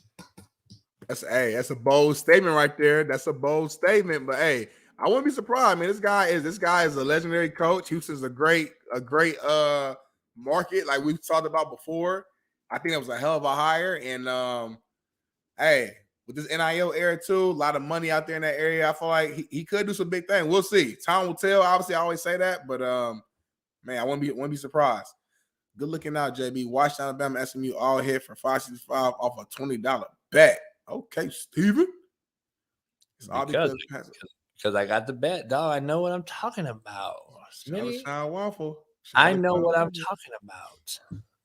That's a bold statement right there. That's a bold statement, but hey, I wouldn't be surprised, man. This guy is a legendary coach. Houston's a great market, like we've talked about before. I think that was a hell of a hire, and hey, with this NIL era too, a lot of money out there in that area. I feel like he could do some big things. We'll see. Time will tell. Obviously, I always say that, but man, I wouldn't be surprised. Good looking out, JB. Watch Alabama SMU all hit for $5.65 off a $20 bet. Okay, Steven. It's all because I got the bet, dog. I know what I'm talking about. Waffle. I know what I'm talking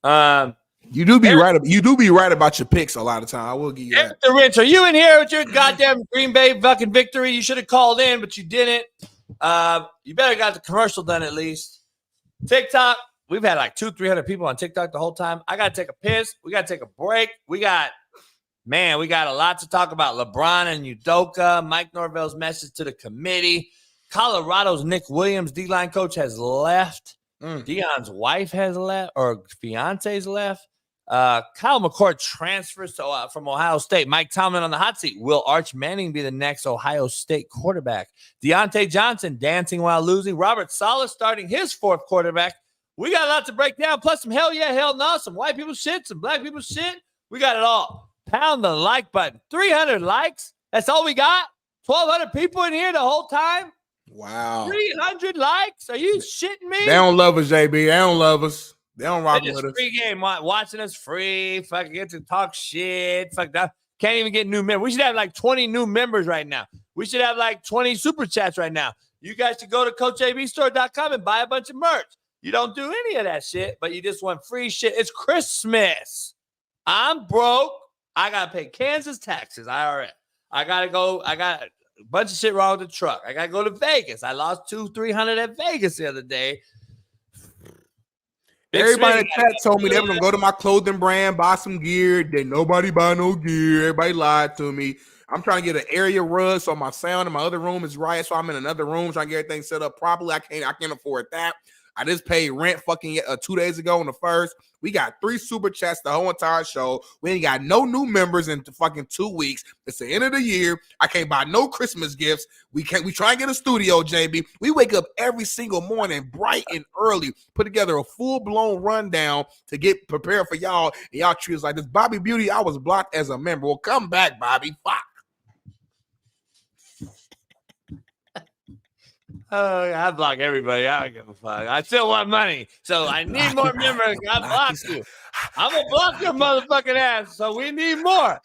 about. You do be right. You do be right about your picks a lot of time. I will give you that. The Rich, are you in here with your goddamn Green Bay fucking victory? You should have called in, but you didn't. You better got the commercial done at least. TikTok, we've had like 200-300 people on TikTok the whole time. I got to take a piss. We got to take a break. We got a lot to talk about. LeBron and Udoka, Mike Norvell's message to the committee. Colorado's Nick Williams, D-line coach, has left. Deion's wife has left, or fiance's left. Kyle McCord transfers to, from Ohio State. Mike Tomlin on the hot seat. Will Arch Manning be the next Ohio State quarterback? Deontay Johnson dancing while losing. Robert Saleh starting his 4th quarterback. We got a lot to break down, plus some hell yeah, hell no, some white people shit, some black people shit. We got it all. Pound the like button. 300 likes. That's all we got? 1,200 people in here the whole time? Wow. 300 likes? Are you shitting me? They don't love us, JB. They don't love us. They don't rock with us. Free game, watching us free. Fucking get to talk shit. Fuck that. Can't even get new members. We should have like 20 new members right now. We should have like 20 super chats right now. You guys should go to CoachJBStore.com and buy a bunch of merch. You don't do any of that shit, but you just want free shit. It's Christmas. I'm broke. I got to pay Kansas taxes, IRS. I got a bunch of shit wrong with the truck. I got to go to Vegas. I lost $200-300 at Vegas the other day. Everybody in the chat told me they were going to go to my clothing brand, buy some gear. Then nobody buy no gear. Everybody lied to me. I'm trying to get an area rug so my sound in my other room is right. So I'm in another room trying to get everything set up properly. I can't afford that. I just paid rent fucking 2 days ago on the 1st. We got 3 super chats the whole entire show. We ain't got no new members in fucking 2 weeks. It's the end of the year. I can't buy no Christmas gifts. We try and get a studio, JB. We wake up every single morning bright and early, put together a full-blown rundown to get prepared for y'all. And y'all treat us like this. Bobby Beauty, I was blocked as a member. Well, come back, Bobby. Fuck. Oh, I block everybody. I don't give a fuck. I still want money, so I need more members. I blocked you. I'm gonna block your motherfucking ass. So we need more.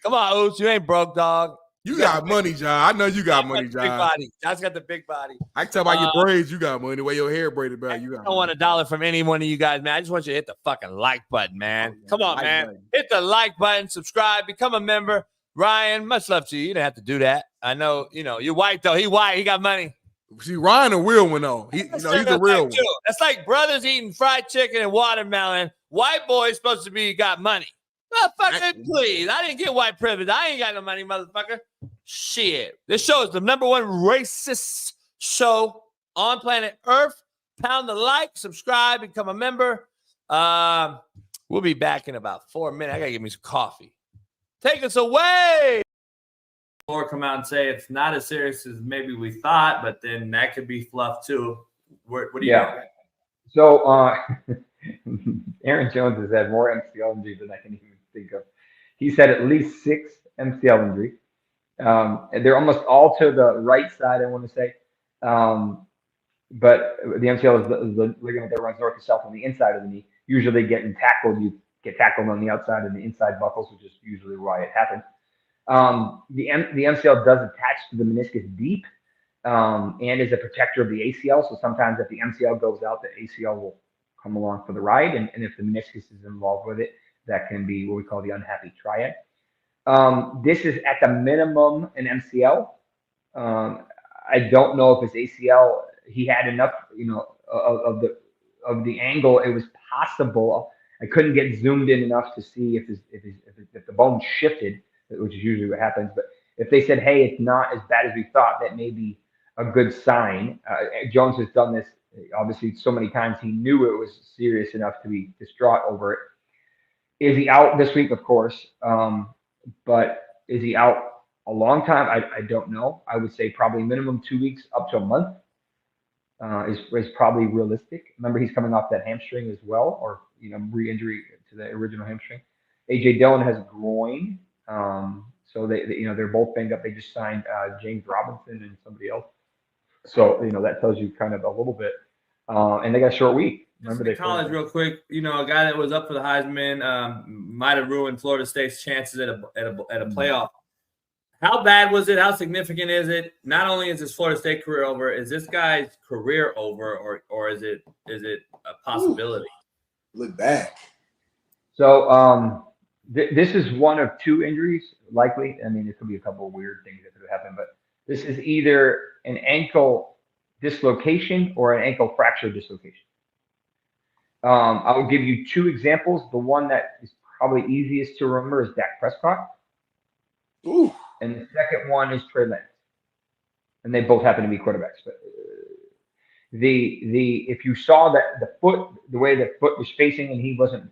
Come on, Oots. You ain't broke, dog. You got money, John. I know you got money, John. Big body. John's got the big body. I can tell by your braids, you got money. The way your hair braided back, you got money. I don't want $1 from any one of you guys, man. I just want you to hit the fucking like button, man. Come on, man. Hit the like button, subscribe, become a member. Ryan, much love to you. You didn't have to do that. I know, you're white, though. He white. He got money. See, Ryan a real one, though. He's a real one. That's like brothers eating fried chicken and watermelon. White boy supposed to be got money. Motherfucker, please. I didn't get white privilege. I ain't got no money, motherfucker. Shit. This show is the #1 racist show on planet Earth. Pound the like, subscribe, become a member. We'll be back in about 4 minutes. I got to get me some coffee. Take us away. Or come out and say it's not as serious as maybe we thought, but then that could be fluff too. What do you think? So Aaron Jones has had more MCL injuries than I can even think of. He's had at least 6 MCL injuries. And they're almost all to the right side, I want to say. But the MCL is the ligament that runs north to south on the inside of the knee. Usually getting tackled, you get tackled on the outside and the inside buckles, which is usually why it happens. The MCL does attach to the meniscus deep and is a protector of the ACL. So sometimes if the MCL goes out, the ACL will come along for the ride. And if the meniscus is involved with it, that can be what we call the unhappy triad. This is at the minimum an MCL. I don't know if his ACL, he had enough, of the angle. It was possible. I couldn't get zoomed in enough to see if the bone shifted, which is usually what happens. But if they said, hey, it's not as bad as we thought, that may be a good sign. Jones has done this, obviously, so many times. He knew it was serious enough to be distraught over it. Is he out this week? Of course. But is he out a long time? I don't know. I would say probably minimum 2 weeks up to a month is probably realistic. Remember, he's coming off that hamstring as well, or re-injury to the original hamstring. AJ Dillon has groin. So they're both banged up. They just signed James Robinson and somebody else. So that tells you kind of a little bit. And they got a short week. Remember, they college real quick. A guy that was up for the Heisman might have ruined Florida State's chances at a playoff. How bad was it? How significant is it? Not only is his Florida State career over, is this guy's career over, or is it a possibility? Ooh, look back. So this is one of 2 injuries, likely. I mean, it could be a couple of weird things that could happen, but this is either an ankle dislocation or an ankle fracture dislocation. I will give you 2 examples. The one that is probably easiest to remember is Dak Prescott. Ooh. And the second one is Trey Lance. And they both happen to be quarterbacks. But if you saw that the way the foot was facing and he wasn't,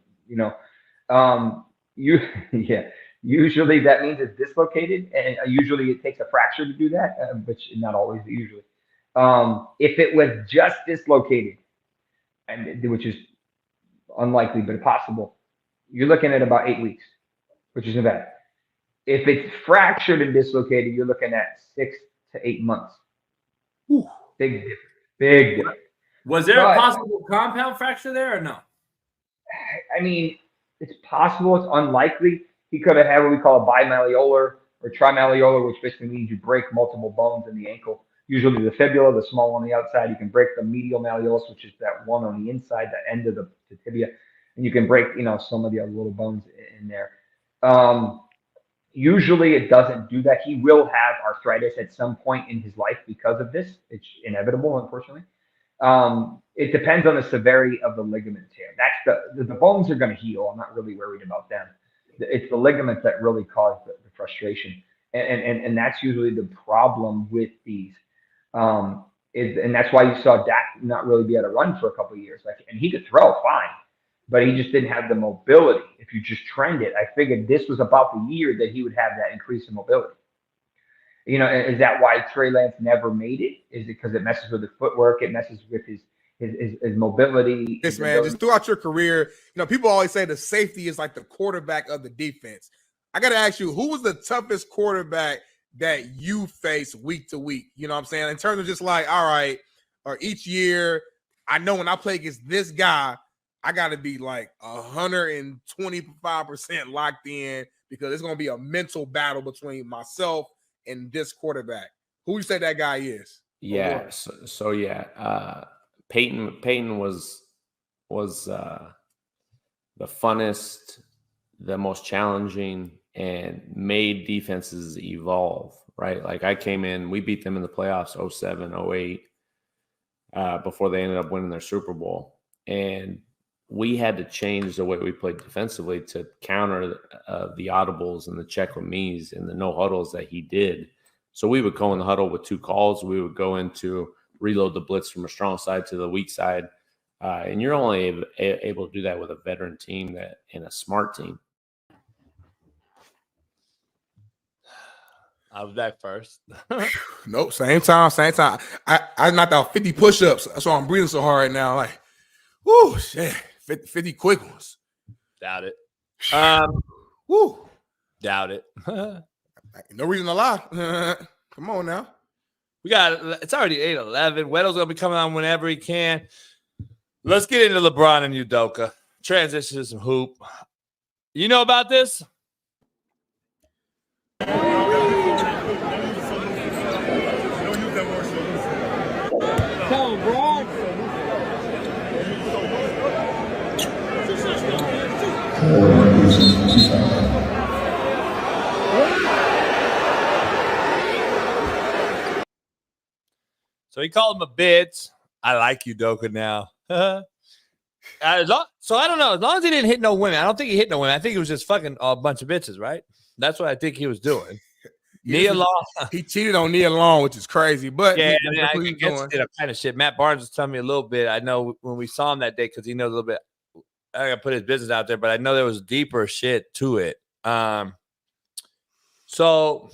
Usually that means it's dislocated, and usually it takes a fracture to do that, which not always, but usually. If it was just dislocated, and which is unlikely but possible, you're looking at about 8 weeks, which isn't bad. If it's fractured and dislocated, you're looking at 6 to 8 months. Ooh. Big difference. Big difference. Was there a possible compound fracture there or no? I mean, it's possible. It's unlikely. He could have had what we call a bimalleolar or trimalleolar, which basically means you break multiple bones in the ankle. Usually the fibula, the small one on the outside. You can break the medial malleolus, which is that one on the inside, that end of the tibia. And you can break, some of the other little bones in there. Usually it doesn't do that. He will have arthritis at some point in his life because of this. It's inevitable, unfortunately. It depends on the severity of the ligament tear. That's the bones are going to heal. I'm not really worried about them. It's the ligaments that really cause the frustration. And that's usually the problem with these. And that's why you saw Dak not really be able to run for a couple of years. And he could throw fine, but he just didn't have the mobility. If you just trend it, I figured this was about the year that he would have that increase in mobility. Is that why Trey Lance never made it? Is it because it messes with his footwork? It messes with his mobility? Yes, man. Just throughout your career, people always say the safety is like the quarterback of the defense. I got to ask you, who was the toughest quarterback that you face week to week? You know what I'm saying? In terms of just like, all right, or each year, I know when I play against this guy, I got to be like 125% locked in because it's going to be a mental battle between myself and this quarterback. Who you say that guy is? Yeah. So Peyton was the funnest, the most challenging, and made defenses evolve, right? Like I came in, we beat them in the playoffs 07, 08, before they ended up winning their Super Bowl. And we had to change the way we played defensively to counter the audibles and the check with me's and the no huddles that he did. So we would go in the huddle with 2 calls. We would go into reload the blitz from a strong side to the weak side. And you're only able to do that with a veteran team and a smart team. I was back first. Nope, same time. I knocked out 50 push-ups. That's why I'm breathing so hard right now. Like, whoo, shit. 50 quick ones. Doubt it. Woo. Doubt it. No reason to lie. Come on now. It's already 8:11. Weddle's going to be coming on whenever he can. Let's get into LeBron and Udoka. Transition to some hoop. You know about this? So he called him a bitch. I like Udoka now. So I don't know. As long as he didn't hit no women, I don't think he hit no women. I think he was just fucking a bunch of bitches, right? That's what I think he was doing. Nia Long. He cheated on Nia Long, which is crazy. But yeah, I guess that kind of shit. Matt Barnes was telling me a little bit. I know when we saw him that day because he knows a little bit. I gotta put his business out there, but I know there was deeper shit to it. So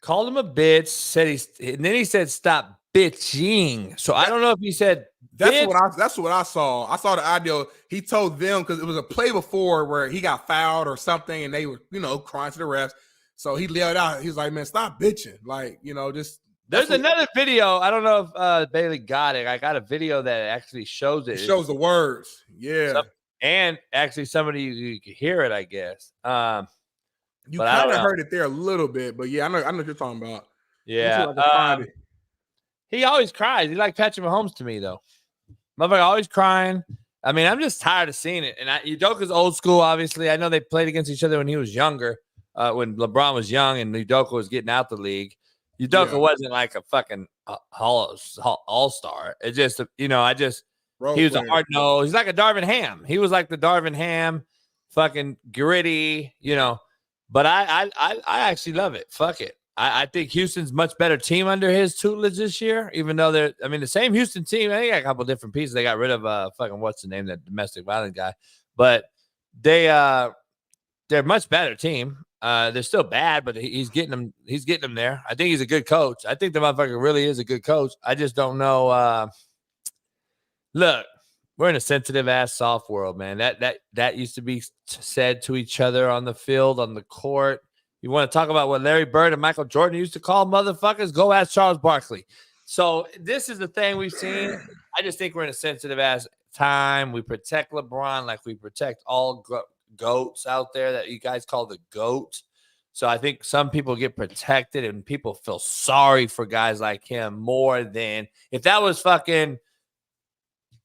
called him a bitch. And then he said, "Stop bitching." So I don't know if he said. That's what I saw. I saw the audio. He told them because it was a play before where he got fouled or something, and they were, crying to the refs. So he yelled out. He was like, "Man, stop bitching!" Like, just. There's another video. I don't know if Bailey got it. I got a video that actually shows it. It shows the words. Yeah. And actually, somebody you can hear it. I guess. You kind of heard it there a little bit, but yeah, I know what you're talking about. Yeah. He always cries. He's like Patrick Mahomes to me, though. Motherfucker always crying. I mean, I'm just tired of seeing it. And Udoka's old school, obviously. I know they played against each other when he was younger, when LeBron was young and Udoka was getting out the league. Udoka wasn't like a fucking all-star. It just, he was a hard nose. He's like a Darvin Ham. He was like the Darvin Ham, fucking gritty, But I actually love it. Fuck it. I think Houston's much better team under his tutelage this year, even though the same Houston team, they got a couple different pieces. They got rid of fucking what's the name, that domestic violence guy. But they're a much better team. They're still bad, but he's getting them there. I think he's a good coach. I think the motherfucker really is a good coach. I just don't know. Look, we're in a sensitive ass soft world, man. That used to be said to each other on the field, on the court. You want to talk about what Larry Bird and Michael Jordan used to call motherfuckers? Go ask Charles Barkley. So this is the thing we've seen. I just think we're in a sensitive ass time. We protect LeBron like we protect all goats out there that you guys call the GOAT. So I think some people get protected and people feel sorry for guys like him more than if that was fucking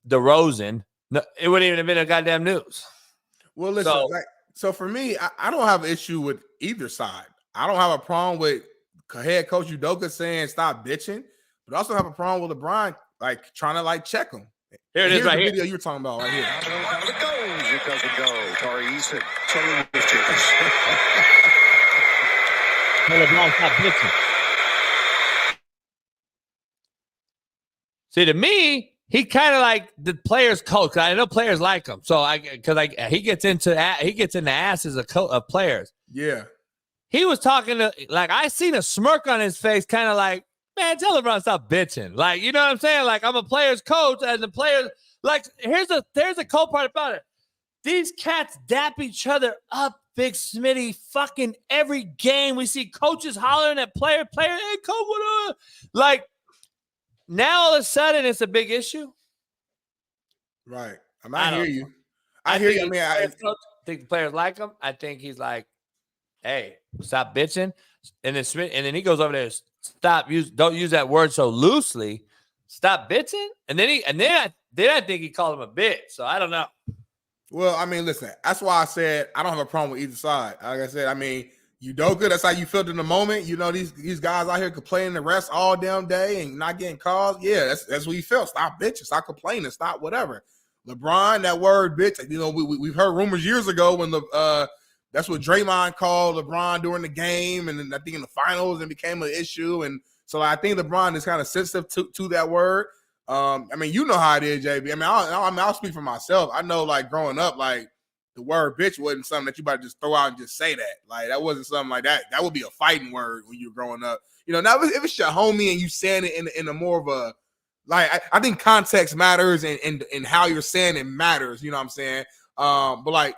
DeRozan. No, it wouldn't even have been a goddamn news. Well, listen, so for me, I don't have an issue with either side. I don't have a problem with head coach Udoka saying stop bitching, but I also have a problem with LeBron like trying to like check him. Here it is, right here. Video you were talking about right here. LeBron, stop bitching. See, to me, he kind of like the players' coach. I know players like him, so he gets into asses of players. Yeah, he was talking to I seen a smirk on his face, kind of like, man, tell LeBron stop bitching. Like, you know what I'm saying? Like, I'm a player's coach, and the players there's a cool part about it. These cats dap each other up, Big Smitty. Fucking every game we see coaches hollering at player, hey, coach, what up? Like. Now all of a sudden it's a big issue. Right. I hear you. I hear you. I think the players like him. I think he's like, hey, stop bitching. And then he goes over there, don't use that word so loosely. Stop bitching. And then I think he called him a bitch. So I don't know. Well, I mean, listen, that's why I said I don't have a problem with either side. Like I said, I mean, Udoka, that's how you felt in the moment. You know, these guys out here complaining the rest all damn day and not getting calls. Yeah, that's what you felt. Stop bitching, stop complaining, stop whatever. LeBron, that word bitch, you know, we've heard rumors years ago when that's what Draymond called LeBron during the game, and then I think in the finals it became an issue. And so I think LeBron is kind of sensitive to that word. I mean, you know how it is, JB. I mean, I'll speak for myself. I know, like, growing up, like, the word bitch wasn't something that you about to just throw out and just say that. Like, that wasn't something like that. That would be a fighting word when you were growing up. You know, now if it's your homie and you saying it in a more of a, like, I think context matters and how you're saying it matters. You know what I'm saying? But like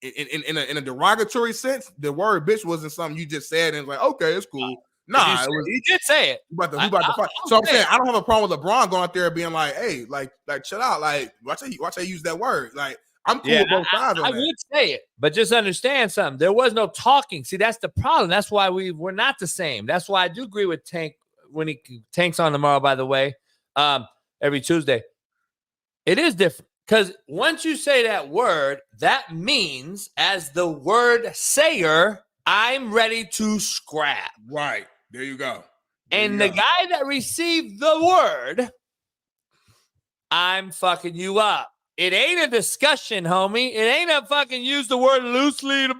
in a derogatory sense, the word bitch wasn't something you just said and it's like, okay, it's cool. Nah, he did say it. Who about to fight? So I'm saying I don't have a problem with LeBron going out there being like, hey, like chill out. Like, watch how you use that word. Like, I'm cool with both sides. I would say it, but just understand something. There was no talking. See, that's the problem. That's why we're not the same. That's why I do agree with Tank when Tank's on tomorrow, by the way, every Tuesday. It is different because once you say that word, that means as the word sayer, I'm ready to scrap. Right. There you go. The guy that received the word, I'm fucking you up. It ain't a discussion, homie. It ain't a fucking use the word loosely. No,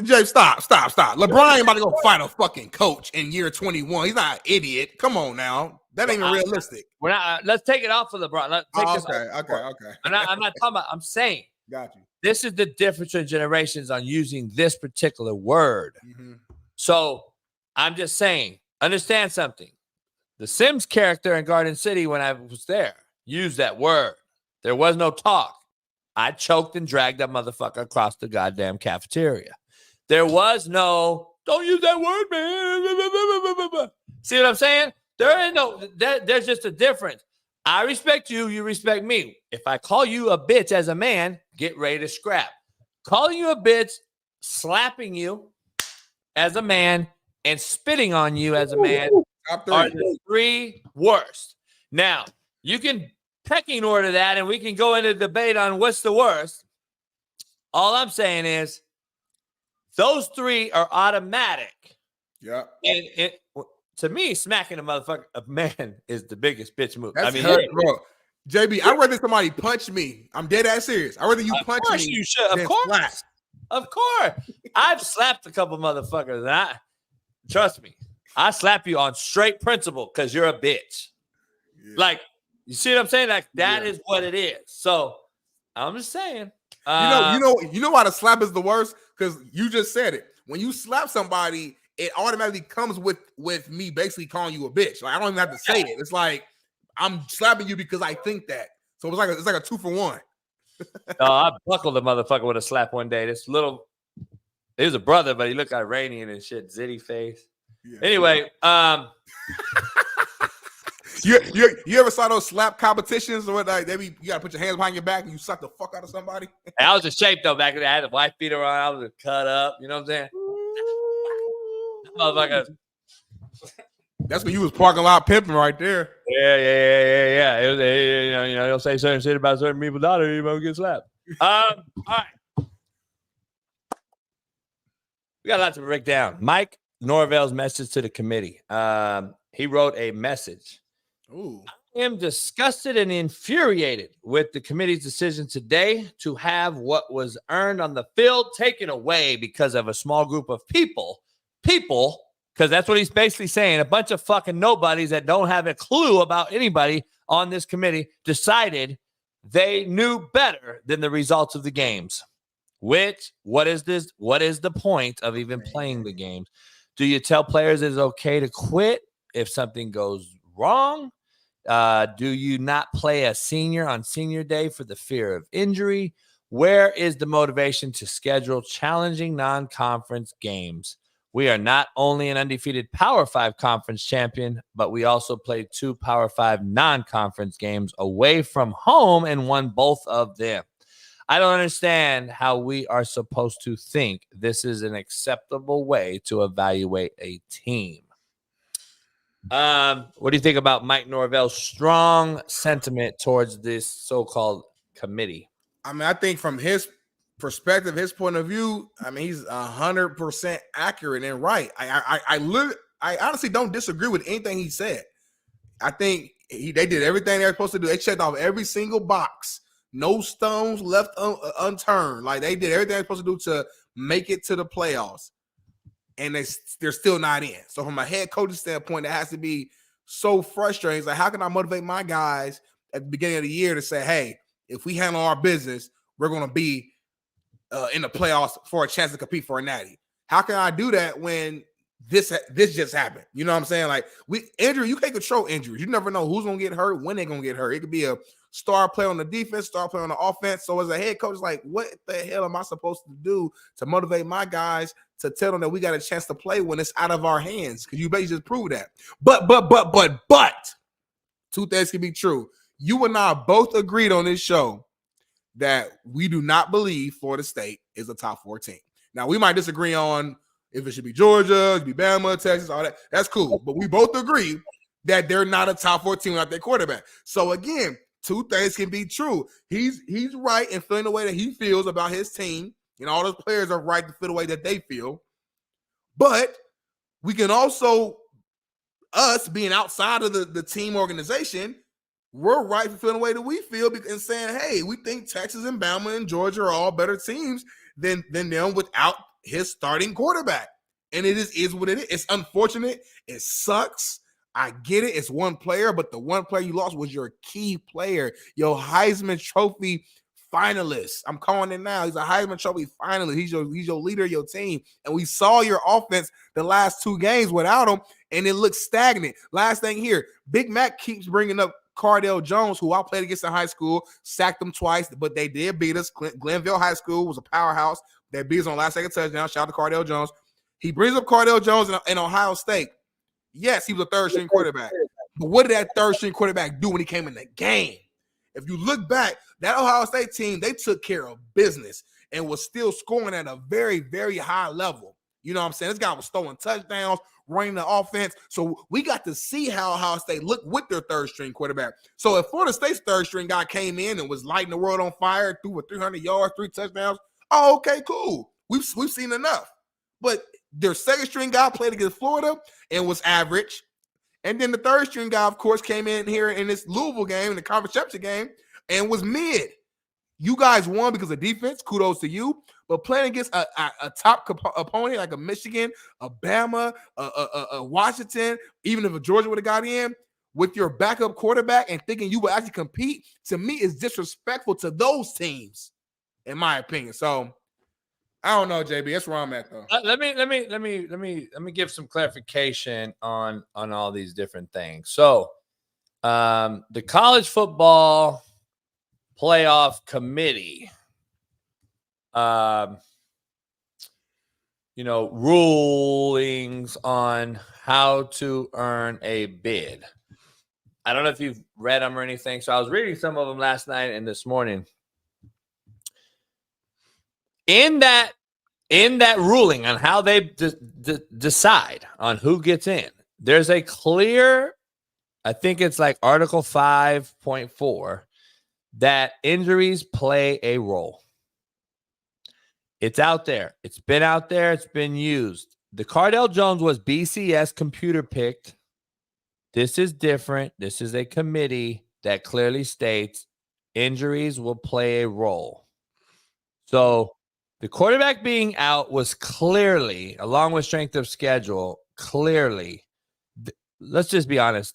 Jay, stop. LeBron ain't about to go fight a fucking coach in year 21. He's not an idiot. Come on now. That ain't even realistic. We're not. Let's take it off of LeBron. Let's take this off. Okay. I'm not talking about. I'm saying. Got you. This is the difference in generations on using this particular word. Mm-hmm. So I'm just saying, understand something. The Sims character in Garden City, when I was there, used that word. There was no talk. I choked and dragged that motherfucker across the goddamn cafeteria. There was no, don't use that word, man. See what I'm saying? There's just a difference. I respect you. You respect me. If I call you a bitch as a man, get ready to scrap. Calling you a bitch, slapping you as a man, and spitting on you as a man are the three worst. Now, you can pecking order that, and we can go into debate on what's the worst. All I'm saying is those three are automatic. Yeah. And to me, smacking a man is the biggest bitch move. That's hurt, bro. JB, I'd rather somebody punch me. I'm dead ass serious. I'd rather you punch me. You should. Of course. I've slapped a couple motherfuckers. trust me, I slap you on straight principle because you're a bitch. Yeah. Like, you see what I'm saying? Like, that is what it is. So I'm just saying. You know why the slap is the worst? Because you just said it. When you slap somebody, it automatically comes with me basically calling you a bitch. Like, I don't even have to say it. It's like I'm slapping you because I think that. So it's like a 2-for-1. I buckled the motherfucker with a slap one day. He was a brother, but he looked Iranian and shit, zitty face. Yeah. Anyway, you ever saw those slap competitions or like you gotta put your hands behind your back and you slap the fuck out of somebody? I was in shape though back then. I had a white beater on. I was cut up. You know what I'm saying? Motherfucker. That's when you was parking lot pimping right there. Yeah. It was, you don't say certain shit about certain people, daughter, you won't get slapped. All right. We got a lot to break down. Mike Norvell's message to the committee. He wrote a message. Ooh. I am disgusted and infuriated with the committee's decision today to have what was earned on the field taken away because of a small group of people, because that's what he's basically saying. A bunch of fucking nobodies that don't have a clue about anybody on this committee decided they knew better than the results of the games. Which, what is this? What is the point of even playing the games? Do you tell players it's okay to quit if something goes wrong? Do you not play a senior on senior day for the fear of injury? Where is the motivation to schedule challenging non-conference games? We are not only an undefeated Power 5 conference champion, but we also played 2 Power 5 non-conference games away from home and won both of them. I don't understand how we are supposed to think this is an acceptable way to evaluate a team. What do you think about Mike Norvell's strong sentiment towards this so-called committee? I mean, I think from his perspective, his point of view, I mean, he's 100% accurate and right. I honestly don't disagree with anything he said. I think they did everything they were supposed to do. They checked off every single box. No stones left unturned. Like, they did everything they're supposed to do to make it to the playoffs, and they're still not in. So from a head coaching standpoint, it has to be so frustrating. It's like, how can I motivate my guys at the beginning of the year to say, hey, if we handle our business, we're going to be in the playoffs for a chance to compete for a natty? How can I do that when this just happened? You know what I'm saying? Like, injury, you can't control injuries. You never know who's going to get hurt, when they're going to get hurt. It could be a star player on the defense, star player on the offense. So as a head coach, like, what the hell am I supposed to do to motivate my guys to tell them that we got a chance to play when it's out of our hands? Because you basically just proved that. But two things can be true. You and I both agreed on this show that we do not believe Florida State is a top 4 team. Now, we might disagree on if it should be Georgia, it should be Bama, Texas, all that. That's cool. But we both agree that they're not a top 4 team without their quarterback. So again, two things can be true. He's right in feeling the way that he feels about his team, and all those players are right to feel the way that they feel. But we can also, us being outside of the team organization, we're right for feeling the way that we feel and saying, hey, we think Texas and Bama and Georgia are all better teams than them without his starting quarterback. And it is what it is. It's unfortunate. It sucks. I get it. It's one player, but the one player you lost was your key player, your Heisman Trophy finalist. I'm calling it now. He's a Heisman Trophy finalist. He's your leader of your team. And we saw your offense the last 2 games without him, and it looks stagnant. Last thing here, Big Mac keeps bringing up Cardell Jones, who I played against in high school, sacked them twice, but they did beat us. Glenville High School was a powerhouse. They beat us on last second touchdown. Shout out to Cardell Jones. He brings up Cardell Jones in Ohio State. Yes, he was a third-string quarterback. But what did that third-string quarterback do when he came in the game? If you look back, that Ohio State team, they took care of business and was still scoring at a very, very high level. You know what I'm saying? This guy was throwing touchdowns, running the offense. So we got to see how Ohio State looked with their third-string quarterback. So if Florida State's third-string guy came in and was lighting the world on fire, threw with 300 yards, 3 touchdowns, oh, okay, cool. We've seen enough. But their second-string guy played against Florida and was average. And then the third-string guy, of course, came in here in this Louisville game, in the conference championship game, and was mid. You guys won because of defense. Kudos to you. But playing against a top opponent like a Michigan, a Bama, a Washington, even if a Georgia would have got in with your backup quarterback and thinking you would actually compete, to me is disrespectful to those teams, in my opinion. So I don't know, JB. That's where I'm at, though. Let me give some clarification on all these different things. So, the college football playoff committee, rulings on how to earn a bid. I don't know if you've read them or anything. So I was reading some of them last night and this morning. In that ruling on how they decide on who gets in, there's a clear, I think it's like Article 5.4, that injuries play a role. It's out there. It's been out there. It's been used. The Cardell Jones was BCS computer picked. This is different. This is a committee that clearly states injuries will play a role. So the quarterback being out was clearly, along with strength of schedule, clearly, let's just be honest,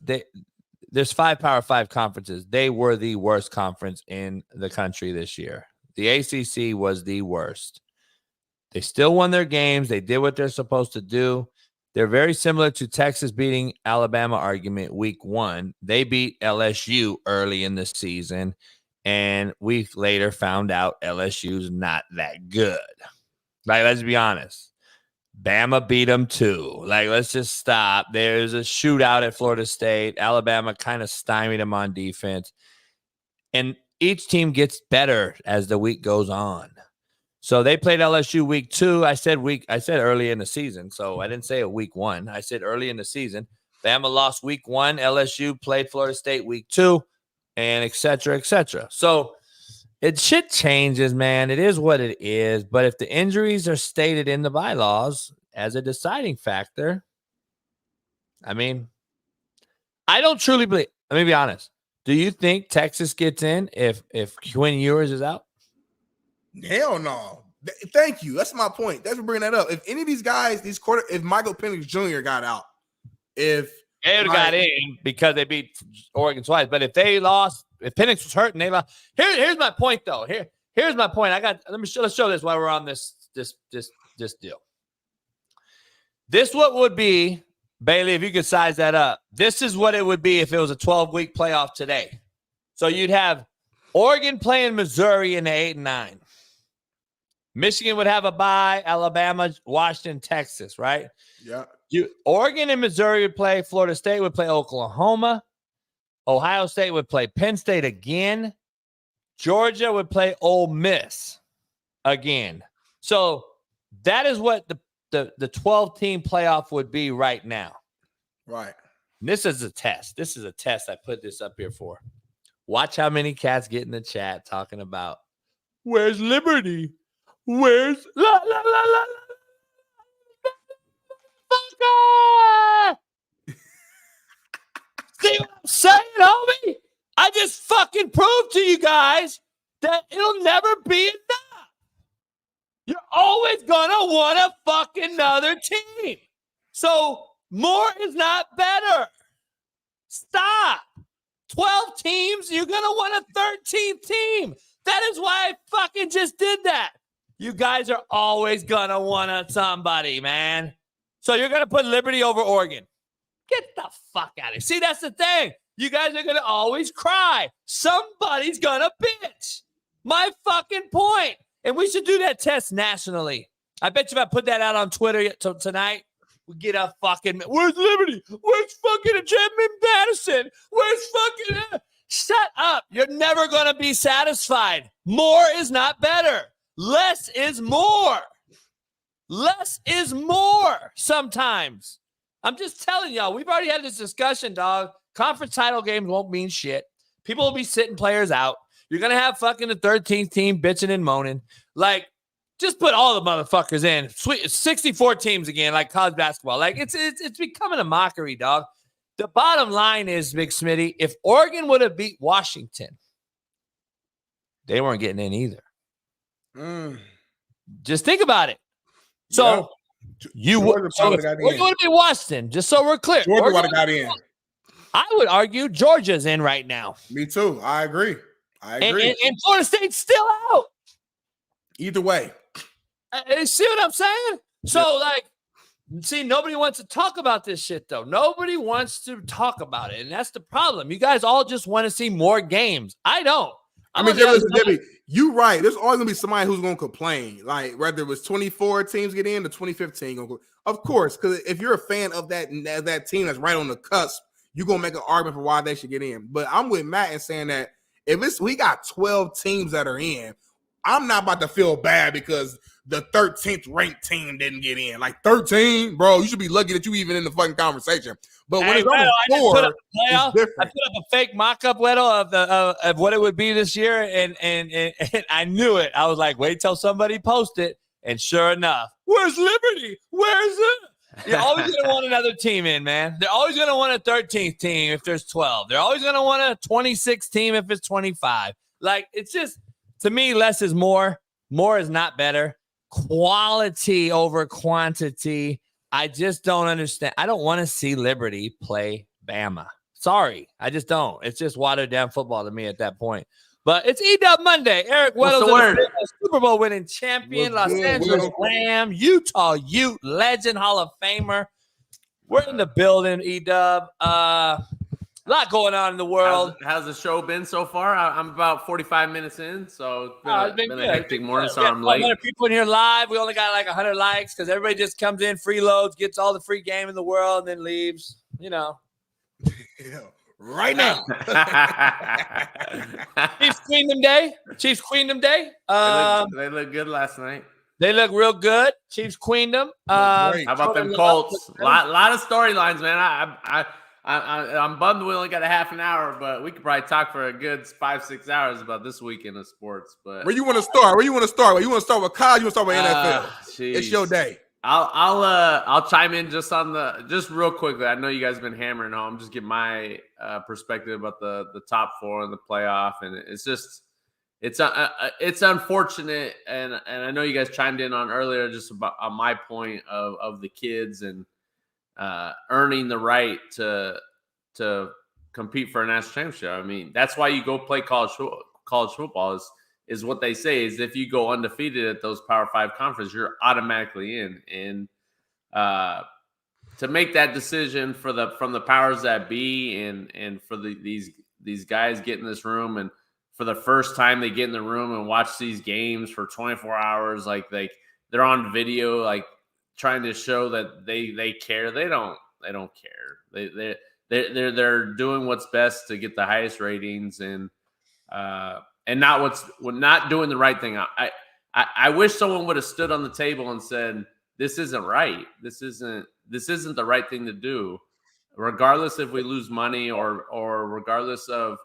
there's 5 Power 5 conferences. They were the worst conference in the country this year. The ACC was the worst. They still won their games. They did what they're supposed to do. They're very similar to Texas beating Alabama argument week 1. They beat LSU early in the season, and week later found out LSU's not that good. Like, let's be honest. Bama beat them too. Like, let's just stop. There's a shootout at Florida State. Alabama kind of stymied them on defense. And each team gets better as the week goes on. So they played LSU week 2. I said early in the season. So I didn't say it week 1. I said early in the season. Bama lost week 1. LSU played Florida State week 2, and et cetera, et cetera. So shit changes, man. It is what it is. But if the injuries are stated in the bylaws as a deciding factor, I mean, I don't truly believe. Let me be honest. Do you think Texas gets in if Quinn Ewers is out? Hell no. Thank you. That's my point. Thanks for bringing that up. If any of these guys, if Michael Penix Jr. got out, they would have got in because they beat Oregon twice. But if they lost, if Penix was hurt and they lost, here's my point though. Here's my point. Let's show this while we're on this deal. This what would be, Bailey, if you could size that up. This is what it would be if it was a 12-week playoff today. So you'd have Oregon playing Missouri in the 8 and 9. Michigan would have a bye. Alabama, Washington, Texas, right? Yeah. Oregon and Missouri would play. Florida State would play Oklahoma. Ohio State would play Penn State again. Georgia would play Ole Miss again. So that is what the 12-team playoff would be right now. Right. And this is a test. This is a test I put this up here for. Watch how many cats get in the chat talking about, where's Liberty? Where's la la la la la? See what I'm saying, homie? I just fucking proved to you guys that it'll never be enough. You're always gonna want to fuck another team. So more is not better. Stop. 12 teams, you're gonna want a 13th team. That is why I fucking just did that. You guys are always going to want somebody, man. So you're going to put Liberty over Oregon. Get the fuck out of here. See, that's the thing. You guys are going to always cry. Somebody's going to bitch. My fucking point. And we should do that test nationally. I bet you if I put that out on Twitter tonight, we get a fucking, where's Liberty? Where's fucking Jim Madison? Where's fucking, shut up. You're never going to be satisfied. More is not better. Less is more. Less is more sometimes. I'm just telling y'all, we've already had this discussion, dog. Conference title games won't mean shit. People will be sitting players out. You're going to have fucking the 13th team bitching and moaning. Like, just put all the motherfuckers in. 64 teams again, like college basketball. Like, it's becoming a mockery, dog. The bottom line is, Big Smitty, if Oregon would have beat Washington, they weren't getting in either. Just think about it. So we're going to be Washington, just so we're clear. Georgia would have got in. I would argue Georgia's in right now. Me too. I agree. And Florida State's still out. Either way. See what I'm saying? So, nobody wants to talk about this shit, though. Nobody wants to talk about it, and that's the problem. You guys all just want to see more games. I don't. Debbie, you're right. There's always going to be somebody who's going to complain, like whether it was 24 teams get in, the 2015. Of course, because if you're a fan of that team that's right on the cusp, you're going to make an argument for why they should get in. But I'm with Matt in saying that if we got 12 teams that are in, I'm not about to feel bad because the 13th ranked team didn't get in. Like 13, bro, you should be lucky that you even in the fucking conversation. But when it's only 4, I put up a fake mock-up, Weddle, of what it would be this year, and I knew it. I was like, wait till somebody posts it, and sure enough, where's Liberty? Where's it? You're always going to want another team in, man. They're always going to want a 13th team if there's 12. They're always going to want a 26th team if it's 25. Like, it's just, to me, less is more. More is not better. Quality over quantity. I just don't understand. I don't want to see Liberty play Bama. Sorry. I just don't. It's just watered down football to me at that point. But it's E-Dub Monday. Eric Weddle's a Super Bowl winning champion, Los Angeles Ram, Utah Ute, legend, Hall of Famer. We're in the building, E-Dub. A lot going on in the world. How's the show been so far? I'm about 45 minutes in, so it's been a hectic morning, so I'm late. 100 people in here live. We only got like 100 likes because everybody just comes in, freeloads, gets all the free game in the world, and then leaves. Right now. Chiefs Queendom Day. They look good last night. They look real good. Chiefs Queendom. How about them Colts? Lot of storylines, man. I'm bummed we only got a half an hour, but we could probably talk for a good 5-6 hours about this weekend of sports. But where you want to start? You want to start with college? You want to start with NFL? It's your day. I'll chime in just real quickly. I know you guys have been hammering home. Just get my perspective about the top 4 in the playoff, and it's unfortunate. And I know you guys chimed in on earlier just about on my point of the kids and earning the right to compete for a national championship. I mean, that's why you go play college football. Is what they say is if you go undefeated at those Power 5 conferences, you're automatically in. And to make that decision from the powers that be and for these guys get in this room and for the first time they get in the room and watch these games for 24 hours, like they're on video, like trying to show that they care. They don't care. They're doing what's best to get the highest ratings and not doing the right thing. I wish someone would have stood on the table and said, "This isn't right. This isn't the right thing to do, regardless if we lose money or regardless of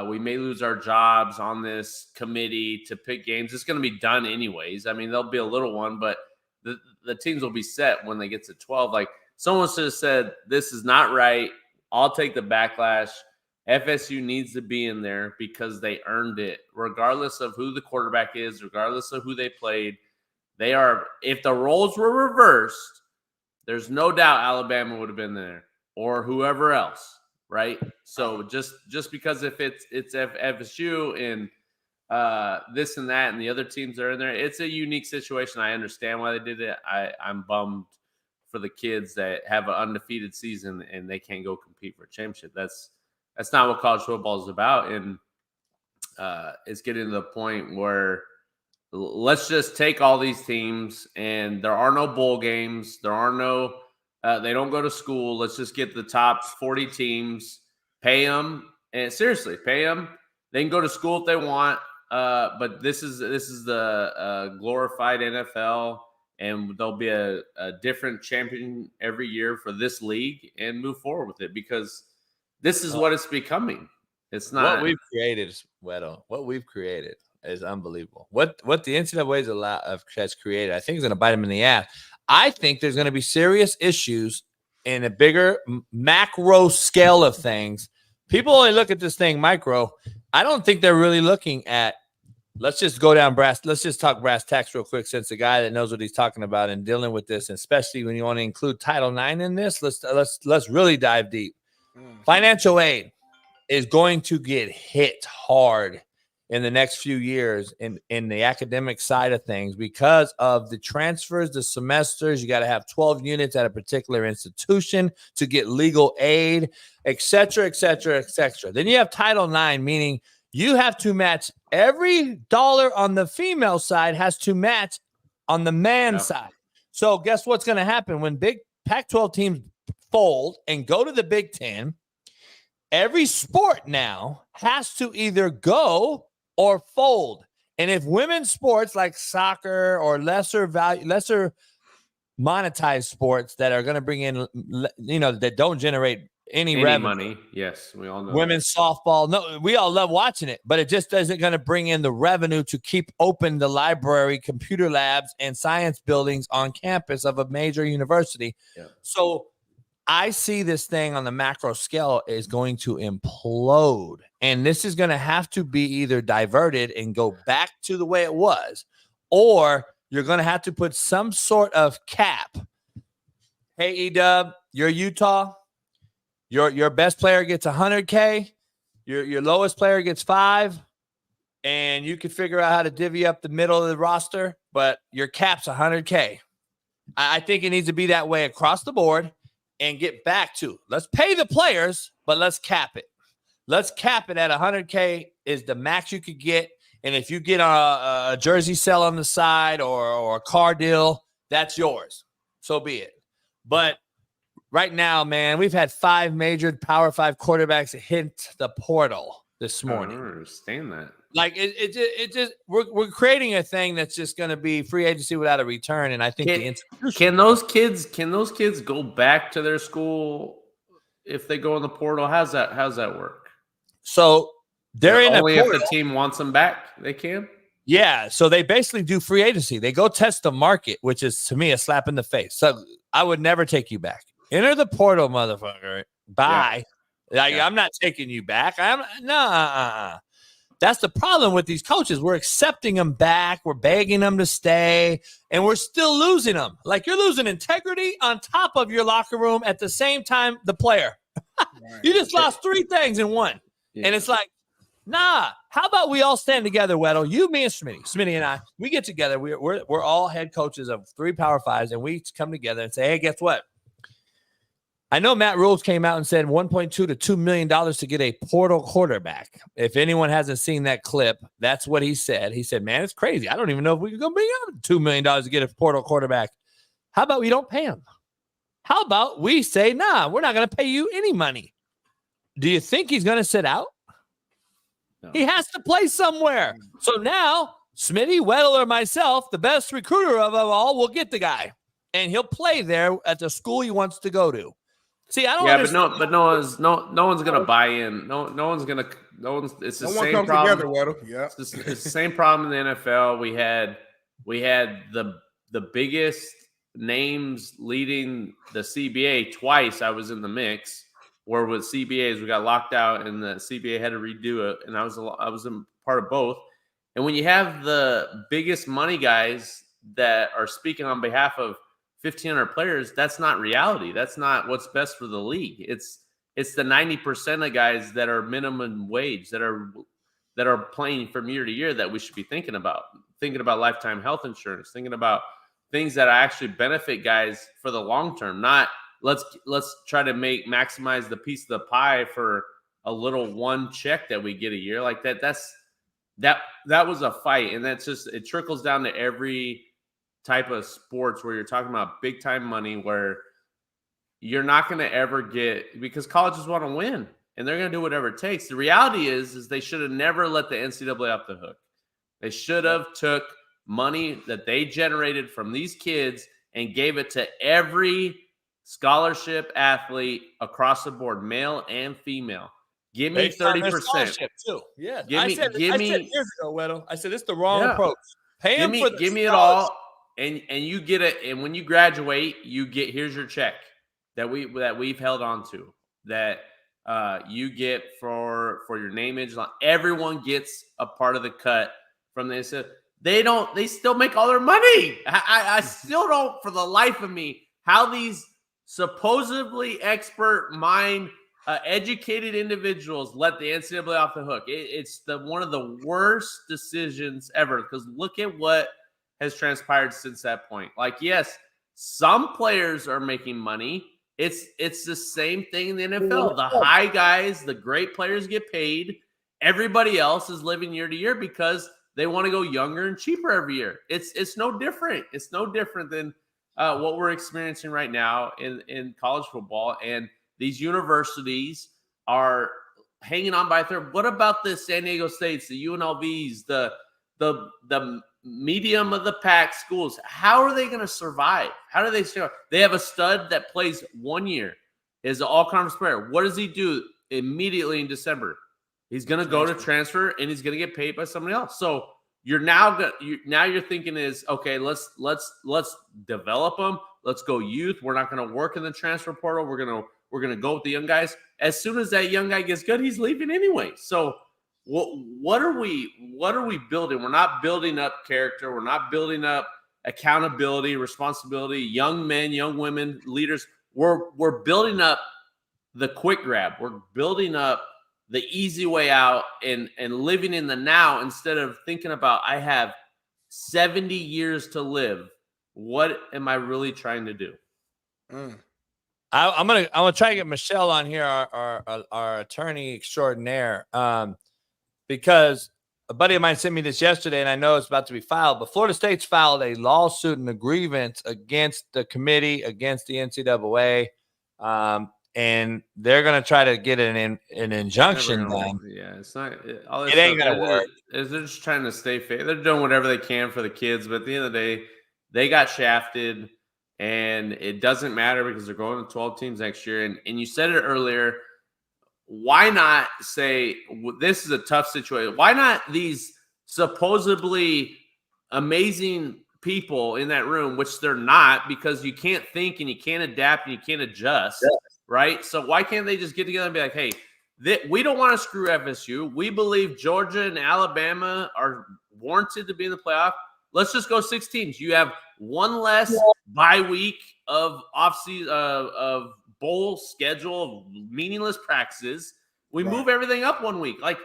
we may lose our jobs on this committee to pick games. It's going to be done anyways. I mean, there'll be a little one, but the teams will be set when they get to 12. Like someone should have said, "This is not right. I'll take the backlash." FSU needs to be in there because they earned it, regardless of who the quarterback is, regardless of who they played. They are. If the roles were reversed, there's no doubt Alabama would have been there or whoever else, right? So just because if it's FSU and this and that and the other teams are in there, it's a unique situation. I understand why they did it. I'm bummed for the kids that have an undefeated season and they can't go compete for a championship. That's not what college football is about. And it's getting to the point where let's just take all these teams and there are no bowl games. There are no they don't go to school. Let's just get the top 40 teams, pay them, and seriously, pay them. They can go to school if they want. But this is the glorified NFL, and there'll be a different champion every year for this league and move forward with it because this is what it's becoming. It's not what we've created, Weddle. What we've created is unbelievable. What the NCAA has created, I think, is going to bite them in the ass. I think there's going to be serious issues in a bigger macro scale of things. People only look at this thing micro. I don't think they're really looking at let's just go down let's just talk brass tacks real quick, since the guy that knows what he's talking about and dealing with this, especially when you want to include Title IX in this, let's really dive deep. Financial aid is going to get hit hard in the next few years in the academic side of things because of the transfers, the semesters. You got to have 12 units at a particular institution to get legal aid, et cetera, et cetera, et cetera. Then you have Title IX, meaning you have to match every dollar on the female side has to match on the man side. So guess what's going to happen when big Pac-12 teams fold and go to the Big Ten? Every sport now has to either go or fold. And if women's sports like soccer or lesser monetized sports that are going to bring in, that don't generate any revenue, money. Yes, we all know. Women's softball. No, we all love watching it, but it just isn't going to bring in the revenue to keep open the library, computer labs, and science buildings on campus of a major university. Yeah. So I see this thing on the macro scale is going to implode. And this is going to have to be either diverted and go back to the way it was, or you're going to have to put some sort of cap. Hey, E-Dub, you're Utah. Your best player gets 100K. Your lowest player gets 5. And you can figure out how to divvy up the middle of the roster, but your cap's 100K. I think it needs to be that way across the board. And get back to, let's pay the players, but let's cap it. Let's cap it at 100K is the max you could get. And if you get a jersey sell on the side or a car deal, that's yours. So be it. But right now, man, we've had 5 major Power 5 quarterbacks hit the portal this morning. I don't understand that. Like it just we're creating a thing that's just going to be free agency without a return, and I think can those kids go back to their school if they go in the portal? How's that work? So they're in only a portal. If the team wants them back, they can. Yeah, so they basically do free agency. They go test the market, which is to me a slap in the face. So I would never take you back. Enter the portal, motherfucker. Bye. Yeah. I'm not taking you back. That's the problem with these coaches. We're accepting them back. We're begging them to stay, and we're still losing them. Like you're losing integrity on top of your locker room at the same time the player. You just lost 3 things in one. Yeah. And it's like, nah, how about we all stand together, Weddle? You, me, and Smitty and I, we get together. We're all head coaches of 3 Power 5s, and we come together and say, hey, guess what? I know Matt Rules came out and said $1.2 to $2 million to get a portal quarterback. If anyone hasn't seen that clip, that's what he said. He said, man, it's crazy. I don't even know if we can go bring out $2 million to get a portal quarterback. How about we don't pay him? How about we say, nah, we're not going to pay you any money? Do you think he's going to sit out? No. He has to play somewhere. So now, Smitty, Weddle, or myself, the best recruiter of them all, will get the guy. And he'll play there at the school he wants to go to. See, I don't. Yeah, but no one's gonna buy in. No one's gonna. It's the same problem. Together, yeah, it's the same problem in the NFL. We had the biggest names leading the CBA twice. I was in the mix. Where with CBAs we got locked out, and the CBA had to redo it, and I was in part of both. And when you have the biggest money guys that are speaking on behalf of 1,500 players, that's not reality. That's not what's best for the league. It's the 90% of guys that are minimum wage that are playing from year to year that we should be thinking about lifetime health insurance, thinking about things that actually benefit guys for the long term. Not let's try to maximize the piece of the pie for a little one check that we get a year like that. That was a fight, and that's just it trickles down to every type of sports where you're talking about big time money where you're not going to ever get, because colleges want to win and they're going to do whatever it takes. The reality is they should have never let the NCAA off the hook. They should have took money that they generated from these kids and gave it to every scholarship athlete across the board, male and female. Give me 30% too. Yeah, I said years ago, Weddle. I said it's the wrong approach. Pay him for give me it all. And you get it, and when you graduate, here's your check that we've held on to, that you get for your name, image. Everyone gets a part of the cut from the NCAA. They still make all their money. I still don't, for the life of me, how these supposedly expert mind educated individuals let the NCAA off the hook. It's one of the worst decisions ever, because look at what has transpired since that point. Like, yes, some players are making money. It's the same thing in the NFL. The high guys, the great players get paid. Everybody else is living year to year because they want to go younger and cheaper every year. It's no different. It's no different than what we're experiencing right now in college football. And these universities are hanging on by a thread. What about the San Diego States, the UNLVs, the medium of the pack schools? How are they going to survive? How do they survive? They have a stud that plays 1 year, is an all-conference player. What does he do immediately in December? He's going to go to transfer, and he's going to get paid by somebody else. So you're now you're thinking is, okay, let's develop them. Let's go youth. We're not going to work in the transfer portal. We're going to go with the young guys. As soon as that young guy gets good, he's leaving anyway. So what are we building? We're not building up character. We're not building up accountability, responsibility, young men, young women, leaders. We're building up the quick grab. We're building up the easy way out and living in the now instead of thinking about, I have 70 years to live. What am I really trying to do? I'm gonna try to get Michelle on here, our attorney extraordinaire, because a buddy of mine sent me this yesterday, and I know it's about to be filed. But Florida State's filed a lawsuit and a grievance against the committee, against the NCAA, and they're gonna try to get an injunction done. Yeah, it's not. It ain't gonna work. They're just trying to stay fair. They're doing whatever they can for the kids, but at the end of the day, they got shafted. And it doesn't matter because they're going to 12 teams next year. And you said it earlier. Why not say this is a tough situation? Why not these supposedly amazing people in that room, which they're not, because you can't think and you can't adapt and you can't adjust, right? So why can't they just get together and be like, hey, we don't want to screw FSU. We believe Georgia and Alabama are warranted to be in the playoff. Let's just go 6 teams. You have one less bye week of offseason of bowl schedule of meaningless practices. We move everything up 1 week. Like,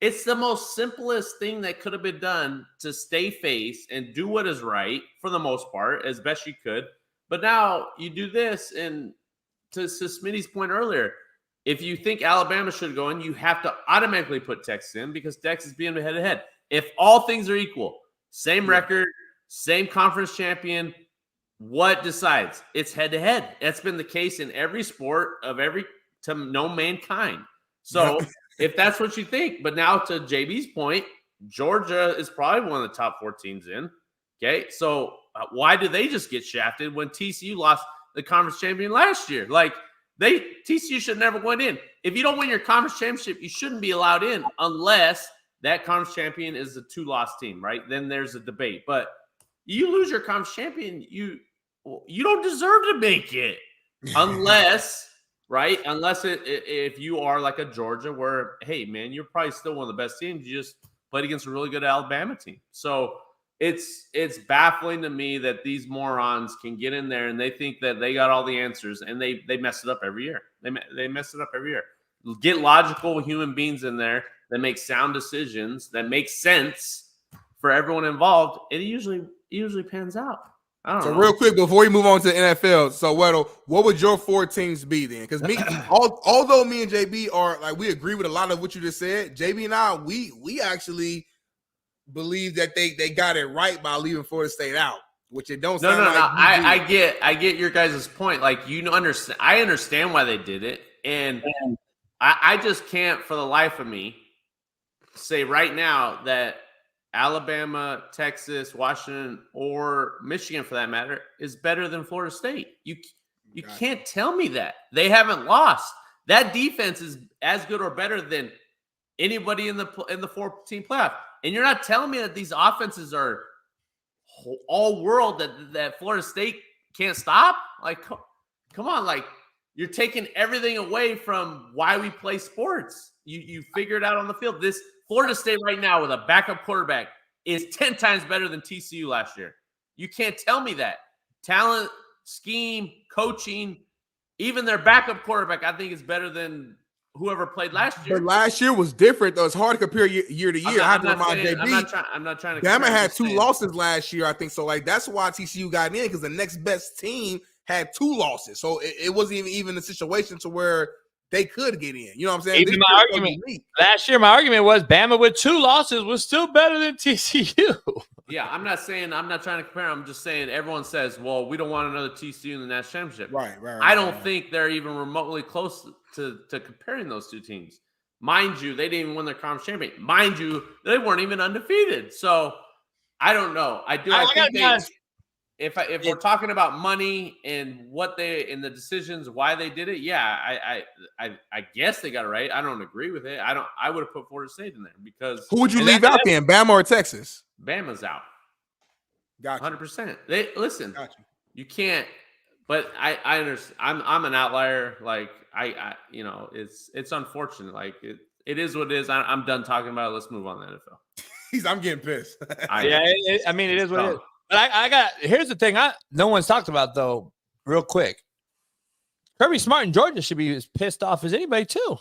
it's the most simplest thing that could have been done to stay face and do what is right for the most part, as best you could. But now you do this, and to Smitty's point earlier, if you think Alabama should go in, you have to automatically put Texas in because Texas being head-to-head. If all things are equal, same record, same conference champion, what decides? It's head-to-head. That's been the case in every sport to know mankind. So if that's what you think, but now to JB's point, Georgia is probably one of the top 4 teams in. Okay, so why do they just get shafted when TCU lost the conference champion last year? Like, TCU should never went in. If you don't win your conference championship, you shouldn't be allowed in unless that conference champion is a 2-loss team, right? Then there's a debate. But you lose your conference champion, you don't deserve to make it unless, right? Unless if you are like a Georgia where, hey, man, you're probably still one of the best teams. You just played against a really good Alabama team. So it's baffling to me that these morons can get in there and they think that they got all the answers and they mess it up every year. They mess it up every year. Get logical human beings in there that make sound decisions, that make sense for everyone involved, and it usually pans out. I don't know. Real quick, before we move on to the NFL, so Weddle, what would your 4 teams be then? Because although me and JB are like, we agree with a lot of what you just said, JB and I, we actually believe that they got it right by leaving Florida State out, which it don't sound like. No. I get your guys' point. Like, I understand why they did it, and I just can't for the life of me say right now that Alabama, Texas, Washington, or Michigan, for that matter, is better than Florida State. You can't tell me that. They haven't lost. That defense is as good or better than anybody in the 4-team playoff. And you're not telling me that these offenses are all world that Florida State can't stop? Like, come on, like, you're taking everything away from why we play sports. You figure it out on the field. This Florida State right now with a backup quarterback is 10 times better than TCU last year. You can't tell me that. Talent, scheme, coaching, even their backup quarterback, I think is better than whoever played last year. But last year was different, though. It's hard to compare year to year. I have to remind JB. I'm not trying to. Bama had 2 losses last year, I think. So, like, that's why TCU got in, because the next best team had 2 losses. So it wasn't even a situation to where they could get in. You know what I'm saying? Even my argument last year, my argument was Bama with 2 losses was still better than TCU. Yeah, I'm not trying to compare. I'm just saying everyone says, well, we don't want another TCU in the national championship. Right. I don't think they're even remotely close to comparing those 2 teams. Mind you, they didn't even win their conference championship. Mind you, they weren't even undefeated. So I don't know. I think if we're talking about money and what and the decisions, why they did it, yeah, I guess they got it right. I don't agree with it. I would have put Florida State in there because who would you leave out then, Bama or Texas? Bama's out. Gotcha. 100%. Listen. Gotcha. You can't. But I understand. I'm an outlier. Like it's unfortunate. Like it is what it is. I'm done talking about it. Let's move on to the NFL. I'm getting pissed. It is what it is. But here's the thing no one's talked about, though, real quick. Kirby Smart in Georgia should be as pissed off as anybody, too.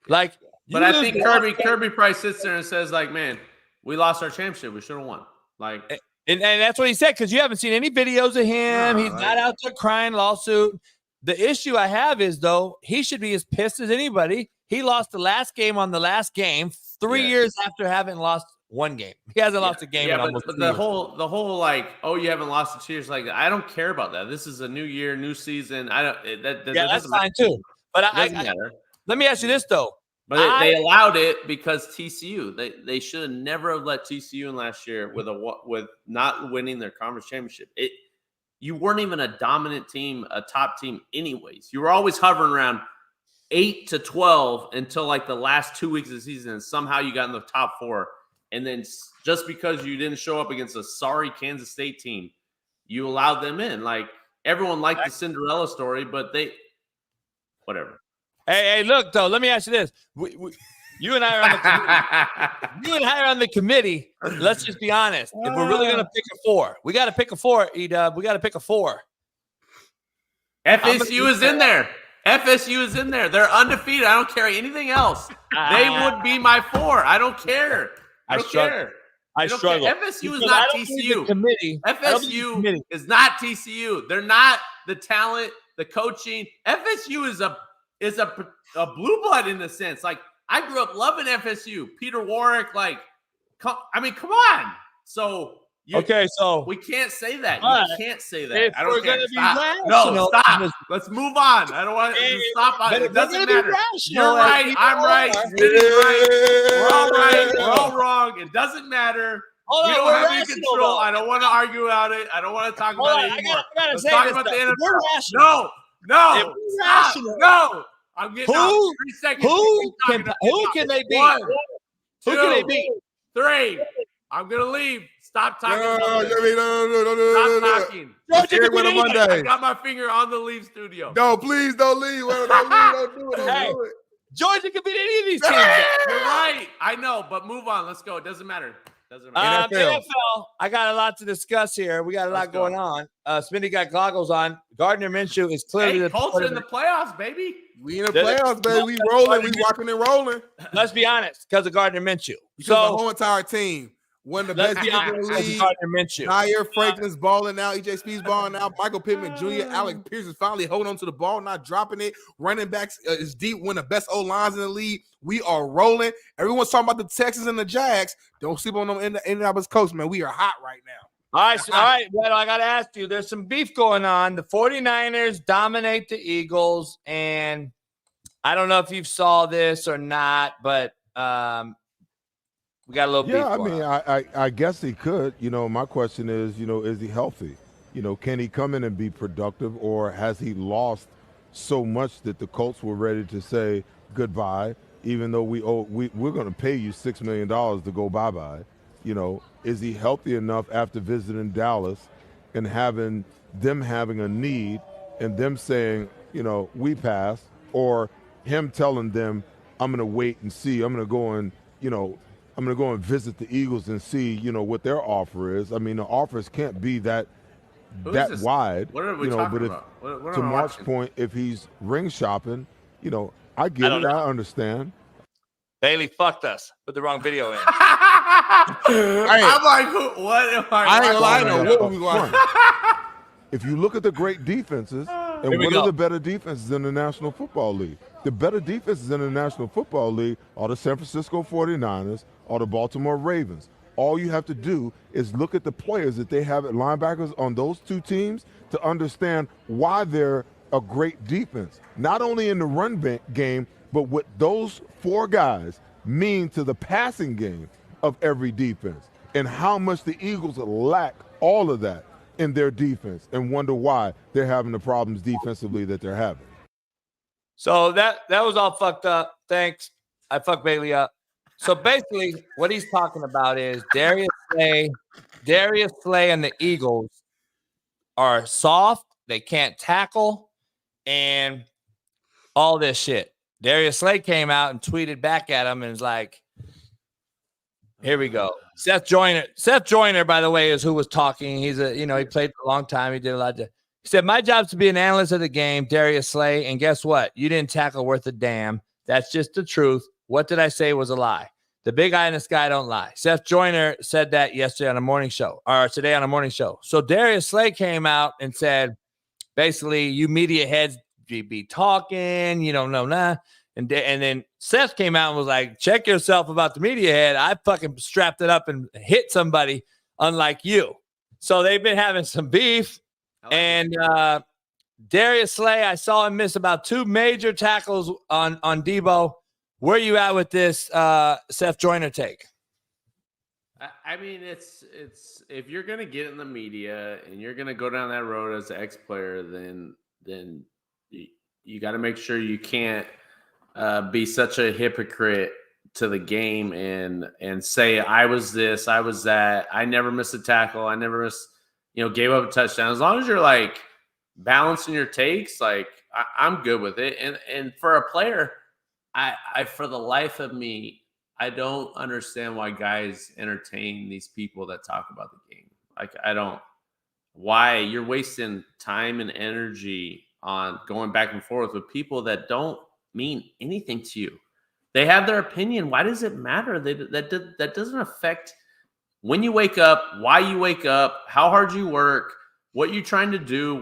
Like, but I think Kirby probably sits there and says, like, man, we lost our championship. We should have won. Like, and that's what he said, because you haven't seen any videos of him. He's not out there crying lawsuit. The issue I have is, though, he should be as pissed as anybody. He lost the last game on the last game 3 years after having lost 1 game. He hasn't lost a game in almost 2 years. The whole like, oh, you haven't lost in 2 years. Like, I don't care about that. This is a new year, new season. I don't. That's fine too. But let me ask you this though. But they allowed it because TCU. They should have never have let TCU in last year with not winning their conference championship. You weren't even a dominant team, a top team, anyways. You were always hovering around 8 to 12 until like the last 2 weeks of the season, and somehow you got in the top 4. And then just because you didn't show up against a sorry Kansas State team, you allowed them in. Like, everyone liked the Cinderella story, but whatever. Hey, look, though, let me ask you this. You and I are on the committee. You and I are on the committee. Let's just be honest. If we're really going to pick a 4, we got to pick a 4, E-Dub. We got to pick a 4. FSU is in there. FSU is in there. They're undefeated. I don't care anything else. They would be my 4. I don't care. I don't care. I struggle. FSU is not TCU. FSU is not TCU. They're not the talent, the coaching. FSU is a blue blood in a sense. Like, I grew up loving FSU. Peter Warwick, like, come on. So we can't say that. You can't say that. I don't care. Stop. No, stop. Let's move on. I don't want to stop on it. It doesn't matter. You're right. I'm right. Smitty's right. We're all right. We're all wrong. It doesn't matter. We don't have any control. I don't want to argue about it. I don't want to talk about it anymore. Let's talk about the NFL. No. Stop. No. I'm getting out. 3 seconds. Who can they beat? 1, 2, who can they beat? 3. I'm going to leave. Stop talking. No. Stop talking. I got my finger on the Leave studio. No, please don't leave. Don't do it. Georgia can beat any of these teams. You're right. I know, but move on. Let's go. It doesn't matter. NFL. I got a lot to discuss here. We got a lot going on. Smitty got goggles on. Gardner Minshew is clearly the Colts in the playoffs, baby. We in the playoffs, baby. We rolling. We rocking and rolling. Let's be honest, because of Gardner Minshew. The whole entire team. One of the best teams in the league. Nair Franklin's balling out. EJ Speed's balling out. Michael Pittman Jr. Alec Pierce is finally holding on to the ball, not dropping it. Running backs is deep. One of the best O-lines in the league. We are rolling. Everyone's talking about the Texans and the Jags. Don't sleep on them Indianapolis Colts, man. We are hot right now. All right. Well, I got to ask you. There's some beef going on. The 49ers dominate the Eagles, and I don't know if you saw this or not, but we got a little beef. Yeah, I mean, I guess he could. My question is, is he healthy? Can he come in and be productive, or has he lost so much that the Colts were ready to say goodbye, even though we're going to pay you $6 million to go bye-bye? Is he healthy enough after visiting Dallas and having a need and them saying, we pass, or him telling them, I'm going to wait and see. I'm going to go and, I'm going to go and visit the Eagles and see, what their offer is. I mean, the offers can't be that wide. What are we talking about? To Mark's point, if he's ring shopping, I get it. I understand. Bailey fucked us. Put the wrong video in. I'm like, what am I ain't gonna lie, no. What we watching? If you look at the great defenses, and what are the better defenses in the National Football League? The better defenses in the National Football League are the San Francisco 49ers or the Baltimore Ravens. All you have to do is look at the players that they have at linebackers on those two teams to understand why they're a great defense, not only in the run game, but what those four guys mean to the passing game of every defense and how much the Eagles lack all of that in their defense and wonder why they're having the problems defensively that they're having. So that was all fucked up. Thanks. I fucked Bailey up. So basically what he's talking about is Darius Slay and the Eagles are soft. They can't tackle and all this shit. Darius Slay came out and tweeted back at him and was like, here we go. Seth Joyner, by the way, is who was talking. He's he played for a long time. He did a lot. He said, my job's to be an analyst of the game, Darius Slay. And guess what? You didn't tackle worth a damn. That's just the truth. What did I say was a lie? The big eye in the sky don't lie. Seth Joyner said that yesterday on a morning show, or today on a morning show. So Darius Slay came out and said, basically, you media heads be talking, you don't know nah. And then Seth came out and was like, check yourself about the media head. I fucking strapped it up and hit somebody, unlike you. So they've been having some beef. And Darius Slay, I saw him miss about 2 major tackles on Debo. Where you at with this Seth Joyner take? I mean, it's if you're gonna get in the media and you're gonna go down that road as an ex-player, then you got to make sure you can't be such a hypocrite to the game and say I was this, I was that, I never missed a tackle, I never missed, gave up a touchdown. As long as you're like balancing your takes, like I'm good with it. And for a player, I for the life of me, I don't understand why guys entertain these people that talk about the game. Like why you're wasting time and energy on going back and forth with people that don't mean anything to you. They have their opinion. Why does it matter? That doesn't affect when you wake up, why you wake up, how hard you work, what you're trying to do,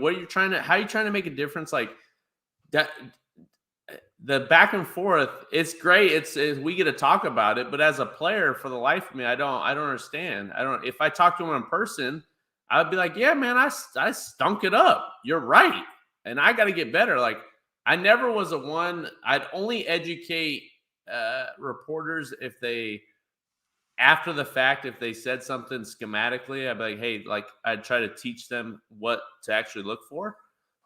how you're trying to make a difference. Like that, the back and forth, it's great. We get to talk about it, but as a player, for the life of me, I don't understand. If I talk to him in person, I would be like, yeah, man, I stunk it up. You're right. And I got to get better. Like I never was I'd only educate reporters if they, after the fact, if they said something schematically, I'd be like, hey, like I'd try to teach them what to actually look for.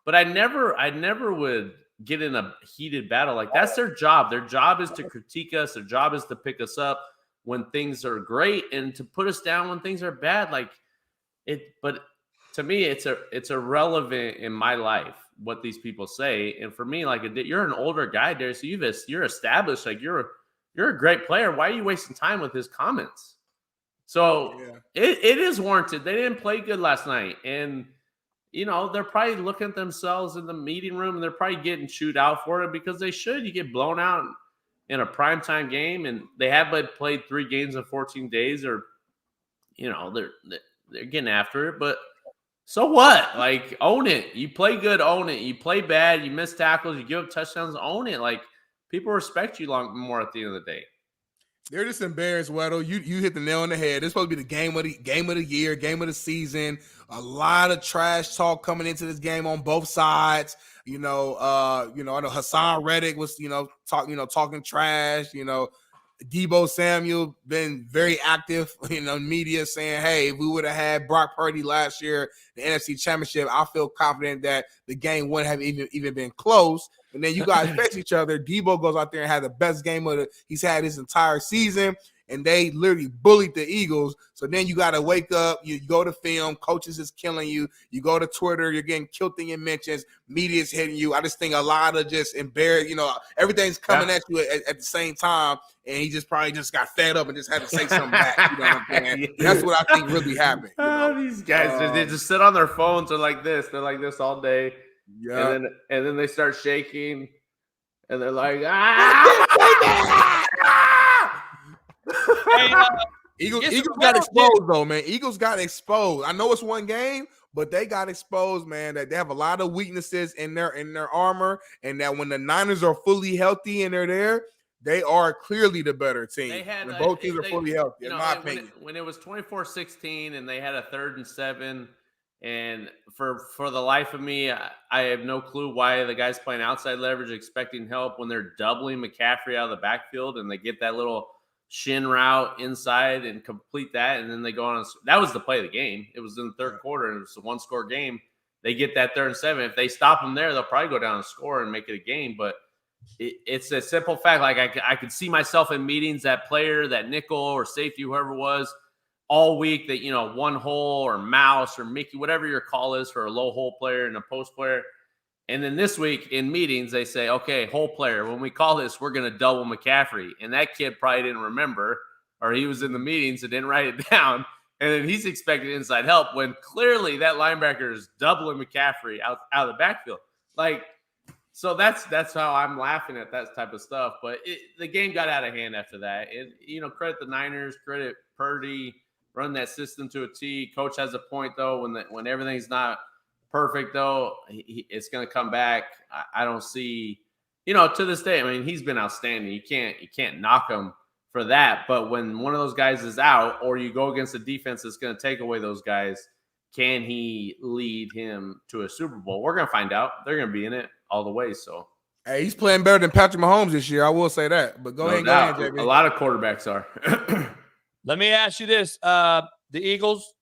But I never would get in a heated battle. Like that's their job. Their job is to critique us. Their job is to pick us up when things are great and to put us down when things are bad. But to me, it's irrelevant in my life what these people say. And for me, like you're an older guy there, so you're established. Like you're a great player. Why are you wasting time with his comments? So it is warranted. They didn't play good last night, and they're probably looking at themselves in the meeting room, and they're probably getting chewed out for it because they should. You get blown out in a primetime game, and they have played 3 games in 14 days, or they're getting after it, but. So what? Like, own it. You play good, own it. You play bad, you miss tackles, you give up touchdowns, own it. Like, people respect you more at the end of the day. They're just embarrassed, Weddle. You hit the nail on the head. This is supposed to be the game of the year, game of the season. A lot of trash talk coming into this game on both sides. I know Hassan Reddick was, talking trash. Debo Samuel been very active, media saying, hey, if we would have had Brock Purdy last year, the NFC Championship, I feel confident that the game wouldn't have even been close. And then you guys face each other. Debo goes out there and has the best game he's had his entire season. and they literally bullied the Eagles. So then you got to wake up, you go to film, coaches is killing you, you go to Twitter, you're getting killed in your mentions, media's hitting you. I just think a lot of just embarrassed, everything's coming at you at the same time, and he just probably just got fed up and just had to say something back. You know what I'm saying? That's what I think really happened. These guys, they just sit on their phones. They're like this all day. Yeah. And then they start shaking, and they're like, Eagles got exposed though, man. Eagles got exposed. I know it's one game, but they got exposed, man. That they have a lot of weaknesses in their armor, and that when the Niners are fully healthy and they're there, they are clearly the better team. When both teams are fully healthy, in my opinion. When it was 24-16 and they had a 3rd and 7. And for the life of me, I have no clue why the guys playing outside leverage expecting help when they're doubling McCaffrey out of the backfield and they get that little shin route inside and complete that. And then they go on. That was the play of the game. It was in the 3rd quarter, and it was a 1-score game. They get that 3rd and 7. If they stop them there, they'll probably go down and score and make it a game. But it's a simple fact. Like I could see myself in meetings, that player, that nickel or safety, whoever it was, all week that, one hole or mouse or Mickey, whatever your call is for a low hole player and a post player. And then this week in meetings, they say, okay, hole player, when we call this, we're going to double McCaffrey. And that kid probably didn't remember, or he was in the meetings and didn't write it down. And then he's expecting inside help when clearly that linebacker is doubling McCaffrey out of the backfield. So that's how I'm laughing at that type of stuff. But the game got out of hand after that. Credit the Niners, credit Purdy, run that system to a T. Coach has a point, though, when everything's not perfect, though, it's going to come back. I don't see, to this day, I mean, he's been outstanding. You can't knock him for that. But when one of those guys is out or you go against a defense that's going to take away those guys, can he lead him to a Super Bowl? We're going to find out. They're going to be in it all the way, so. Hey, he's playing better than Patrick Mahomes this year. I will say that. But go ahead, JB. A lot of quarterbacks are. Let me ask you this. The Eagles,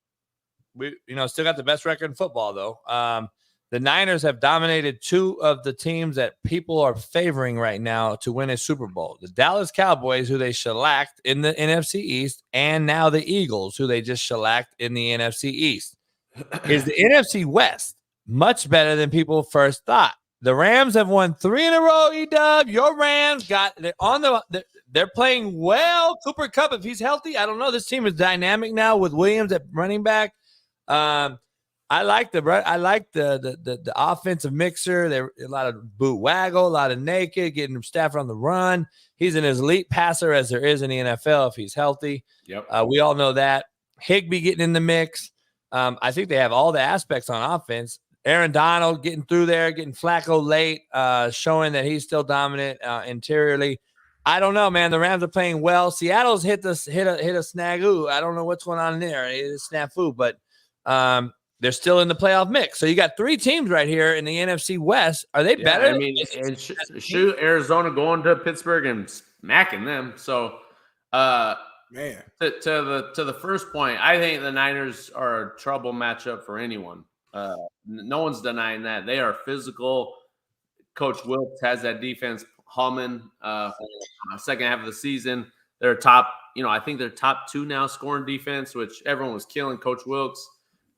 we still got the best record in football, though. The Niners have dominated 2 of the teams that people are favoring right now to win a Super Bowl. The Dallas Cowboys, who they shellacked in the NFC East, and now the Eagles, who they just shellacked in the NFC East. Is the NFC West much better than people first thought? The Rams have won 3 in a row, E-Dub. Your Rams they're playing well. Cooper Kupp, if he's healthy, I don't know. This team is dynamic now with Williams at running back. I like the offensive mixer. There a lot of boot waggle, a lot of naked, getting Stafford on the run. He's an as elite passer as there is in the NFL if he's healthy. Yep. We all know that. Higbee getting in the mix. I think they have all the aspects on offense. Aaron Donald getting through there, getting Flacco late, showing that he's still dominant interiorly. I don't know, man. The Rams are playing well. Seattle's hit a snafu. I don't know what's going on there. It's snafu, but they're still in the playoff mix. So you got 3 teams right here in the NFC West. Are they better? I mean, and shoot, Arizona going to Pittsburgh and smacking them. So, man, to the first point, I think the Niners are a trouble matchup for anyone. No one's denying that. They are physical. Coach Wilkes has that defense humming second half of the season. They're top, I think they're top 2 now scoring defense, which everyone was killing Coach Wilkes.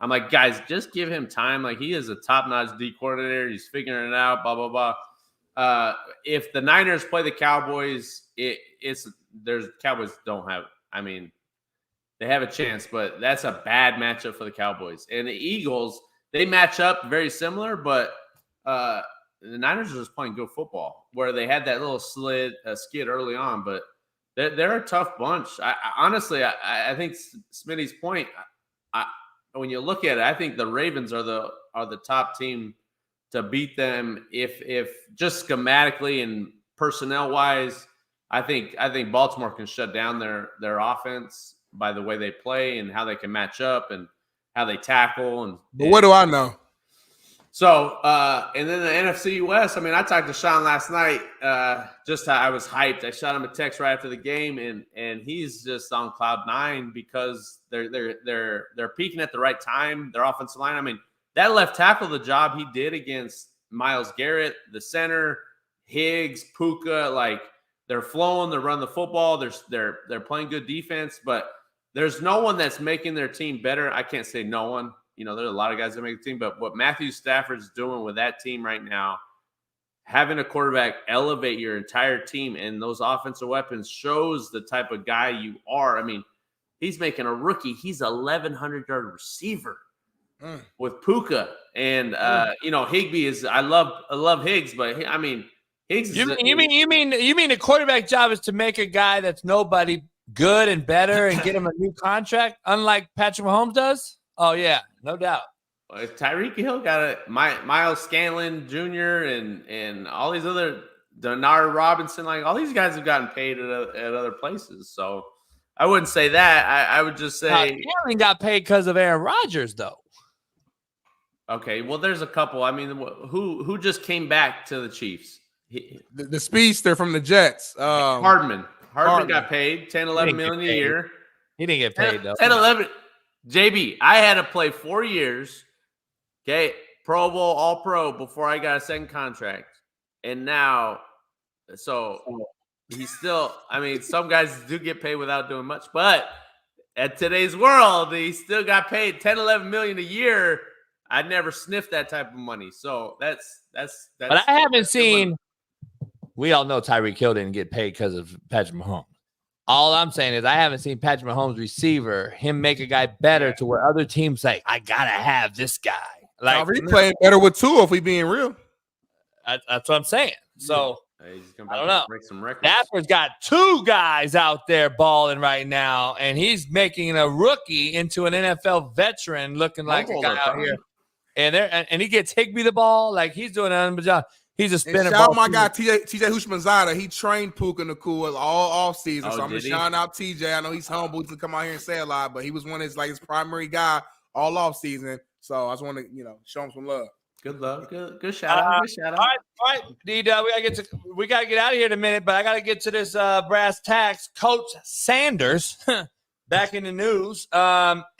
I'm like, guys, just give him time. Like, he is a top-notch D coordinator. He's figuring it out, blah, blah, blah. If the Niners play the Cowboys, Cowboys don't have, they have a chance, but that's a bad matchup for the Cowboys. And the Eagles, they match up very similar, but the Niners are just playing good football, where they had that little skid early on, but they're a tough bunch. Honestly, I think Smitty's point, when you look at it, I think the Ravens are the top team to beat them. If just schematically and personnel wise, I think Baltimore can shut down their offense by the way they play and how they can match up and how they tackle. But what do I know? So, and then the NFC West, I talked to Sean last night, just how I was hyped. I shot him a text right after the game, and he's just on cloud 9 because they're peaking at the right time. Their offensive line, that left tackle, the job he did against Myles Garrett, the center, Higgs, Puka, they're flowing, they're running the football, they're playing good defense, but there's no one that's making their team better. I can't say no one. You know, there's a lot of guys that make the team, but what Matthew Stafford's doing with that team right now, having a quarterback elevate your entire team and those offensive weapons shows the type of guy you are. I mean, he's making a rookie. He's 1,100-yard receiver with Puka. And, you know, Higbee is – I love Higgs, but, I mean, Higgs is – You mean the quarterback job is to make a guy that's nobody good and better and get him a new contract, unlike Patrick Mahomes does? Oh, yeah, no doubt. Tyreek Hill got it. Miles Scanlon Jr. and all these other Denard Robinson, like all these guys have gotten paid at other places. So I wouldn't say that. I would just say Scanlon got paid because of Aaron Rodgers, though. Okay, well, there's a couple. I mean, who just came back to the Chiefs? The speedster from the Jets. Hardman got paid $10-11 million a year. He didn't get paid though. 10-11. JB, I had to play 4 years. Okay, Pro Bowl, All Pro before I got a second contract, and now, so he's still. I mean, some guys do get paid without doing much, but at today's world, he still got paid $10-11 million a year. I never sniffed that type of money, so that's. But I haven't seen. We all know Tyreek Hill didn't get paid because of Patrick Mahomes. All I'm saying is I haven't seen Patrick Mahomes receiver him make a guy better to where other teams say I gotta have this guy. Like he playing better with Tua if we being real. That's what I'm saying. So I don't know. Break some records. Stafford's got two guys out there balling right now, and he's making a rookie into an NFL veteran, looking like a guy out here. And he gets Higbee the ball like he's doing an unbelievable job. He's a spinner. Shout out my guy TJ Hushmanzada. He trained Puka Nacua all off season. So I'm just shouting out TJ. I know he's humble to come out here and say a lot, but he was one of his primary guy all off season. So I just want to show him some love. Good love. Good shout out. Good shout out. All right, D-Dub, we gotta get out of here in a minute, but I gotta get to this brass tacks. Coach Sanders back in the news.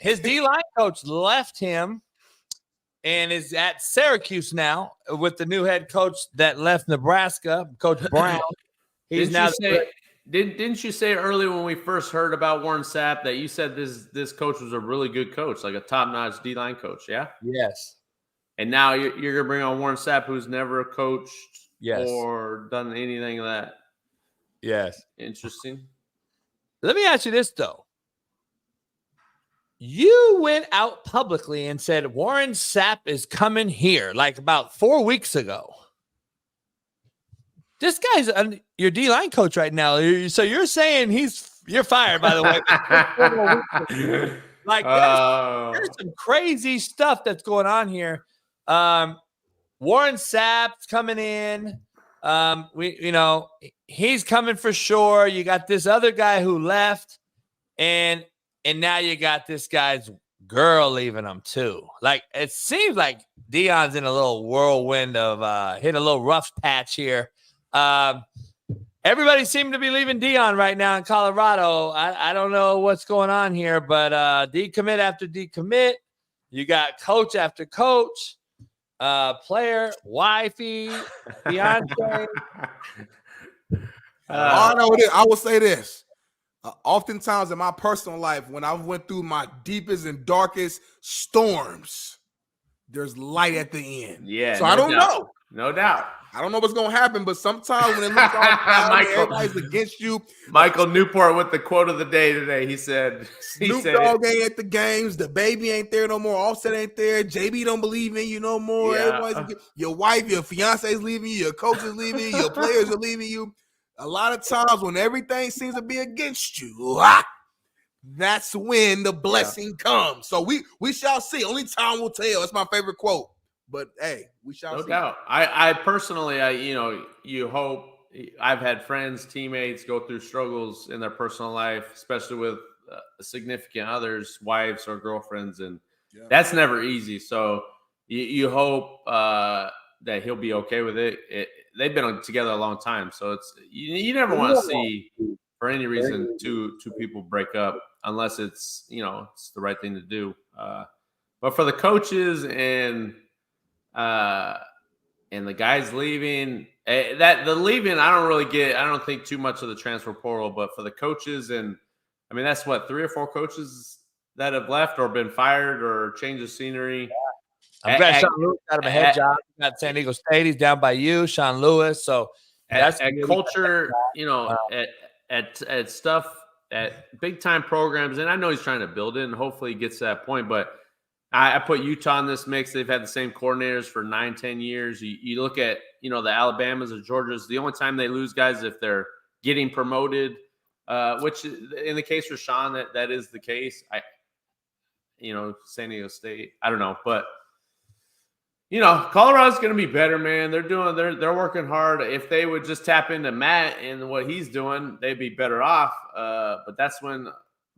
His D-line coach left him and is at Syracuse now with the new head coach that left Nebraska, Coach Brown. Didn't you say earlier when we first heard about Warren Sapp that you said this coach was a really good coach, like a top-notch D-line coach, yeah? Yes. And now you're going to bring on Warren Sapp, who's never coached or done anything of that. Yes. Interesting. Let me ask you this, though. You went out publicly and said Warren Sapp is coming here like about 4 weeks ago. This guy's your D-line coach right now. So you're saying you're fired, by the way. Like there's some crazy stuff that's going on here. Warren Sapp's coming in. He's coming for sure. You got this other guy who left, and now you got this guy's girl leaving him too. Like it seems like Deion's in a little whirlwind of hit a little rough patch here. Everybody seemed to be leaving Deion right now in Colorado. I don't know what's going on here, but decommit after decommit. You got coach after coach, player, wifey, fiance. I will say this. Oftentimes in my personal life, when I went through my deepest and darkest storms, there's light at the end. Yeah. So I don't know. No doubt. I don't know what's going to happen, but sometimes when it looks all cloudy, everybody's against you. Michael Newport with the quote of the day today. He said, Snoop Dogg ain't at the games. The baby ain't there no more. Offset ain't there. JB don't believe in you no more. Yeah. Your wife, your fiance is leaving you. Your coach is leaving you. Your players are leaving you. A lot of times when everything seems to be against you, that's when the blessing comes. So we shall see. Only time will tell. That's my favorite quote. But hey, we shall see. No doubt. I personally, you hope. I've had friends, teammates go through struggles in their personal life, especially with significant others, wives or girlfriends, and that's never easy. So you hope that he'll be okay with it. They've been together a long time, so it's you never want to see for any reason two people break up unless it's it's the right thing to do. But for the coaches and and the guys leaving. That the leaving, I don't really get. I don't think too much of the transfer portal, but for the coaches, and I mean that's what 3 or 4 coaches that have left or been fired or changed the scenery. I'm glad Sean Lewis got him a head job. He got San Diego State. He's down by you, Sean Lewis. So that's culture, you know, at stuff at big time programs, and I know he's trying to build it, and hopefully he gets to that point. But I put Utah in this mix. They've had the same coordinators for 9-10 years. You look at, you know, the Alabamas or Georgias. The only time they lose guys is if they're getting promoted, which in the case for Sean, that is the case. San Diego State, I don't know, but you know, Colorado's going to be better, man. They're working hard. If they would just tap into Matt and what he's doing, they'd be better off. But that's when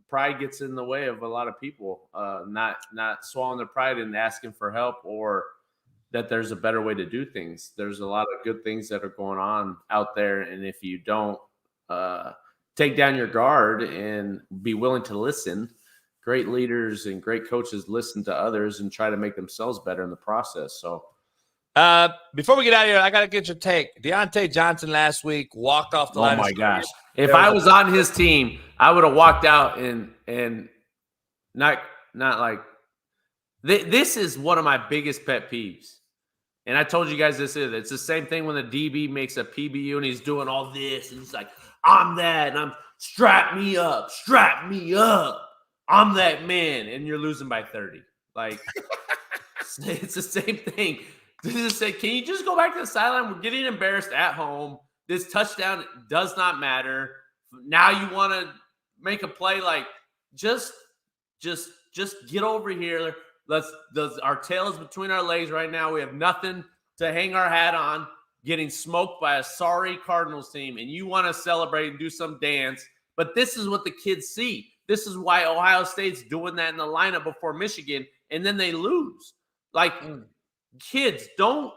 pride gets in the way of a lot of people, not swallowing their pride and asking for help, or that there's a better way to do things. There's a lot of good things that are going on out there, and if you don't take down your guard and be willing to listen, great leaders and great coaches listen to others and try to make themselves better in the process. So before we get out of here, I got to get your take. Deontay Johnson last week walked off the line. Oh, my gosh. If I was on his team, I would have walked out and not like – this is one of my biggest pet peeves. And I told you guys this. It's the same thing when the DB makes a PBU and he's doing all this. And he's like, I'm that. And I'm – strap me up. I'm that man, and you're losing by 30. Like, it's the same thing. Can you just go back to the sideline? We're getting embarrassed at home. This touchdown does not matter. Now you want to make a play, like just get over here. Our tail is between our legs right now. We have nothing to hang our hat on. Getting smoked by a sorry Cardinals team, and you want to celebrate and do some dance. But this is what the kids see. This is why Ohio State's doing that in the lineup before Michigan, and then they lose. Like, kids, don't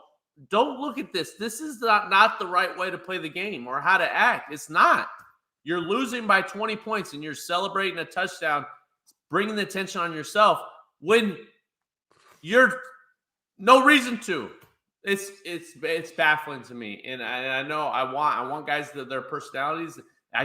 look at this. This is not the right way to play the game or how to act. It's not. You're losing by 20 points, and you're celebrating a touchdown, bringing the attention on yourself when you're no reason to. It's baffling to me, and I know I want guys that their personalities.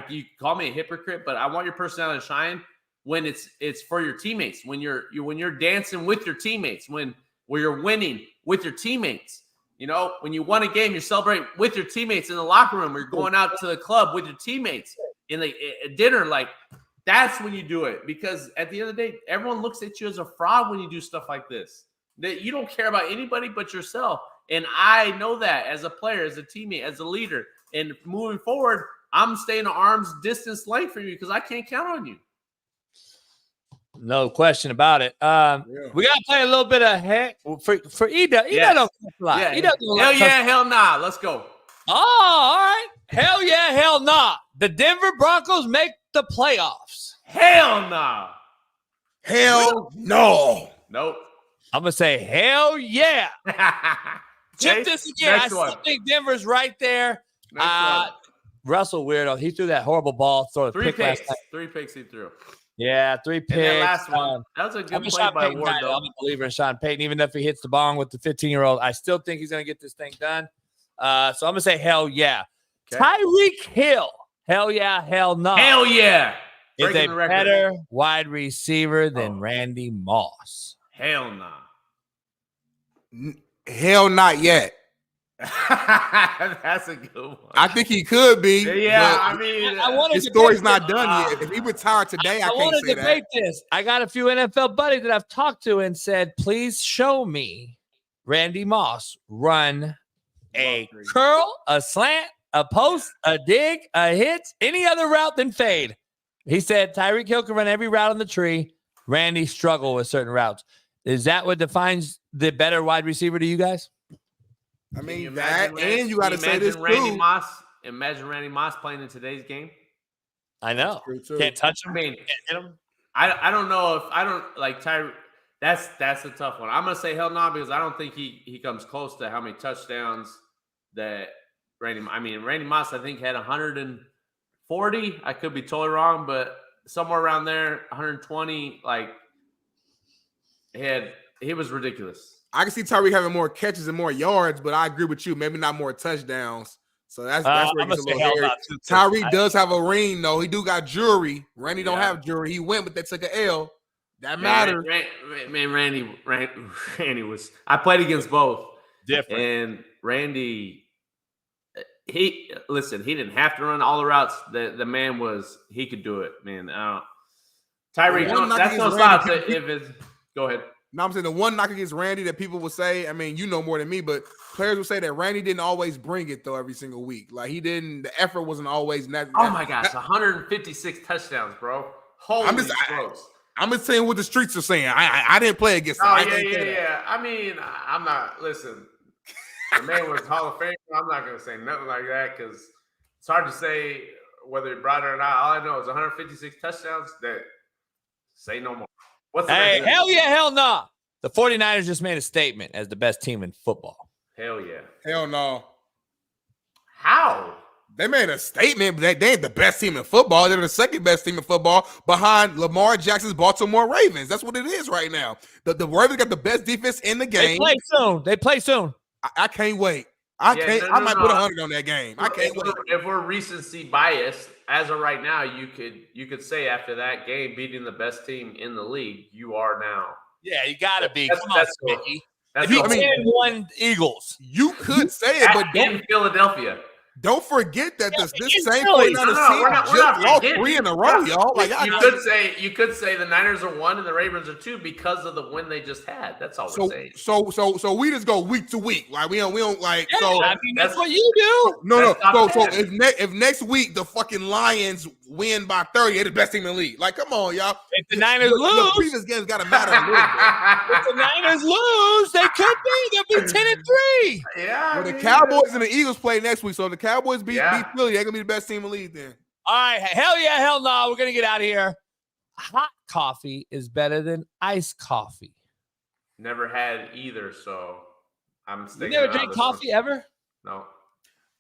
You call me a hypocrite, but I want your personality to shine when it's for your teammates. When you're dancing with your teammates, when you're winning with your teammates. You know, when you won a game, you celebrate with your teammates in the locker room. Or you're going out to the club with your teammates at dinner. Like, that's when you do it. Because at the end of the day, everyone looks at you as a fraud when you do stuff like this. That you don't care about anybody but yourself. And I know that as a player, as a teammate, as a leader. And moving forward, I'm staying at arm's distance length for you because I can't count on you. No question about it. We got to play a little bit of heck for Ida. Ida don't cuss a lot. Hell yeah, hell nah. Let's go. Oh, all right. Hell yeah, hell nah. The Denver Broncos make the playoffs. Hell nah. Hell no. Nope. I'm going to say hell yeah. Chip this again. I still think Denver's right there. Russell weirdo. He threw that horrible ball. Three picks he threw. Yeah, 3 picks. And that last one. That was a good play by Ward, though. I'm a believer in Sean Payton. Even if he hits the bong with the 15-year-old, I still think he's going to get this thing done. So I'm going to say hell yeah. Okay. Tyreek Hill. Hell yeah, hell no. Hell yeah. Is a better wide receiver than Randy Moss. Hell no. Hell not yet. That's a good one. I think he could be. Yeah, I mean, his story's not done yet. If he retired today, I can't say that. This. I got a few NFL buddies that I've talked to and said, please show me Randy Moss run a curl, a slant, a post, a dig, a hit, any other route than fade. He said Tyreek Hill can run every route on the tree. Randy struggled with certain routes. Is that what defines the better wide receiver to you guys? I mean, that, and you got to say this too. Imagine Randy Moss playing in today's game. I know. Can't touch him. I mean, I don't know if I don't like Tyreek. That's a tough one. I'm gonna say hell no because I don't think he comes close to how many touchdowns that Randy Moss I think had 140. I could be totally wrong, but somewhere around there, 120. Like he was ridiculous. I can see Tyreek having more catches and more yards, but I agree with you. Maybe not more touchdowns. So that's where it gets a little hairy. Tyreek does have a ring, though. He do got jury. Randy don't have jury. He went, but they took an L. That matters. Randy was. I played against both. Different. And Randy, he didn't have to run all the routes. The man was. He could do it, man. Tyreek, that's no stop. Go ahead. No, I'm saying the one knock against Randy that people would say, I mean, you know more than me, but players would say that Randy didn't always bring it, though, every single week. Like, the effort wasn't always Oh, my gosh, 156 touchdowns, bro. Holy smokes. I'm just saying what the streets are saying. I didn't play against him. Yeah. I mean, I'm not, listen, the man was Hall of Fame. I'm not going to say nothing like that because it's hard to say whether he brought it or not. All I know is 156 touchdowns. Say no more. Hey, hell yeah, hell no. The 49ers just made a statement as the best team in football. Hell yeah. Hell no. How? They made a statement, but they ain't the best team in football. They're the second best team in football behind Lamar Jackson's Baltimore Ravens. That's what it is right now. The Ravens got the best defense in the game. They play soon. I can't wait. I might put 100 on that game. I can't wait. If we're recency biased, as of right now, you could say after that game beating the best team in the league, you are now. Yeah, you gotta be. Come on, Smitty. If you won Eagles, you could say it, but in Philadelphia. Don't forget that this same 49ers team just lost 3 in a row, y'all. Like you could say the Niners are 1 and the Ravens are 2 because of the win they just had. That's all we're saying. So we just go week to week. Like we don't like. Yeah, so I mean, that's what you do. No. So if next week the fucking Lions win by 30, they're the best team in the league. Like, come on, y'all. If the Niners lose, the previous games got to matter a little bit. If the Niners lose, they could be. They'll be 10-3. Yeah. Well, the Cowboys and the Eagles play next week, so if the Cowboys beat Philly, they're gonna be the best team in the league then. All right, hell yeah, hell no. We're gonna get out of here. Hot coffee is better than iced coffee. Never had either, so I'm sticking. You never drink coffee ever? No.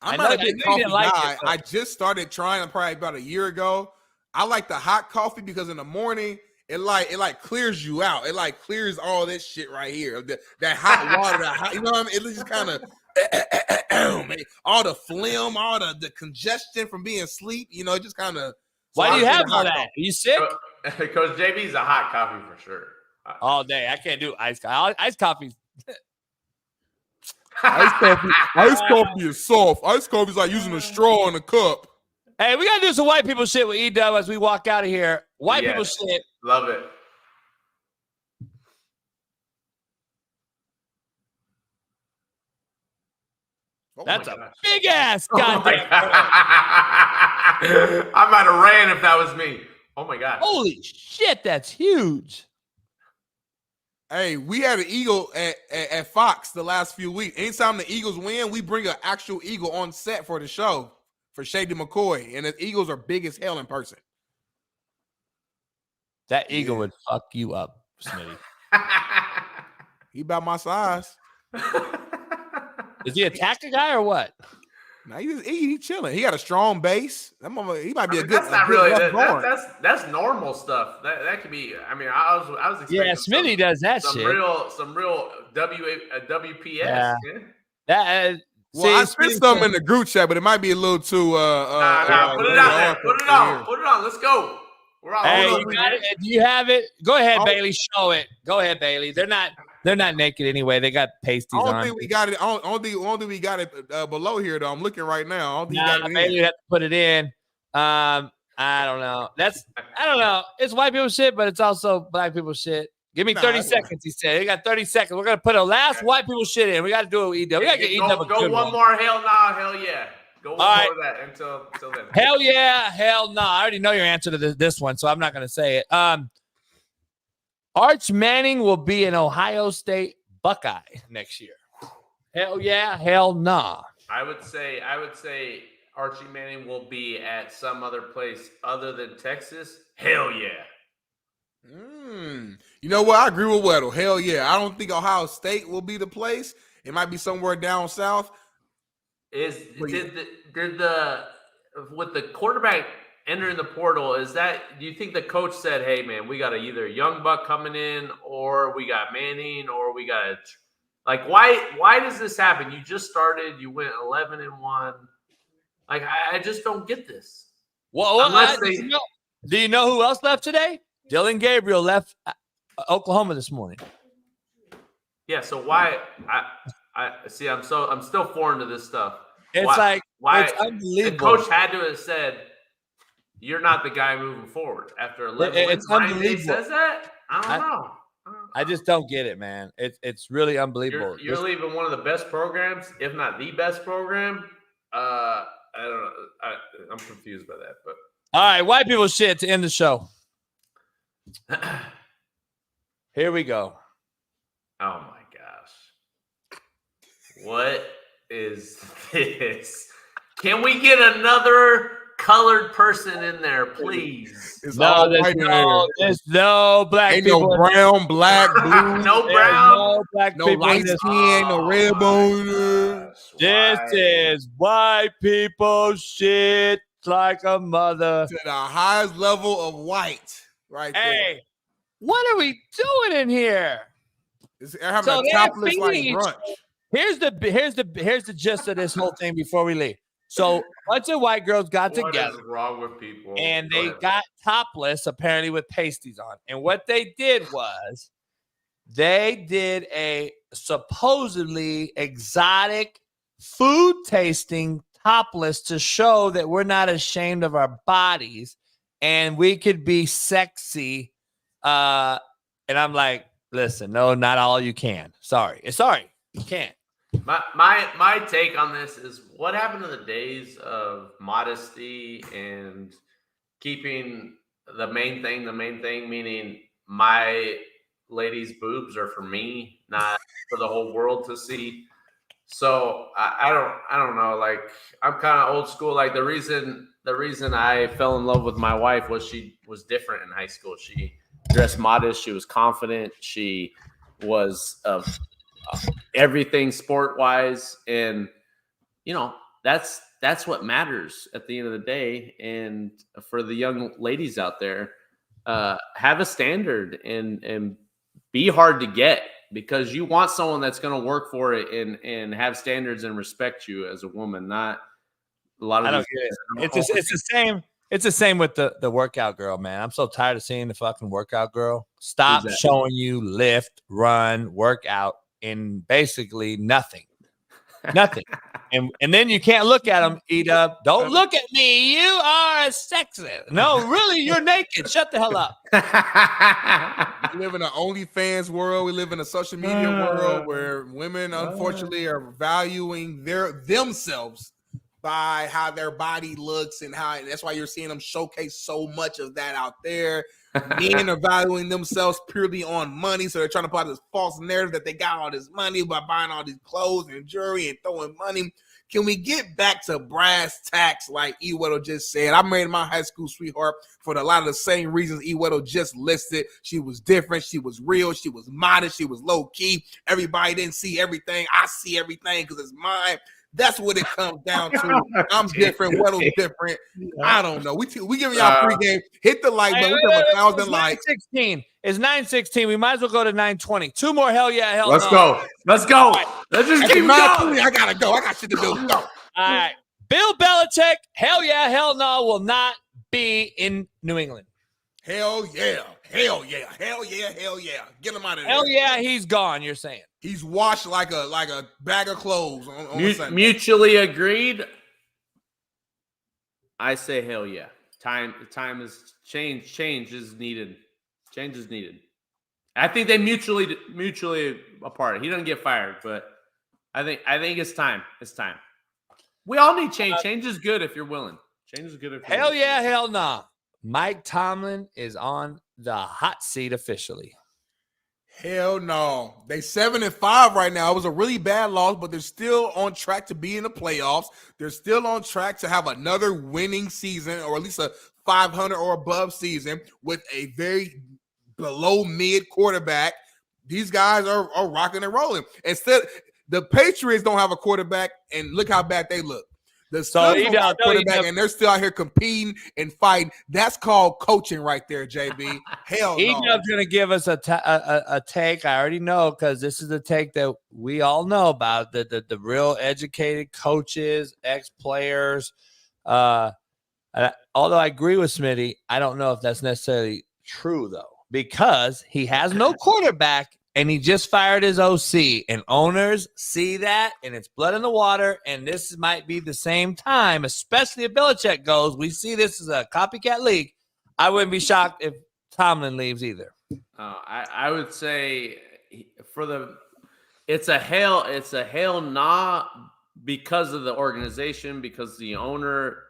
I'm not a big coffee guy. I just started trying probably about a year ago. I like the hot coffee because in the morning it clears you out. It like clears all this shit right here. That hot water, you know what I mean? It just kind of all the phlegm, all the congestion from being asleep, you know, it just kind of. Why do you have all that? Are you sick? Because JB's a hot coffee for sure. All day. I can't do iced coffee. Iced coffee. Iced coffee is soft. Iced coffee is like using a straw in a cup. Hey, we got to do some white people shit with E-Dub as we walk out of here. White people shit. Love it. That's a big ass goddamn. I might have ran if that was me. Oh my god! Holy shit, that's huge. Hey, we had an eagle at Fox the last few weeks. Anytime the Eagles win, we bring an actual eagle on set for the show for Shady McCoy, and the Eagles are big as hell in person. That eagle would fuck you up, Smitty. He about my size. Is he a tactic guy or what? No, he chilling. He got a strong base. He might be a good. That's not really. That's normal stuff. That could be. I mean, I was expecting. Yeah, Smitty does that some shit. Some real WPS. Yeah. That. Well, I spent something in the group chat, but it might be a little too. Put it out there. Put it on. Let's go. Hey, you got it? Do you have it? Go ahead, Bailey. Show it. Go ahead, Bailey. They're not naked anyway. They got pasties on. I don't think we got it. I don't think we got it below here though. I'm looking right now. I don't think you got it. Maybe you have to put it in. I don't know. I don't know. It's white people shit, but it's also black people shit. Give me 30 seconds, he said. He got 30 seconds. We're gonna put a last white people shit in. We got to do it with E-Dub. We got to get E-Dub. Go one more. Hell nah. Hell yeah. Go one more of that until then. Hell yeah. Hell no. I already know your answer to this one, so I'm not gonna say it. Arch Manning will be an Ohio State Buckeye next year. Hell yeah, hell nah. I would say Archie Manning will be at some other place other than Texas. Hell yeah. You know what? I agree with Weddle. Hell yeah. I don't think Ohio State will be the place. It might be somewhere down south. Did the with the quarterback entering the portal, do you think the coach said, hey man, we got either a young buck coming in, or we got Manning, or we got Like, why does this happen? You just started. You went 11-1. Like, I just don't get this. Well, do you know who else left today? Dylan Gabriel left Oklahoma this morning. Yeah. So why? I see. I'm still foreign to this stuff. It's why? It's unbelievable. The coach had to have said, "You're not the guy moving forward." After 11 wins, Ryan Day says that. I don't know. I just don't get it, man. It's really unbelievable. You're leaving one of the best programs, if not the best program. I don't know. I'm confused by that. But all right, white people shit to end the show. Here we go. Oh my gosh. What is this? Can we get another colored person in there, please? There's no black Ain't people. No brown, black, blue. No brown. No black no people. light skin, no red bone. This is white people shit like a mother. To the highest level of white. Right there. Hey, what are we doing in here? They're having a topless like brunch. Here's the gist of this whole thing before we leave. So a bunch of white girls got together. What is wrong with people? And they got topless, apparently with pasties on. And what they did was they did a supposedly exotic food tasting topless to show that we're not ashamed of our bodies and we could be sexy. And I'm like, listen, no, not all you can. Sorry, you can't. My take on this is what happened to the days of modesty and keeping the main thing, meaning my lady's boobs are for me, not for the whole world to see. So I don't know. Like, I'm kind of old school. Like, the reason I fell in love with my wife was she was different in high school. She dressed modest. She was confident. She was everything sport wise, and that's what matters at the end of the day. And for the young ladies out there, have a standard and be hard to get, because you want someone that's going to work for it and have standards and respect you as a woman. Not a lot of. I don't get it. It's the same. It's the same with the workout girl, man. I'm so tired of seeing the fucking workout girl. Stop showing you lift, run, workout in basically nothing. And then you can't look at them eat up. Don't look at me. You are a sexist. No, really, you're naked. Shut the hell up. We live in an OnlyFans world. We live in a social media world where women, unfortunately, are valuing themselves by how their body looks, and that's why you're seeing them showcase so much of that out there. Men are valuing themselves purely on money, so they're trying to put out this false narrative that they got all this money by buying all these clothes and jewelry and throwing money. Can we get back to brass tacks like Weddle just said? I married my high school sweetheart for a lot of the same reasons Weddle just listed. She was different. She was real. She was modest. She was low key. Everybody didn't see everything. I see everything because it's mine. That's what it comes down to. I'm different. Weddle's different. I don't know. We giving y'all free game. Hit the like button. We have 1,000 likes. 9:16. It's 9:16. We might as well go to 9:20. Two more. Hell yeah. Hell Let's no. go. Let's go. Right. Let's just keep going. I gotta go. I got shit to do. Go. All right. Bill Belichick. Hell yeah. Hell no. Will not be in New England. Hell yeah. Hell yeah. Hell yeah. Hell yeah. Get him out of there. Hell yeah. He's gone. You're saying. He's washed like a bag of clothes on mutually agreed. I say hell yeah. Time is change. Change is needed. Change is needed. I think they mutually apart. He doesn't get fired, but I think it's time. It's time. We all need change. Change is good if you're willing. Change is good if you're willing. Yeah, hell nah. Mike Tomlin is on the hot seat officially. Hell no. They 7-5 right now. It was a really bad loss, but they're still on track to be in the playoffs. They're still on track to have another winning season, or at least a 500 or above season with a very below mid quarterback. These guys are rocking and rolling. Instead, the Patriots don't have a quarterback, and look how bad they look. The Suns don't got quarterback, and they're still out here competing and fighting. That's called coaching right there, JB. Hell no. E-Dub's going to give us a take. I already know because this is a take that we all know about, the real educated coaches, ex-players. Although I agree with Smitty, I don't know if that's necessarily true, though, because he has no quarterback. And he just fired his OC, and owners see that, and it's blood in the water, and this might be the same time, especially if Belichick goes. We see this as a copycat league. I wouldn't be shocked if Tomlin leaves either. I would say it's a hell nah because of the organization, because the owner,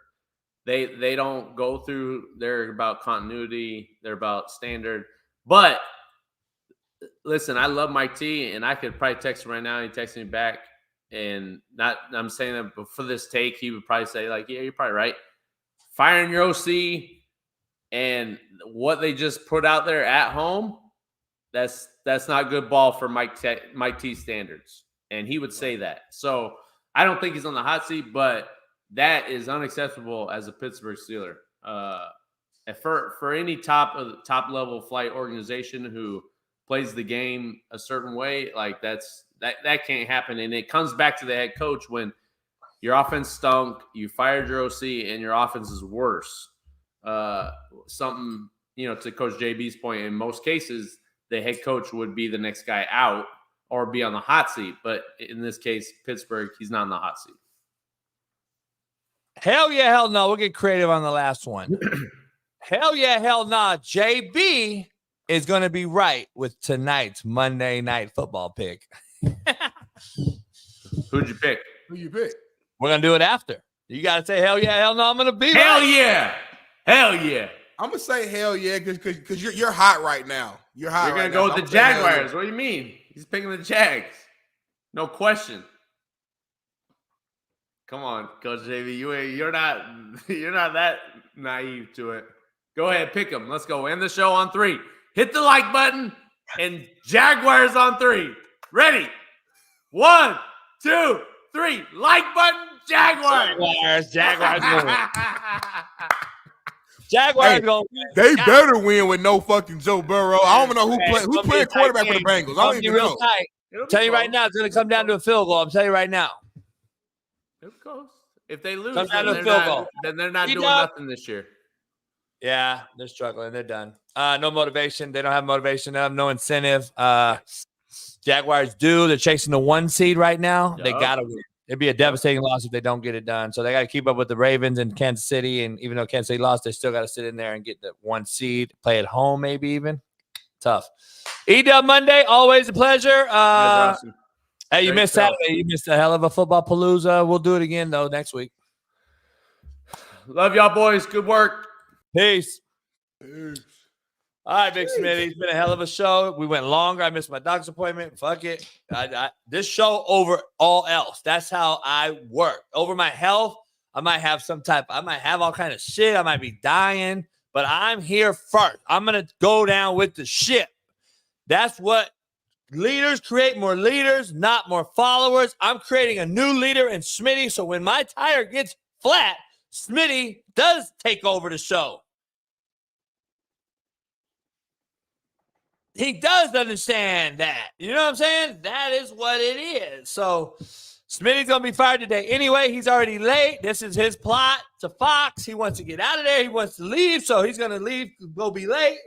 they don't go through. They're about continuity. They're about standard, but. Listen, I love Mike T, and I could probably text him right now. He texts me back, and I'm saying that, but for this take, he would probably say, like, yeah, you're probably right. Firing your OC and what they just put out there at home, that's not good ball for Mike T standards, and he would say that. So I don't think he's on the hot seat, but that is unacceptable as a Pittsburgh Steeler. For any top level flight organization who plays the game a certain way, like that can't happen. And it comes back to the head coach when your offense stunk, you fired your OC, and your offense is worse. Something, to Coach JB's point, in most cases, the head coach would be the next guy out or be on the hot seat. But in this case, Pittsburgh, he's not on the hot seat. Hell yeah, hell no. We'll get creative on the last one. Hell yeah, hell nah. JB is going to be right with tonight's Monday Night Football pick. Who'd you pick? Who you pick? We're going to do it after. You got to say hell yeah, hell no. I'm going to be hell right. Yeah. Hell yeah. I'm going to say hell yeah because you're hot right now. You're hot. You're going to go with the Jaguars. What do you mean? He's picking the Jags. No question. Come on, Coach JB. You're not that naive to it. Go ahead, pick them. Let's go. End the show on 3. Hit the like button and Jaguars on 3. Ready? 1, 2, 3. Like button, Jaguars. Jaguars. Jaguars going. They better win with no fucking Joe Burrow. I don't know who playing quarterback for the Bengals. I don't even know. I'm telling you right now, it's going to come down to a field goal. I'm telling you right now. Of course. If they lose, then they're not doing nothing this year. Yeah, they're struggling. They're done. No motivation. They don't have motivation. They have no incentive. Jaguars do. They're chasing the 1 seed right now. Yep. They got to win. It'd be a devastating loss if they don't get it done. So they got to keep up with the Ravens and Kansas City. And even though Kansas City lost, they still got to sit in there and get the 1 seed. Play at home, maybe even. Tough. E-Dub Monday, always a pleasure. Awesome. Hey, you missed Saturday. You missed a hell of a football palooza. We'll do it again, though, next week. Love y'all, boys. Good work. Peace. All right, Big Smitty. It's been a hell of a show. We went longer. I missed my doctor's appointment. Fuck it. This show over all else. That's how I work. Over my health, I might have all kind of shit. I might be dying, but I'm here first. I'm going to go down with the ship. That's what leaders create, more leaders, not more followers. I'm creating a new leader in Smitty. So when my tire gets flat, Smitty does take over the show. He does understand that. You know what I'm saying? That is what it is. So Smitty's going to be fired today. Anyway, he's already late. This is his plot to Fox. He wants to get out of there. He wants to leave. So he's going to leave, go be late.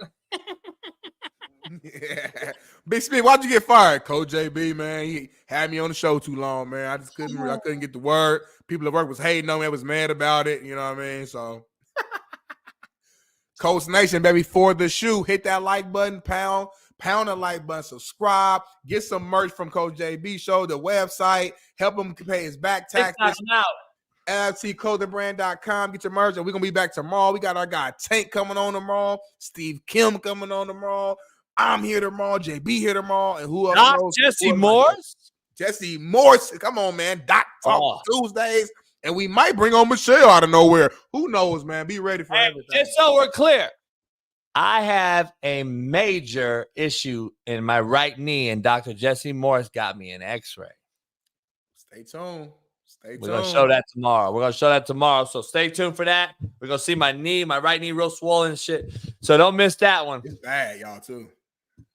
Yeah. Big Smitty, why'd you get fired? Coach JB, man. He had me on the show too long, man. I just couldn't get the word. People at work was hating on me. I was mad about it. You know what I mean? So Coach Nation, baby, for the shoe, hit that like button, pound the like button, subscribe, get some merch from Coach JB Show, the website, help him pay his back taxes. LFTclothingbrand.com, get your merch, and we're going to be back tomorrow. We got our guy Tank coming on tomorrow, Steve Kim coming on tomorrow, I'm here tomorrow, JB here tomorrow, and who else knows? Jesse Morse? Jesse Morse, come on, man. Doc Talk Tuesdays. And we might bring on Michelle out of nowhere. Who knows, man? Be ready for everything. Just so we're clear, I have a major issue in my right knee, and Dr. Jesse Morris got me an x-ray. Stay tuned. We're going to show that tomorrow. So stay tuned for that. We're going to see my right knee real swollen and shit. So don't miss that one. It's bad, y'all, too.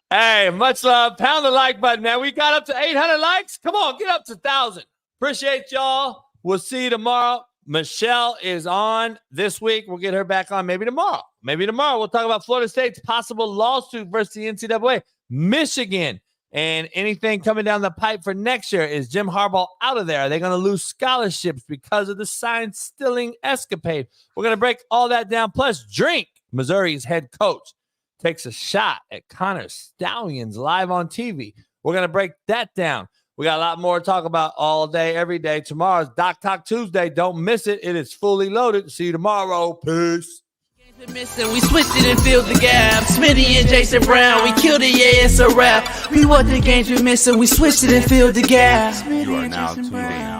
Hey, much love. Pound the like button, man. We got up to 800 likes. Come on, get up to 1,000. Appreciate y'all. We'll see you tomorrow. Michelle is on this week. We'll get her back on maybe tomorrow. We'll talk about Florida State's possible lawsuit versus the NCAA. Michigan and anything coming down the pipe for next year. Is Jim Harbaugh out of there? Are they going to lose scholarships because of the sign-stealing escapade? We're going to break all that down. Plus, Drink, Missouri's head coach, takes a shot at Connor Stallions live on TV. We're going to break that down. We got a lot more to talk about all day, every day. Tomorrow's Doc Talk Tuesday. Don't miss it. It is fully loaded. See you tomorrow. Peace. We switched it and filled the gap. Smitty and Jason Brown, we killed it, yeah, it's a wrap. We want the games we're missing, we switched it and filled the gap. You are now tuned in.